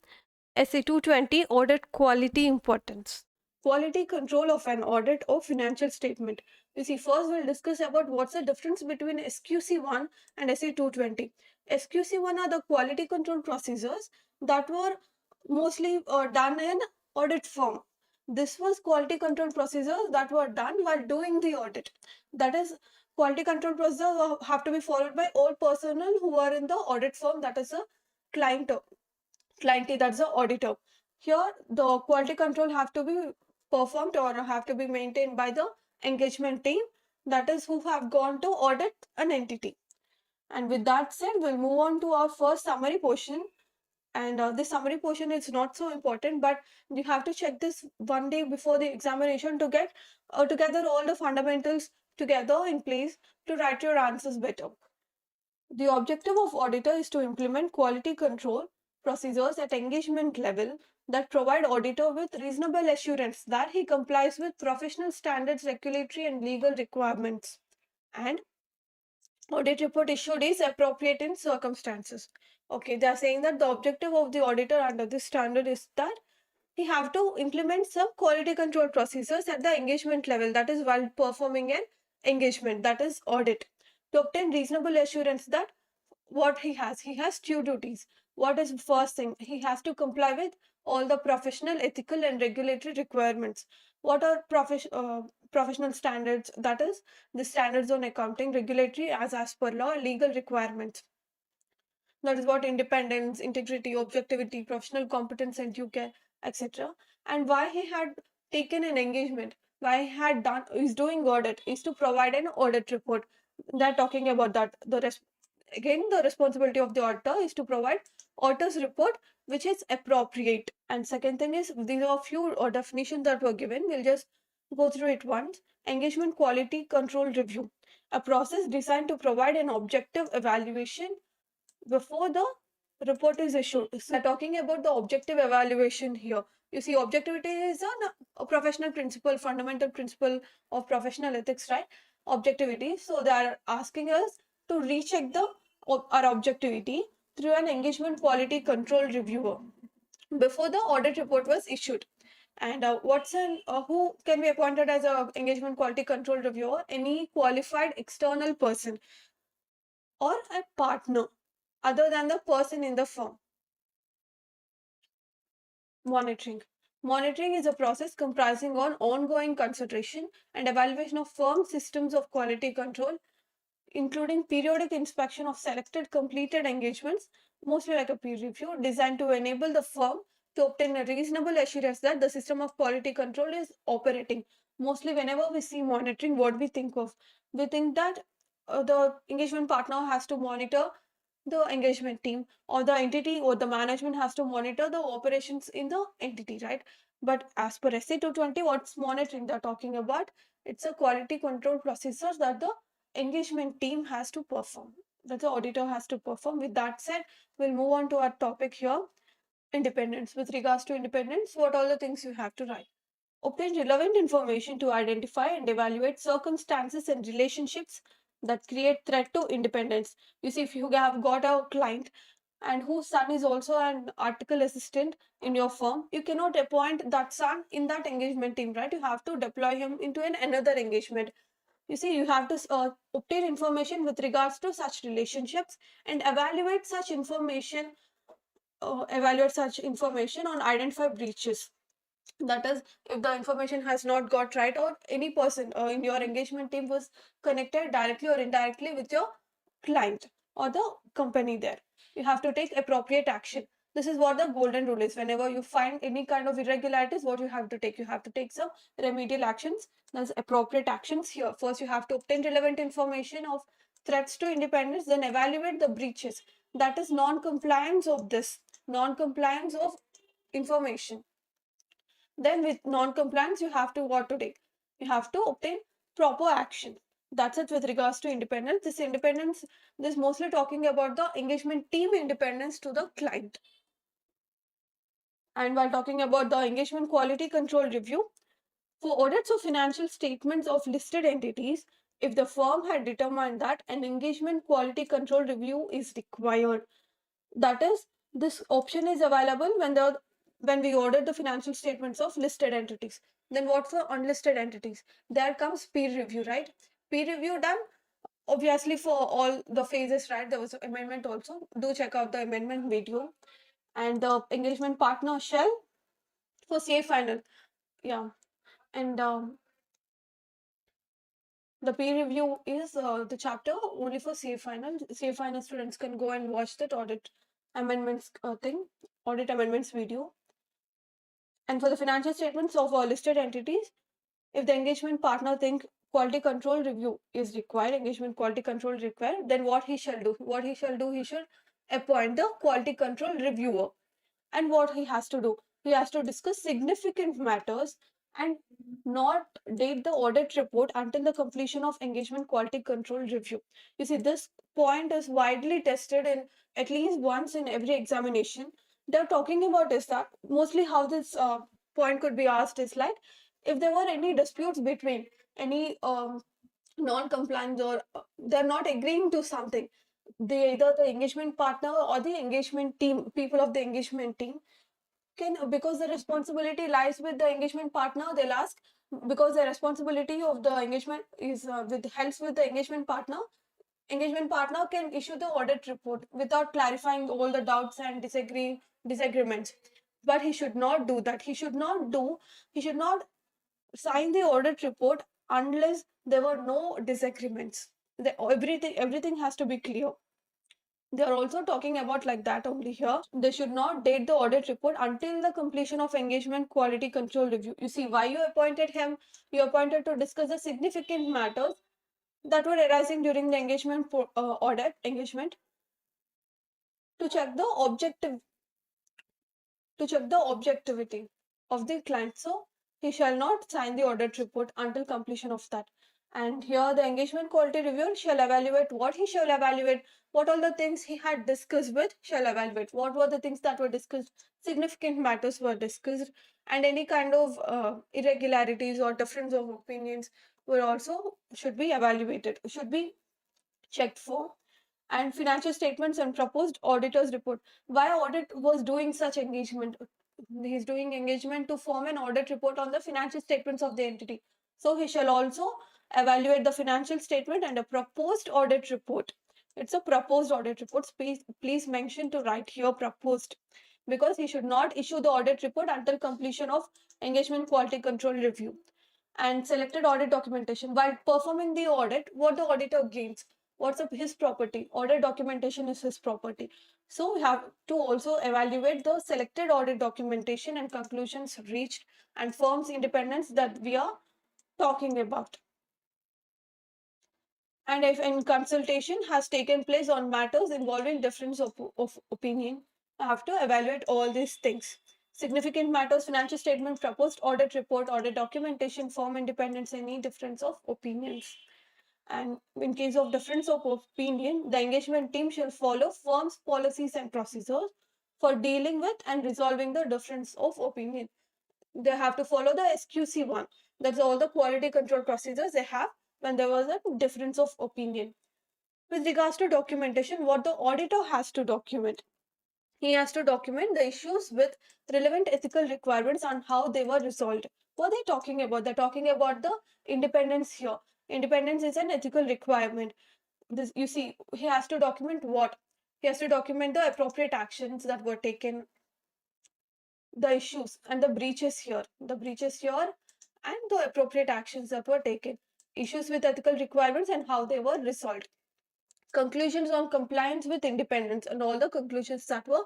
SA 220, audit quality importance. Quality control of an audit or financial statement. You see, first we'll discuss about what's the difference between SQC1 and SA 220. SQC1 are the quality control procedures that were mostly done in audit firm. This was quality control procedures that were done while doing the audit. That is, quality control procedures have to be followed by all personnel who are in the audit firm, that is a clientele, that's the auditor. Here, the quality control have to be performed or have to be maintained by the engagement team, that is who have gone to audit an entity. And with that said, we'll move on to our first summary portion. And this summary portion is not so important, but you have to check this one day before the examination to get together all the fundamentals together in place to write your answers better. The objective of auditor is to implement quality control procedures at engagement level that provide auditor with reasonable assurance that he complies with professional standards, regulatory and legal requirements. And audit report issued is appropriate in circumstances. Okay, they are saying that the objective of the auditor under this standard is that he have to implement some quality control procedures at the engagement level, that is while performing an engagement, that is audit, to obtain reasonable assurance that what he has two duties. What is first thing? He has to comply with all the professional, ethical and regulatory requirements. What are professional standards? That is the standards on accounting, regulatory as per law, legal requirements. That is what independence, integrity, objectivity, professional competence and due care, etc. And why he had taken an engagement, is doing audit is to provide an audit report. They're talking about that. Again, the responsibility of the auditor is to provide auditor's report which is appropriate. And second thing is, these are a few definitions that were given. We'll just go through it once. Engagement quality control review, a process designed to provide an objective evaluation before the report is issued. So, talking about the objective evaluation here. You see, objectivity is a professional principle, fundamental principle of professional ethics, right? Objectivity. So, they are asking us to recheck our objectivity through an engagement quality control reviewer before the audit report was issued. And who can be appointed as a engagement quality control reviewer? Any qualified external person or a partner other than the person in the firm. Monitoring. Monitoring is a process comprising on ongoing consideration and evaluation of firm systems of quality control, including periodic inspection of selected completed engagements, mostly like a peer review, designed to enable the firm to obtain a reasonable assurance that the system of quality control is operating. Mostly whenever we see monitoring, what we think of? We think that the engagement partner has to monitor the engagement team, or the entity or the management has to monitor the operations in the entity, right? But as per SA 220, what's monitoring they're talking about? It's a quality control procedure that the engagement team has to perform, that the auditor has to perform. With that said, we'll move on to our topic here, independence. With regards to independence, what all the things you have to write? Obtain relevant information to identify and evaluate circumstances and relationships that create threat to independence. You see, if you have got a client and whose son is also an article assistant in your firm, you cannot appoint that son in that engagement team, right? You have to deploy him into another engagement. You see, you have to obtain information with regards to such relationships and evaluate such information on identify breaches. That is, if the information has not got right, or any person in your engagement team was connected directly or indirectly with your client or the company there, you have to take appropriate action. This is what the golden rule is. Whenever you find any kind of irregularities, what you have to take? You have to take some remedial actions. There's appropriate actions here. First, you have to obtain relevant information of threats to independence, then evaluate the breaches. That is non-compliance of non-compliance of information. Then with non-compliance, you have to what to take? You have to obtain proper action. That's it with regards to independence. This is mostly talking about the engagement team independence to the client. And while talking about the engagement quality control review, for audits of financial statements of listed entities, if the firm had determined that an engagement quality control review is required, that is, this option is available when we audit the financial statements of listed entities. Then what for unlisted entities? There comes peer review, right? Peer review done obviously for all the phases, right? There was an amendment also. Do check out the amendment video. And the engagement partner shall for CA final. Yeah. And the peer review is the chapter only for CA final. CA final students can go and watch that audit amendments audit amendments video. And for the financial statements of listed entities, if the engagement partner think quality control review is required, engagement quality control required, then what he shall do? He should appoint the quality control reviewer. And what he has to do? He has to discuss significant matters and not date the audit report until the completion of engagement quality control review. You see, this point is widely tested in at least once in every examination. They're talking about is that mostly how this point could be asked is like, if there were any disputes between any non-compliance, or they're not agreeing to something, either the engagement partner or the engagement team, people of the engagement team can, because the responsibility lies with the engagement partner, they'll ask, because the responsibility of the engagement is helps with the engagement partner can issue the audit report without clarifying all the doubts and disagreements. But he should not do that. He should not sign the audit report unless there were no disagreements. Everything has to be clear. They are also talking about like that only here. They should not date the audit report until the completion of engagement quality control review. You see why you appointed him? You appointed to discuss the significant matters that were arising during the engagement audit engagement, to check the objectivity of the client. So he shall not sign the audit report until completion of that. And here the engagement quality reviewer shall evaluate what he shall evaluate, what all the things he had discussed with shall evaluate, what were the things that were discussed, significant matters were discussed, and any kind of irregularities or difference of opinions were also should be evaluated, should be checked for. And financial statements and proposed auditor's report. Why audit was doing such engagement? He's doing engagement to form an audit report on the financial statements of the entity. So he shall also evaluate the financial statement and a proposed audit report. It's a proposed audit report. Please mention to write here proposed, because he should not issue the audit report until completion of engagement quality control review. And selected audit documentation. While performing the audit, what the auditor gains, what's his property, audit documentation is his property. So we have to also evaluate the selected audit documentation and conclusions reached and firm's independence that we are talking about. And if any consultation has taken place on matters involving difference of opinion, I have to evaluate all these things. Significant matters, financial statement, proposed audit report, audit documentation, firm independence, any difference of opinions. And in case of difference of opinion, the engagement team shall follow firm's policies and procedures for dealing with and resolving the difference of opinion. They have to follow the SQC one. That's all the quality control procedures they have when there was a difference of opinion. With regards to documentation, what the auditor has to document. He has to document the issues with relevant ethical requirements on how they were resolved. What are they talking about? They're talking about the independence here. Independence is an ethical requirement. This, you see, he has to document what? He has to document the appropriate actions that were taken, the issues and the breaches here. The breaches here and the appropriate actions that were taken. Issues with ethical requirements and how they were resolved. Conclusions on compliance with independence and all the conclusions that were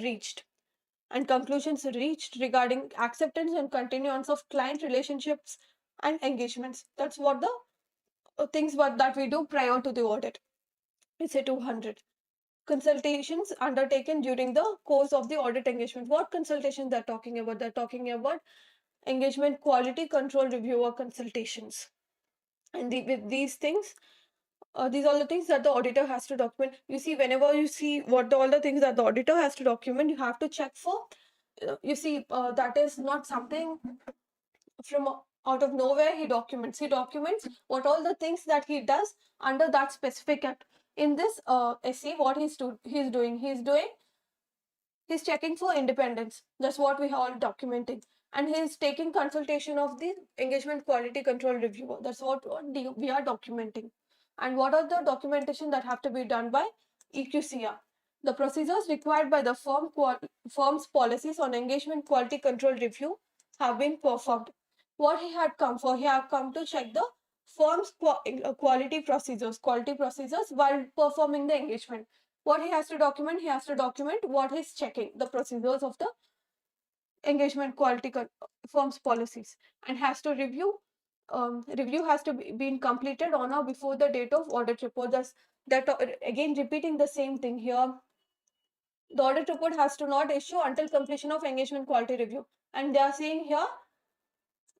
reached. And conclusions reached regarding acceptance and continuance of client relationships and engagements. That's what the things that we do prior to the audit. It's a 200. Consultations undertaken during the course of the audit engagement. What consultations they're talking about? They're talking about engagement quality control reviewer consultations. And with these things, these are the things that the auditor has to document. You see, whenever you see what all the things that the auditor has to document, you have to check for. You see, that is not something from out of nowhere. He documents. He documents what all the things that he does under that specific act. In this essay, what he's doing. He's checking for independence. That's what we are all documenting. And he's taking consultation of the engagement quality control reviewer. That's what we are documenting. And what are the documentation that have to be done by EQCR? The procedures required by the firm's policies on engagement quality control review have been performed. What he had come for? He had come to check the firm's quality procedures while performing the engagement. What he has to document? He has to document what he's checking, the procedures of the engagement quality firm's policies, and has to review. Review has to be been completed on or before the date of audit report. That again repeating the same thing here. The audit report has to not issue until completion of engagement quality review. And they are saying here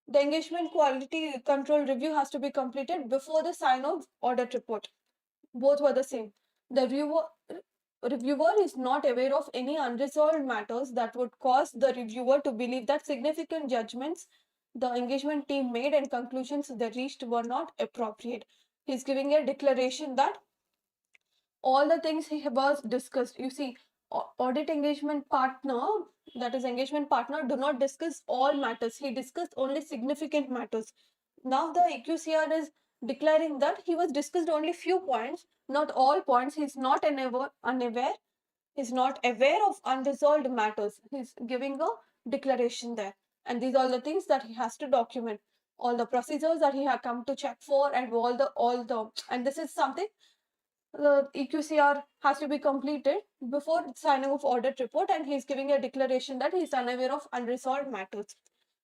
the engagement quality control review has to be completed before the sign of audit report. Both were the same. The reviewer is not aware of any unresolved matters that would cause the reviewer to believe that significant judgments the engagement team made and conclusions they reached were not appropriate. He's giving a declaration that all the things he was discussed. You see, audit engagement partner, that is engagement partner, do not discuss all matters. He discussed only significant matters. Now the EQCR is declaring that he was discussed only few points, not all points. He's not unaware. He's not aware of unresolved matters. He's giving a declaration there. And these are the things that he has to document. All the procedures that he had come to check for, and all the and this is something the EQCR has to be completed before signing of audit report, and he is giving a declaration that he is unaware of unresolved matters.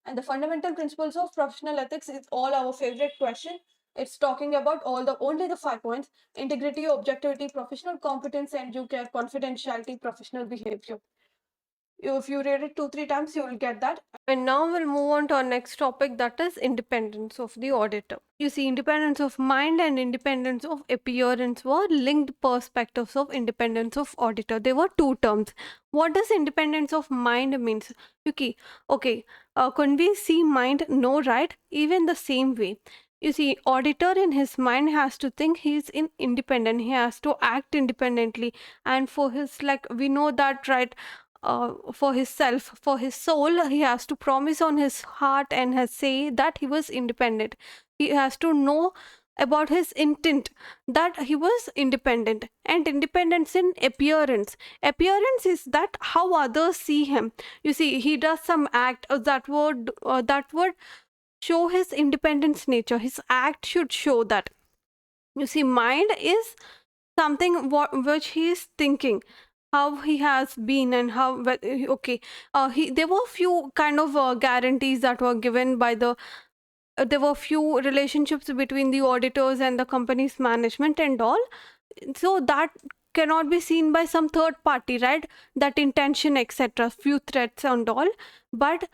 And the fundamental principles of professional ethics is all our favorite question. It's talking about only the 5 points: integrity, objectivity, professional competence, and due care, confidentiality, professional behavior. If you read it 2-3 times, you will get that. And now we'll move on to our next topic, that is independence of the auditor. You see, independence of mind and independence of appearance were linked perspectives of independence of auditor. They were two terms. What does independence of mind means? Okay, can we see mind? No, right? Even the same way. You see, auditor in his mind has to think he's independent. He has to act independently, and for his, like, we know that, right? For his self, for his soul, he has to promise on his heart and has say that he was independent. He has to know about his intent that he was independent. And independence in appearance is that how others see him. You see, he does some act that would show his independence nature. His act should show that. You see, mind is something which he is thinking, how he has been and how okay. There were few kind of guarantees that were given by the there were few relationships between the auditors and the company's management and all, so that cannot be seen by some third party, right? That intention, etc., few threats and all. But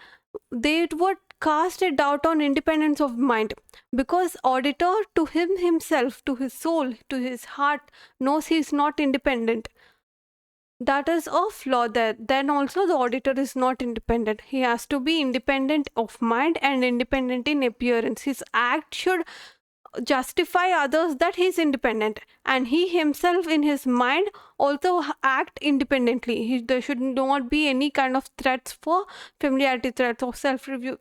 they would cast a doubt on independence of mind, because auditor, to him himself, to his soul, to his heart, knows he is not independent. That is a flaw there. Then also the auditor is not independent. He has to be independent of mind and independent in appearance. His act should justify others that he is independent, and he himself in his mind also act independently. There should not be any kind of threats, for familiarity threats or self-review,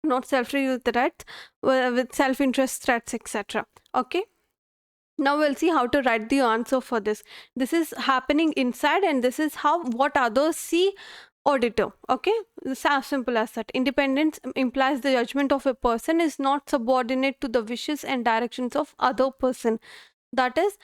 not self-review threats, with self-interest threats, etc. Okay, now we'll see how to write the answer for this. This is happening inside, and this is how what others see auditor. Okay, it's as simple as that. Independence implies the judgment of a person is not subordinate to the wishes and directions of other person. That is,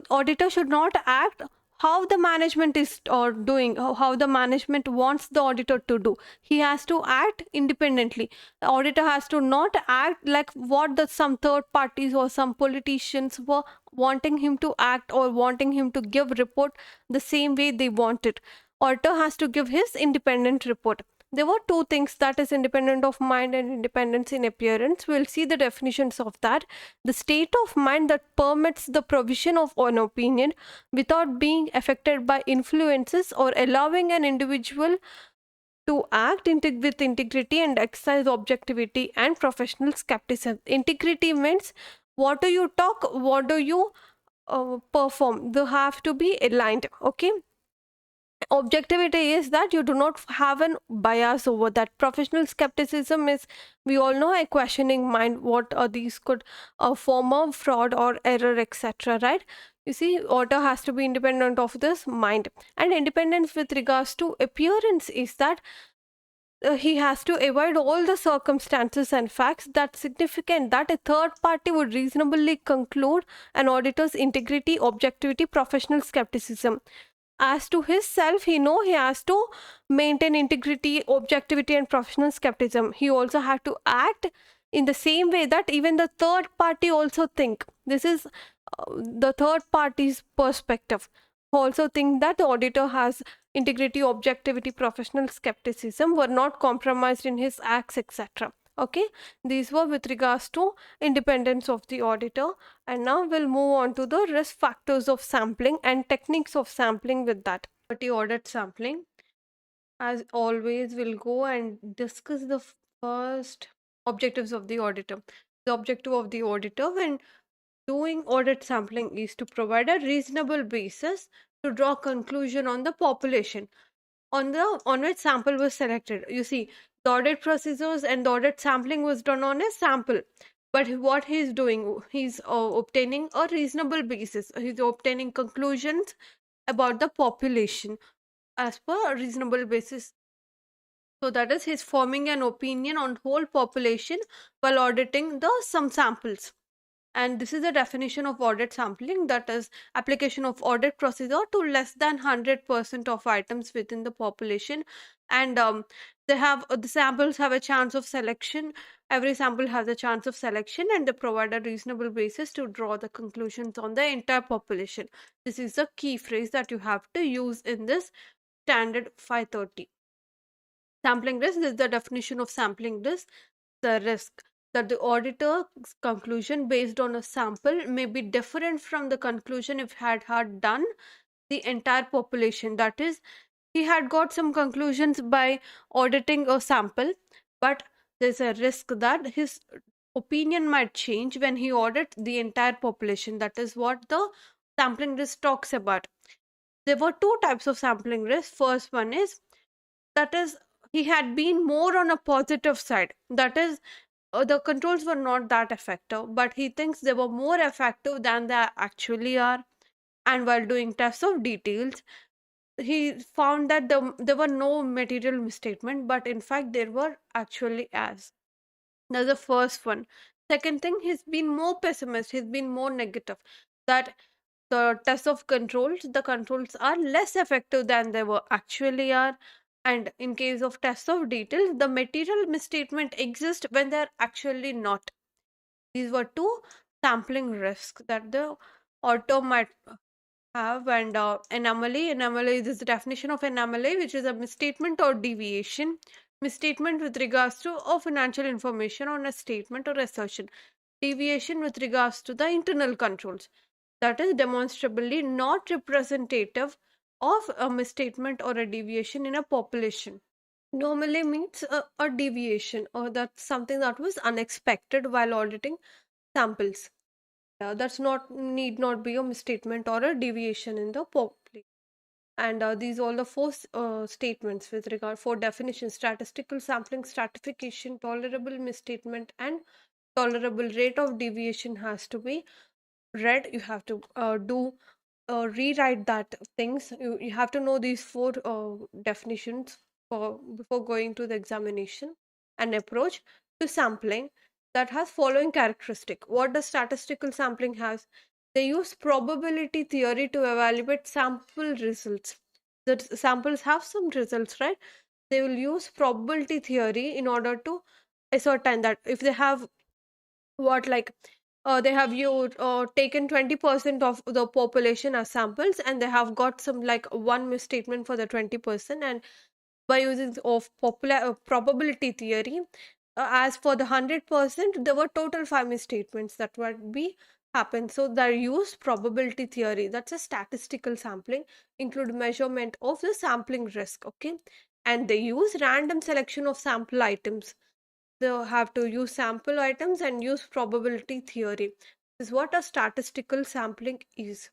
auditor should not act how the management is or doing, how the management wants the auditor to do. He has to act independently. The auditor has to not act like what the some third parties or some politicians were wanting him to act, or wanting him to give report the same way they want it. Auditor has to give his independent report. There were two things, that is independent of mind and independence in appearance. We'll see the definitions of that. The state of mind that permits the provision of an opinion without being affected by influences, or allowing an individual to act with integrity and exercise objectivity and professional skepticism. Integrity means what do you talk, what do you perform. They have to be aligned. Okay, objectivity is that you do not have an bias over that. Professional skepticism is, we all know, a questioning mind, what are these could form of fraud or error, etc., right? You see, author has to be independent of this mind. And independence with regards to appearance is that he has to avoid all the circumstances and facts that significant that a third party would reasonably conclude an auditor's integrity, objectivity, professional skepticism. As to his self, he has to maintain integrity, objectivity, and professional skepticism. He also had to act in the same way that even the third party also think. This is the third party's perspective. Also think that the auditor has integrity, objectivity, professional skepticism, were not compromised in his acts, etc. Okay, these were with regards to independence of the auditor. And now we'll move on to the risk factors of sampling and techniques of sampling with that. The audit sampling, as always, we'll go and discuss the first objectives of the auditor. The objective of the auditor when doing audit sampling is to provide a reasonable basis to draw conclusion on the population on which sample was selected. You see, the audit procedures and the audit sampling was done on a sample. But what he's doing, he's obtaining a reasonable basis. He's obtaining conclusions about the population as per a reasonable basis. So that is, he's forming an opinion on whole population while auditing the some samples. And this is the definition of audit sampling, that is application of audit procedure to less than 100% of items within the population. And they have the samples have a chance of selection. Every sample has a chance of selection, and they provide a reasonable basis to draw the conclusions on the entire population. This is the key phrase that you have to use in this standard 530. Sampling risk is the definition of sampling risk. The risk that the auditor's conclusion based on a sample may be different from the conclusion if had done the entire population. That is, he had got some conclusions by auditing a sample, but there's a risk that his opinion might change when he audits the entire population. That is what the sampling risk talks about. There were two types of sampling risk. First one is, that is, he had been more on a positive side. That is, the controls were not that effective, but he thinks they were more effective than they actually are. And while doing tests of details, he found that there were no material misstatement, but in fact there were actually as. That's the first one. Second thing, he's been more pessimist, he's been more negative, that the test of controls, the controls are less effective than they were actually are. And in case of tests of details, the material misstatement exists when they're actually not. These were two sampling risks that the author might have. And anomaly is the definition of anomaly, which is a misstatement or deviation. Misstatement with regards to or financial information on a statement or assertion. Deviation with regards to the internal controls, that is demonstrably not representative of a misstatement or a deviation in a population. Normally means a deviation, or that's something that was unexpected while auditing samples. That's not need not be a misstatement or a deviation in the population. And these all the four statements with regard for definition: statistical sampling, stratification, tolerable misstatement, and tolerable rate of deviation has to be read. You have to do rewrite that things. You have to know these four definitions before going to the examination. An approach to sampling that has following characteristic. What does statistical sampling has? They use probability theory to evaluate sample results. The samples have some results, right? They will use probability theory in order to ascertain that if they have what like they have you taken 20% of the population as samples, and they have got some like one misstatement for the 20%, and by using of popular probability theory, as for the 100% there were total five misstatements that would be happen. So they use probability theory, that's a statistical sampling, include measurement of the sampling risk. Okay, and they use random selection of sample items. They have to use sample items and use probability theory. This is what a statistical sampling is.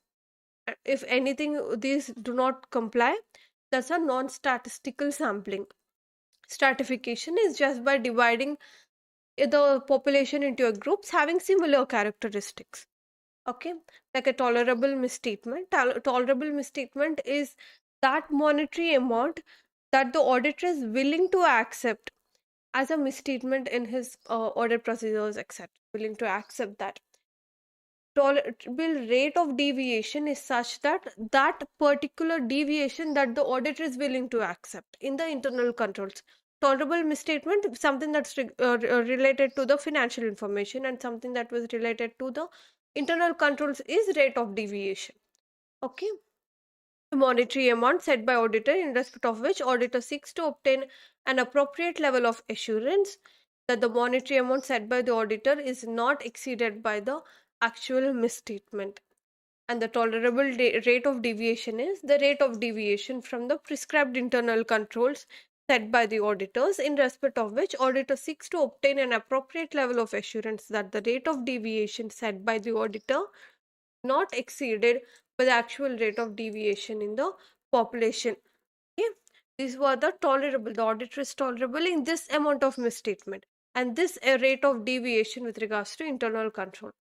If anything, these do not comply, that's a non-statistical sampling. Stratification is just by dividing the population into groups having similar characteristics. Okay, like a tolerable misstatement. Tolerable misstatement is that monetary amount that the auditor is willing to accept as a misstatement in his audit procedures, etc. Willing to accept that. Tolerable rate of deviation is such that that particular deviation that the auditor is willing to accept in the internal controls. Tolerable misstatement, something that's related to the financial information, and something that was related to the internal controls is rate of deviation. Okay, monetary amount set by auditor in respect of which auditor seeks to obtain an appropriate level of assurance that the monetary amount set by the auditor is not exceeded by the actual misstatement. And the tolerable rate of deviation is the rate of deviation from the prescribed internal controls set by the auditors in respect of which auditor seeks to obtain an appropriate level of assurance that the rate of deviation set by the auditor not exceeded by the actual rate of deviation in the population. Okay, these were the tolerable. The auditor is tolerable in this amount of misstatement and this rate of deviation with regards to internal control.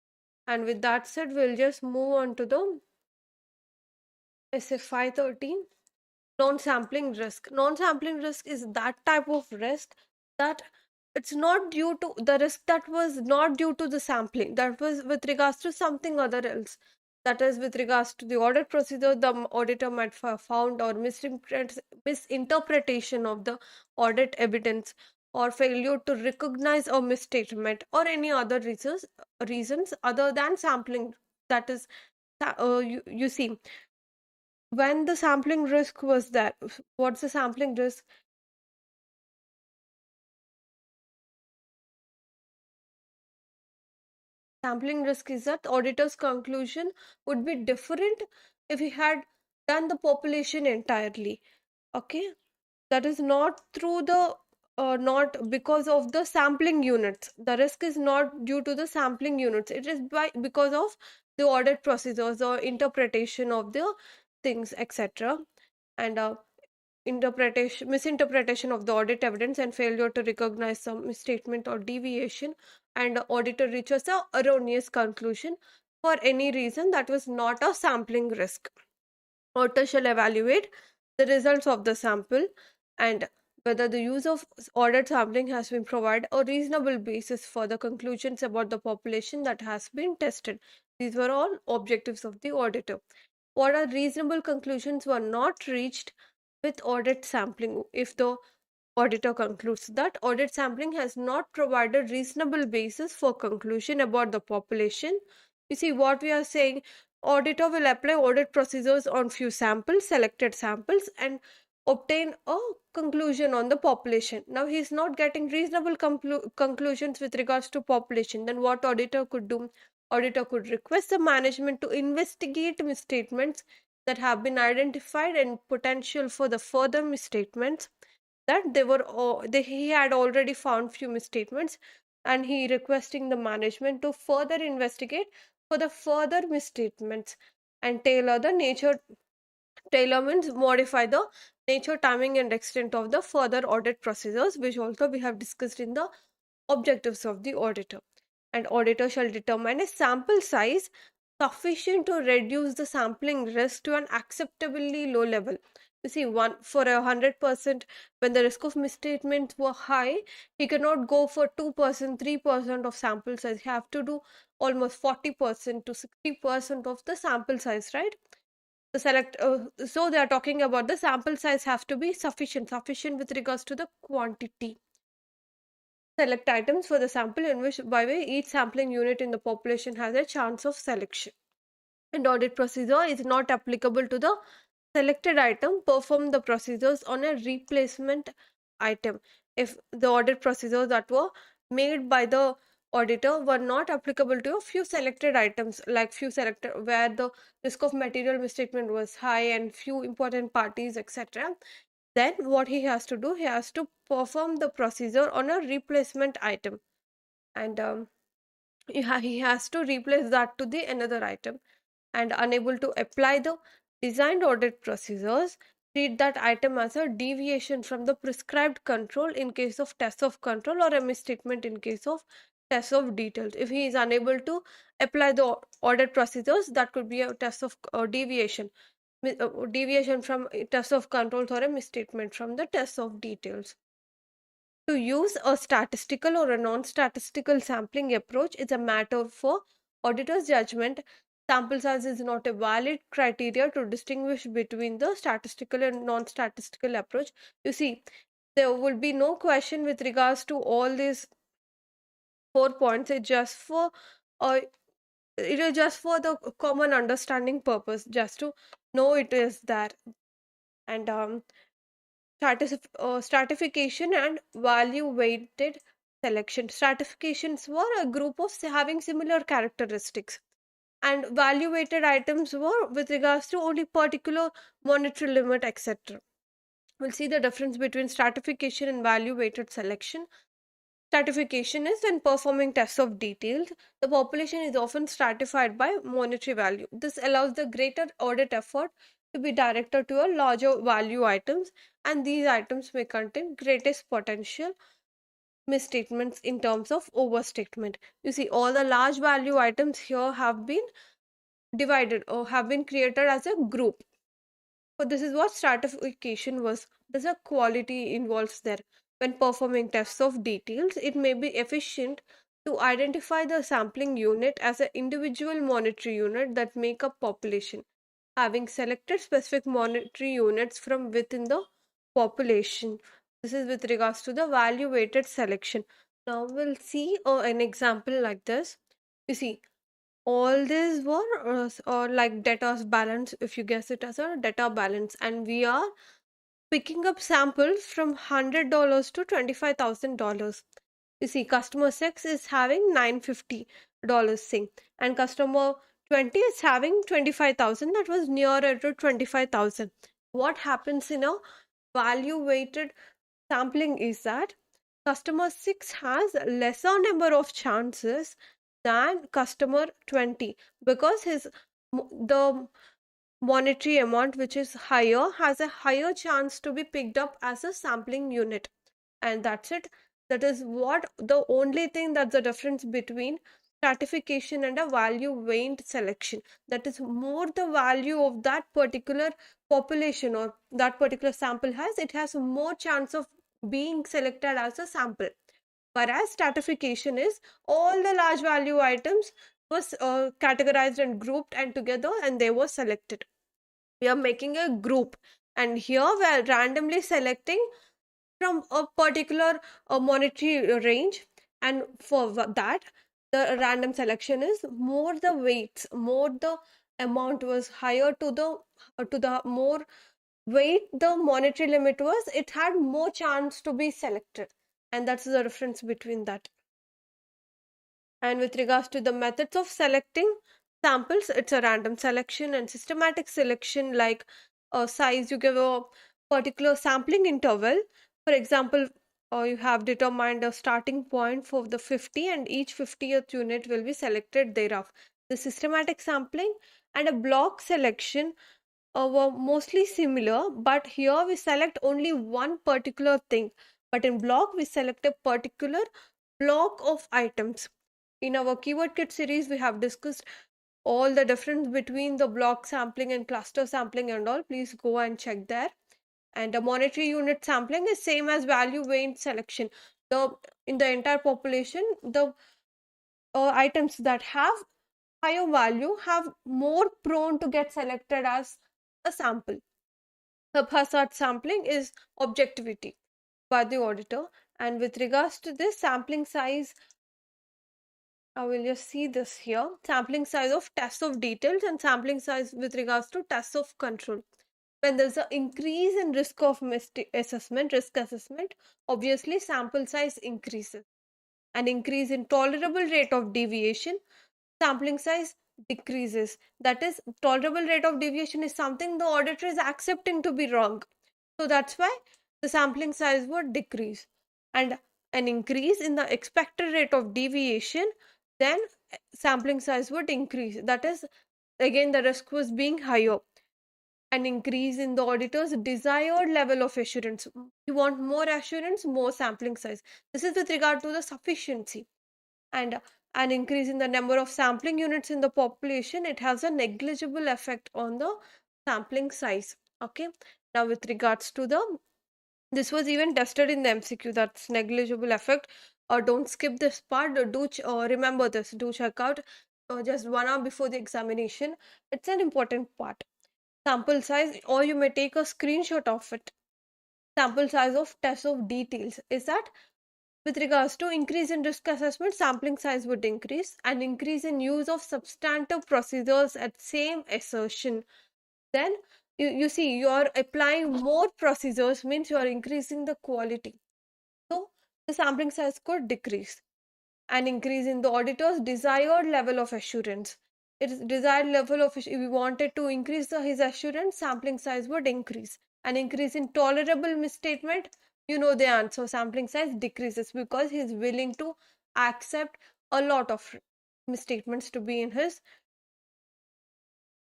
And with that said, we'll just move on to the SA 513 non-sampling risk. Non-sampling risk is that type of risk that it's not due to the risk, that was not due to the sampling, that was with regards to something other else. That is with regards to the audit procedure, the auditor might found or misinterpretation of the audit evidence, or failure to recognize a misstatement, or any other reasons other than sampling. That is, you see, when the sampling risk was there, what's the sampling risk? Sampling risk is that auditor's conclusion would be different if he had done the population entirely. Okay, that is not through the not because of the sampling units. The risk is not due to the sampling units. It is because of the audit procedures or interpretation of the things, etc. And misinterpretation of the audit evidence, and failure to recognize some misstatement or deviation, and the auditor reaches a erroneous conclusion for any reason that was not a sampling risk. Auditor shall evaluate the results of the sample, and whether the use of audit sampling has been provided a reasonable basis for the conclusions about the population that has been tested. These were all objectives of the auditor. What are reasonable conclusions were not reached with audit sampling? If the auditor concludes that audit sampling has not provided reasonable basis for conclusion about the population, you see what we are saying, auditor will apply audit procedures on few samples, selected samples, and obtain a conclusion on the population. Now he is not getting reasonable conclusions with regards to population. Then what auditor could do? Auditor could request the management to investigate misstatements that have been identified and potential for the further misstatements, that he had already found few misstatements, and he requesting the management to further investigate for the further misstatements, and tailor means modify the nature, timing, and extent of the further audit procedures, which also we have discussed in the objectives of the auditor. And auditor shall determine a sample size sufficient to reduce the sampling risk to an acceptably low level. You see, one for 100%, when the risk of misstatements were high, he cannot go for 2%, 3% of sample size. He have to do almost 40% to 60% of the sample size, right? So they are talking about the sample size have to be sufficient with regards to the quantity. Select items for the sample in which by way each sampling unit in the population has a chance of selection. And audit procedure is not applicable to the selected item. Perform the procedures on a replacement item. If the audit procedures that were made by the auditor were not applicable to a few selected items, like few selected where the risk of material misstatement was high and few important parties, etc., then what he has to do, he has to perform the procedure on a replacement item, and he has to replace that to the another item. And unable to apply the designed audit procedures, treat that item as a deviation from the prescribed control in case of test of control, or a misstatement in case of test of details. If he is unable to apply the audit procedures, that could be a test of deviation from test of controls, or a misstatement from the test of details. To use a statistical or a non-statistical sampling approach is a matter for auditor's judgment. Sample size is not a valid criteria to distinguish between the statistical and non-statistical approach. You see, there will be no question with regards to all these 4 points. Uh, it is just for the common understanding purpose, just to know it is there. And stratification and value weighted selection. Stratifications were a group of having similar characteristics, and value weighted items were with regards to only particular monetary limit, etc. We'll see the difference between stratification and value weighted selection. Stratification is when performing tests of details, the population is often stratified by monetary value. This allows the greater audit effort to be directed to a larger value items, and these items may contain greatest potential misstatements in terms of overstatement. You see, all the large value items here have been divided or have been created as a group. So this is what stratification was. There's a quality involves there. When performing tests of details, it may be efficient to identify the sampling unit as an individual monetary unit that make up population, having selected specific monetary units from within the population. This is with regards to the value weighted selection. Now we'll see an example like this. You see, all these were or like debtors balance, if you guess it as a debtor balance, and we are picking up samples from $100 to $25,000. You see, customer 6 is having $950 thing, and customer 20 is having 25,000. That was nearer to 25,000. What happens in a value weighted sampling is that customer 6 has lesser number of chances than customer 20, because the monetary amount which is higher has a higher chance to be picked up as a sampling unit. And that's it. That is what the only thing that's the difference between stratification and a value weighted selection. That is, more the value of that particular population or that particular sample has, it has more chance of being selected as a sample. Whereas stratification is all the large value items was categorized and grouped and together, and they were selected. We are making a group, and here we are randomly selecting from a particular monetary range, and for that the random selection is more the weights, more the amount was higher to the more weight the monetary limit was, it had more chance to be selected, and that's the difference between that. And with regards to the methods of selecting samples, it's a random selection and systematic selection, like a size, you give a particular sampling interval. For example, you have determined a starting point for the 50, and each 50th unit will be selected thereof. The systematic sampling and a block selection were mostly similar, but here we select only one particular thing. But in block, we select a particular block of items. In our keyword kit series, we have discussed all the difference between the block sampling and cluster sampling and all. Please go and check there. And the monetary unit sampling is same as value weighted selection. The in the entire population, the items that have higher value have more prone to get selected as a sample. Haphazard sampling is objectivity by the auditor. And with regards to this sampling size, I will just see this here. Sampling size of tests of details and sampling size with regards to tests of control. When there's an increase in risk of risk assessment, obviously sample size increases. An increase in tolerable rate of deviation, sampling size decreases. That is, tolerable rate of deviation is something the auditor is accepting to be wrong. So that's why the sampling size would decrease. And an increase in the expected rate of deviation, then sampling size would increase. That is, again, the risk was being higher. An increase in the auditor's desired level of assurance. You want more assurance, more sampling size. This is with regard to the sufficiency. And an increase in the number of sampling units in the population, it has a negligible effect on the sampling size. Okay. Now, with regards to the, this was even tested in the MCQ, that's negligible effect. Don't skip this part. Remember this. Do check out just 1 hour before the examination. It's an important part. Sample size, or you may take a screenshot of it. Sample size of test of details is that with regards to increase in risk assessment, sampling size would increase, and increase in use of substantive procedures at same assertion. Then you see, you are applying more procedures, means you are increasing the quality. So the sampling size could decrease. An increase in the auditor's desired level of assurance. Its desired level of, if we wanted to increase his assurance, sampling size would increase. An increase in tolerable misstatement, you know the answer, sampling size decreases, because he is willing to accept a lot of misstatements to be in his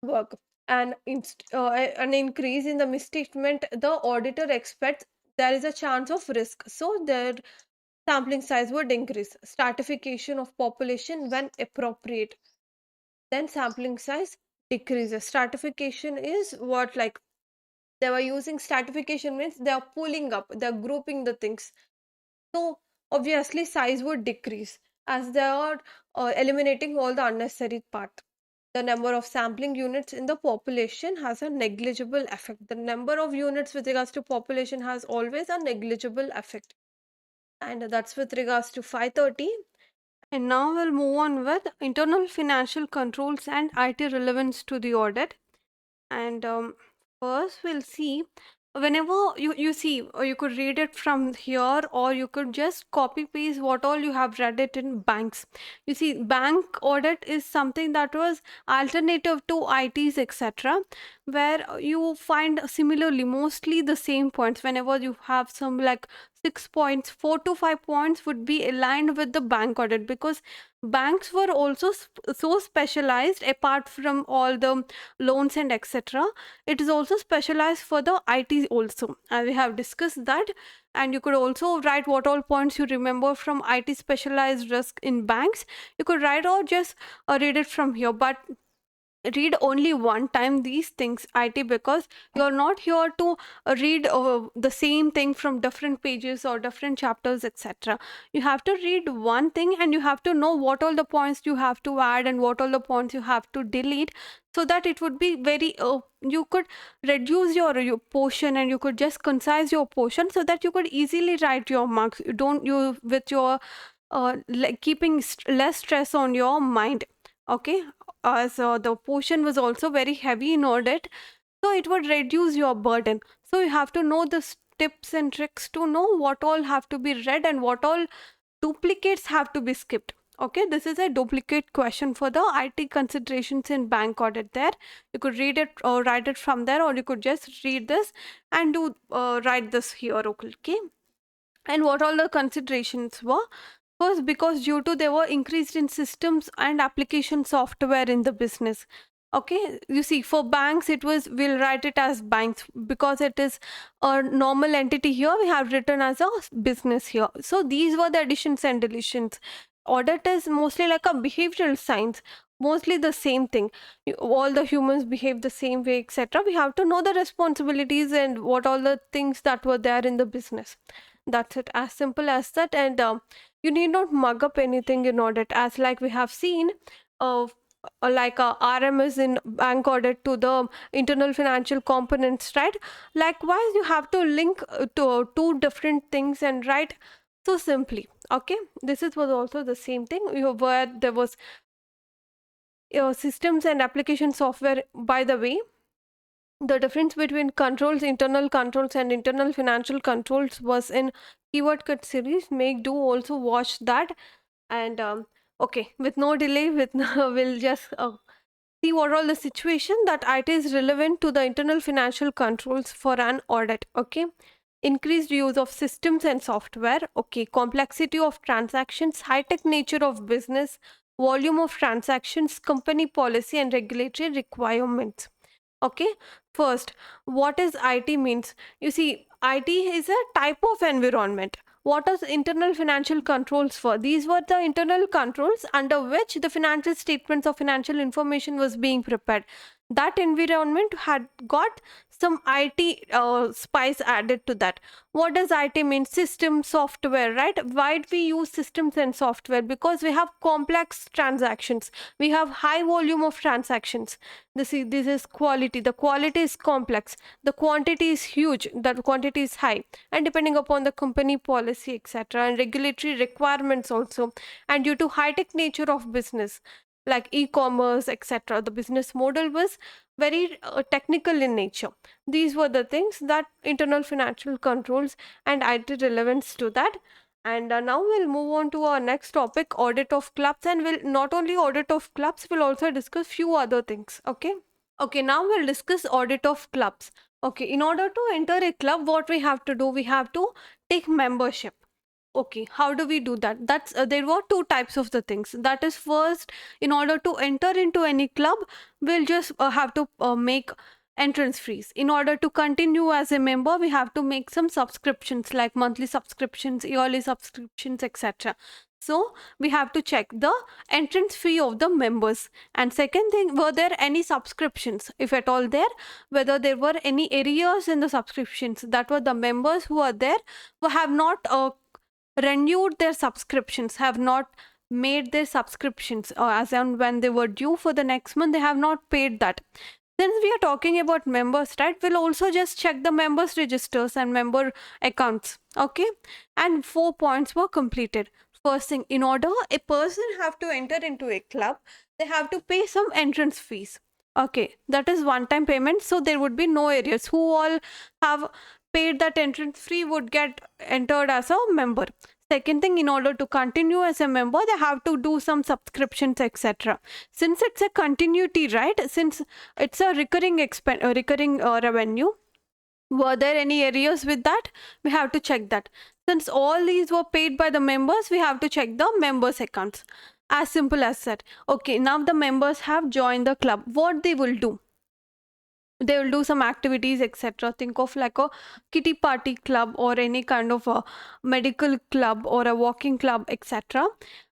work. And an increase in the misstatement, the auditor expects there is a chance of risk, so their sampling size would increase. Stratification of population when appropriate, then sampling size decreases. Stratification is what, like, they were using stratification means they are pulling up, they are grouping the things. So obviously size would decrease as they are eliminating all the unnecessary part. The number of sampling units in the population has a negligible effect. The number of units with regards to population has always a negligible effect. And that's with regards to 530. And now we'll move on with internal financial controls and IT relevance to the audit. And first we'll see, whenever you see, or you could read it from here, or you could just copy paste what all you have read it in banks. You see, bank audit is something that was alternative to ITs, etc., where you find similarly mostly the same points. Whenever you have some like 6 points, 4 to 5 points would be aligned with the bank audit, because banks were also so specialized. Apart from all the loans and etc., it is also specialized for the IT also, and we have discussed that. And you could also write what all points you remember from IT specialized risk in banks. You could write or just read it from here, but read only one time these things IT, because you're not here to read the same thing from different pages or different chapters, etc. You have to read one thing, and you have to know what all the points you have to add and what all the points you have to delete, so that it would be very you could reduce your portion, and you could just concise your portion, so that you could easily write your marks. You don't you with your like keeping less stress on your mind. Okay, so the portion was also very heavy in audit, so it would reduce your burden. So you have to know the tips and tricks to know what all have to be read and what all duplicates have to be skipped. Okay, this is a duplicate question for the IT considerations in bank audit. There you could read it or write it from there, or you could just read this and do write this here. Okay, and what all the considerations were. First, because due to they were increased in systems and application software in the business. Okay, you see, for banks, it was, we'll write it as banks because it is a normal entity here. We have written as a business here. So these were the additions and deletions. Audit is mostly like a behavioral science, mostly the same thing. All the humans behave the same way, etc. We have to know the responsibilities and what all the things that were there in the business. That's it, as simple as that. And you need not mug up anything in audit, as like we have seen uh, like RMS in bank audit to the internal financial components, right? Likewise, you have to link to two different things and write so simply. Okay, this is was also the same thing where there was systems and application software. By the way, the difference between controls, internal controls and internal financial controls was in keyword cut series. Make do also watch that. And okay, with no delay, with we'll just see what all the situation that it is relevant to the internal financial controls for an audit. Okay, increased use of systems and software. Okay, complexity of transactions, high tech nature of business, volume of transactions, company policy and regulatory requirements. Okay, first, what is IT means? You see, IT is a type of environment. What is internal financial controls for? These were the internal controls under which the financial statements or financial information was being prepared. That environment had got some IT spice added to that. What does IT mean? System, software, right? Why do we use systems and software? Because we have complex transactions. We have high volume of transactions. This is quality. The quality is complex. The quantity is huge. The quantity is high. And depending upon the company policy, etc., and regulatory requirements also, and due to high-tech nature of business, like e-commerce, etc., the business model was very technical in nature. These were the things that internal financial controls and IT relevance to that. And now we'll move on to our next topic, audit of clubs. And we'll not only audit of clubs, we'll also discuss few other things. Okay. Okay, now we'll discuss audit of clubs. Okay, in order to enter a club, what we have to do, we have to take membership. Okay, how do we do that? That's there were two types of the things. That is, first, in order to enter into any club, we'll just have to make entrance fees. In order to continue as a member, we have to make some subscriptions like monthly subscriptions, yearly subscriptions, etc. So we have to check the entrance fee of the members. And second thing, were there any subscriptions, if at all there, whether there were any arrears in the subscriptions, that were the members who are there who have not renewed their subscriptions, have not made their subscriptions, or as on when they were due for the next month, they have not paid that. Since we are talking about members, right, we'll also just check the members registers and member accounts. Okay, and 4 points were completed. First thing, in order a person have to enter into a club, they have to pay some entrance fees. Okay, that is one time payment, so there would be no areas. Who all have paid that entrance fee would get entered as a member. Second thing, in order to continue as a member, they have to do some subscriptions, etc. Since it's a continuity, right, since it's a recurring revenue, were there any areas with that? We have to check that. Since all these were paid by the members, we have to check the members accounts. As simple as that. Okay, now the members have joined the club. What they will do, they will do some activities, etc. Think of like a kitty party club or any kind of a medical club or a walking club, etc.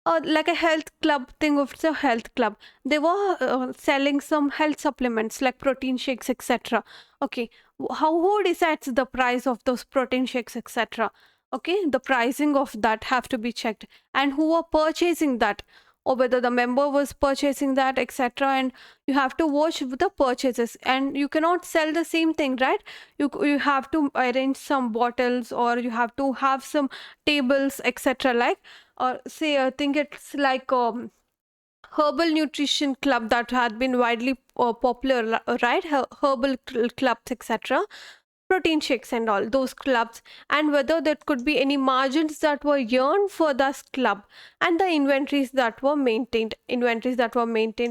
Like a health club, think of it's a health club. They were selling some health supplements like protein shakes, etc. Okay, how, who decides the price of those protein shakes, etc.? Okay, the pricing of that have to be checked, and who are purchasing that, or whether the member was purchasing that, etc. And you have to watch the purchases, and you cannot sell the same thing, right? You have to arrange some bottles, or you have to have some tables, etc. Like, or say, I think it's like herbal nutrition club that had been widely popular, right? Herbal clubs, etc., protein shakes and all those clubs, and whether there could be any margins that were earned for this club, and the inventories that were maintained,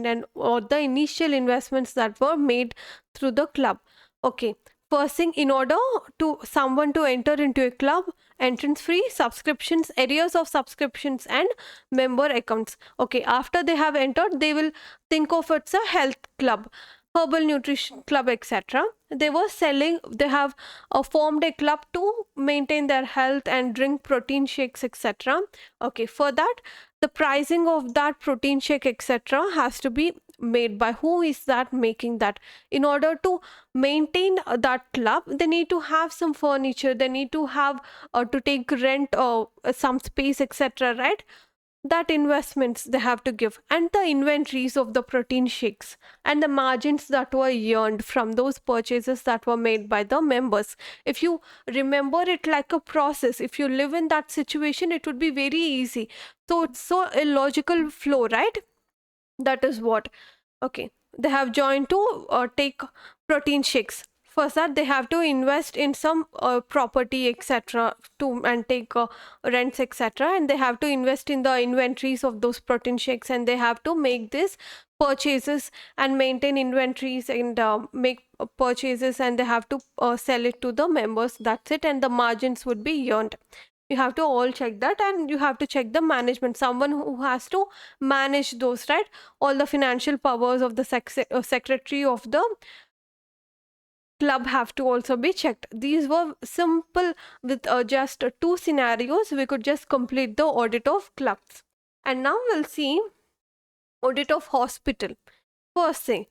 and or the initial investments that were made through the club. Okay, first thing, in order to someone to enter into a club, entrance free, subscriptions, areas of subscriptions, and member accounts. Okay, after they have entered, they will think of it's a health club, herbal nutrition club, etc. They were selling, they have formed a club to maintain their health and drink protein shakes, etc. Okay, for that, the pricing of that protein shake, etc., has to be made by who is that making that. In order to maintain that club, they need to have some furniture, they need to have to take rent or some space, etc., right? That investments they have to give, and the inventories of the protein shakes, and the margins that were earned from those purchases that were made by the members. If you remember it like a process, if you live in that situation, it would be very easy. So it's so a logical flow, right? That is what. Okay, they have joined to take protein shakes. First, that they have to invest in some property, etc., to and take rents, etc., and they have to invest in the inventories of those protein shakes, and they have to make this purchases and maintain inventories, and make purchases, and they have to sell it to the members. That's it, and the margins would be earned. You have to all check that, and you have to check the management, someone who has to manage those, right? All the financial powers of the secretary of the club have to also be checked. These were simple, with just two scenarios we could just complete the audit of clubs. And now we'll see audit of hospital. First thing,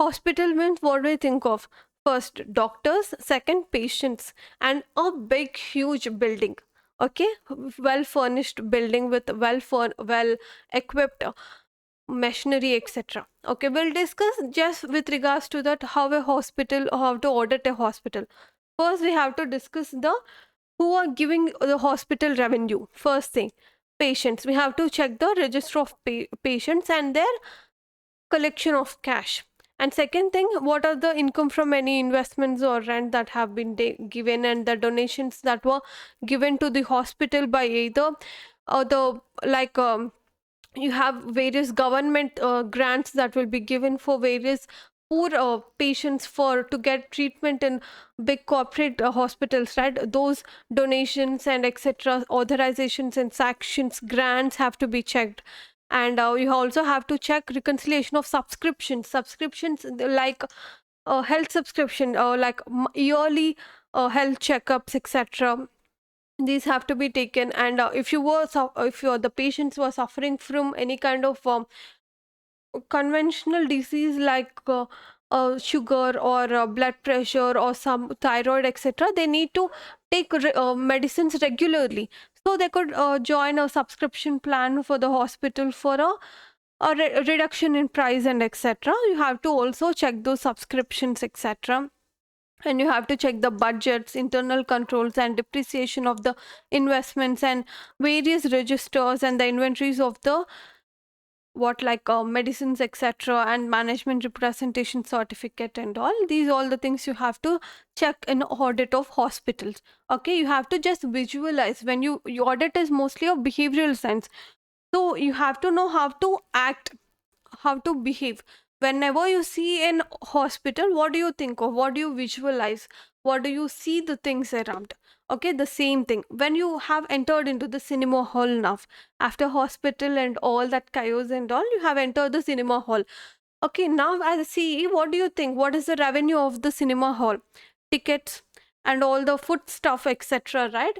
hospital means, what do you think of? First, doctors, second, patients, and a big, huge building. Okay, well furnished building with well equipped machinery, etc. Okay, we'll discuss just with regards to that, how a hospital, how to audit a hospital. First, we have to discuss the who are giving the hospital revenue. First thing, patients. We have to check the register of patients and their collection of cash. And second thing, what are the income from any investments or rent that have been given, and the donations that were given to the hospital by either the like you have various government grants that will be given for various poor patients for to get treatment in big corporate hospitals, right? Those donations and etc., authorizations and sanctions, grants have to be checked. And you also have to check reconciliation of subscriptions like health subscription, or like yearly health checkups, etc. These have to be taken. And if the patients were suffering from any kind of conventional disease like sugar or blood pressure or some thyroid, etc., they need to take medicines regularly. So they could join a subscription plan for the hospital for a reduction in price and etc. You have to also check those subscriptions etc. And you have to check the budgets, internal controls, and depreciation of the investments, and various registers and the inventories of the what like medicines etc. and management representation certificate and all these, all the things you have to check in audit of hospitals. Okay, you have to just visualize when you audit is mostly of behavioral science, so you have to know how to act, how to behave. Whenever you see an hospital, what do you think of, what do you visualize, what do you see the things around? Okay, the same thing when you have entered into the cinema hall now, after hospital and all that chaos and all, you have entered the cinema hall. Okay, now as a CE, what do you think, what is the revenue of the cinema hall? Tickets and all the food stuff etc, right?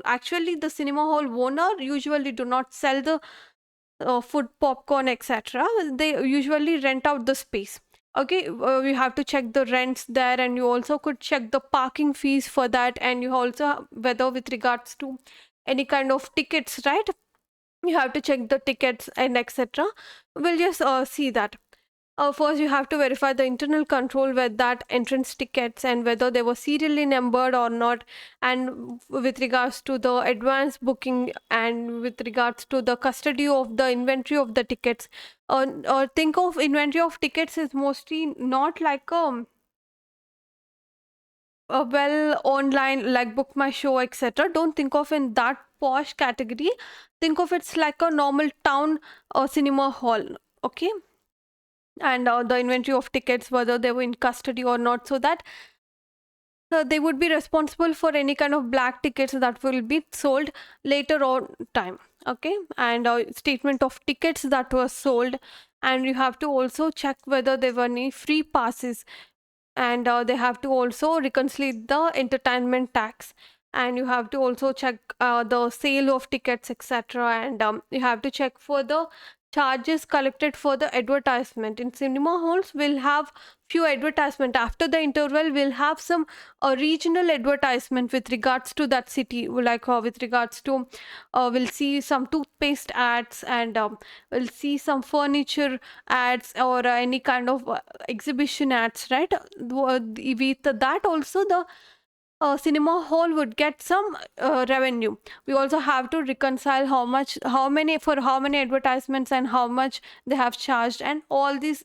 Actually the cinema hall owner usually do not sell the food, popcorn, etc. They usually rent out the space. Okay, you have to check the rents there, and you also could check the parking fees for that, and you also whether with regards to any kind of tickets, right? You have to check the tickets and etc. We'll just see that. First, you have to verify the internal control with that entrance tickets and whether they were serially numbered or not. And with regards to the advance booking and with regards to the custody of the inventory of the tickets, or think of inventory of tickets is mostly not like a well online like book my show etc. Don't think of in that posh category. Think of it's like a normal town cinema hall. Okay, and the inventory of tickets, whether they were in custody or not, so that they would be responsible for any kind of black tickets that will be sold later on time. Okay, and statement of tickets that were sold, and you have to also check whether there were any free passes, and they have to also reconcile the entertainment tax, and you have to also check the sale of tickets etc. And you have to check for the charges collected for the advertisement. In cinema halls we'll have few advertisement, after the interval we'll have some regional advertisement with regards to that city, like with regards to we'll see some toothpaste ads, and we'll see some furniture ads, or any kind of exhibition ads, right? With that also the cinema hall would get some revenue. We also have to reconcile how much, how many, for how many advertisements and how much they have charged, and all these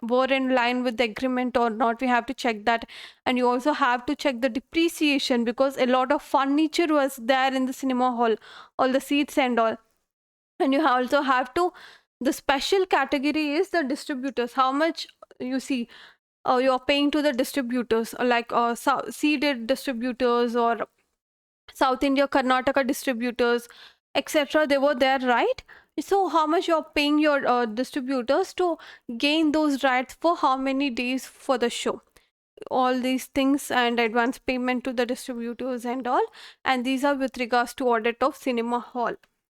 were in line with the agreement or not. We have to check that. And you also have to check the depreciation, because a lot of furniture was there in the cinema hall, all the seats and all. And you also have to, the special category is the distributors, how much you see you're paying to the distributors, like seeded distributors or South India, Karnataka distributors, etc. They were there, right? So how much you're paying your distributors to gain those rights for how many days for the show? All these things, and advance payment to the distributors and all. And these are with regards to audit of cinema hall.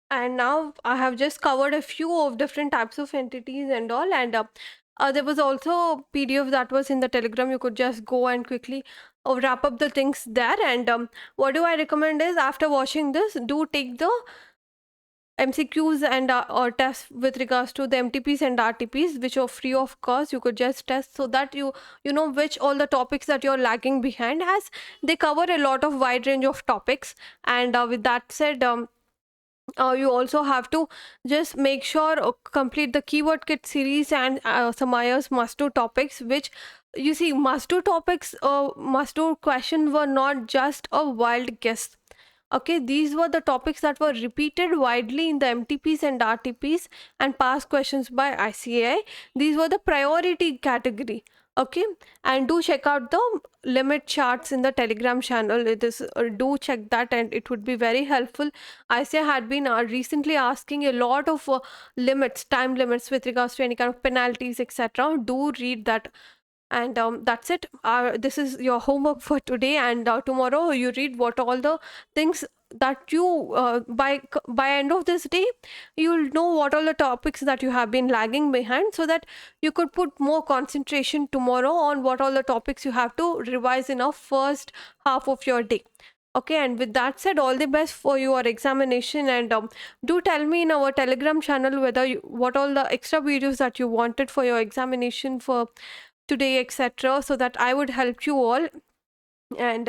And now I have just covered a few of different types of entities and all. And there was also a PDF that was in the Telegram. You could just go and quickly wrap up the things there. And what do I recommend is, after watching this, do take the MCQs and or tests with regards to the MTPs and RTPs, which are free of cost. You could just test, so that you know which all the topics that you're lagging behind, as they cover a lot of wide range of topics. And with that said, you also have to just make sure complete the keyword kit series and some IELTS must do topics, which you see must do topics, must do questions were not just a wild guess. Okay, these were the topics that were repeated widely in the MTPs and RTPs and past questions by ICAI. These were the priority category. Okay, and do check out the limit charts in the Telegram channel. It is do check that, and it would be very helpful. ICAI had been recently asking a lot of limits, time limits with regards to any kind of penalties, etc. Do read that. And that's it. This is your homework for today, and tomorrow you read what all the things that you by end of this day you'll know what all the topics that you have been lagging behind, so that you could put more concentration tomorrow on what all the topics you have to revise in a first half of your day. Okay, and with that said, all the best for your examination. And do tell me in our Telegram channel whether what all the extra videos that you wanted for your examination for today, etc., so that I would help you all. And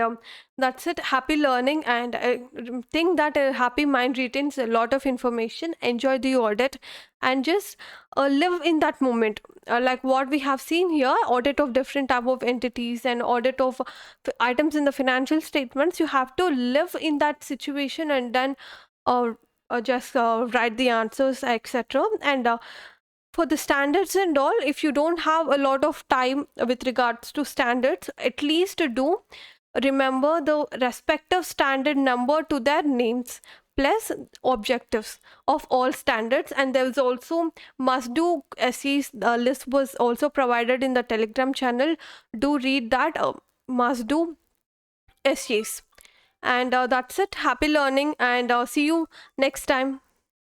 that's it. Happy learning, and I think that a happy mind retains a lot of information. Enjoy the audit, and just live in that moment, like what we have seen here: audit of different type of entities and audit of items in the financial statements. You have to live in that situation, and then uh, just write the answers, etc. And for the standards and all, if you don't have a lot of time with regards to standards, at least do remember the respective standard number to their names plus objectives of all standards. And there was also must do SEs list was also provided in the Telegram channel. Do read that must do SEs. And that's it. Happy learning, and see you next time.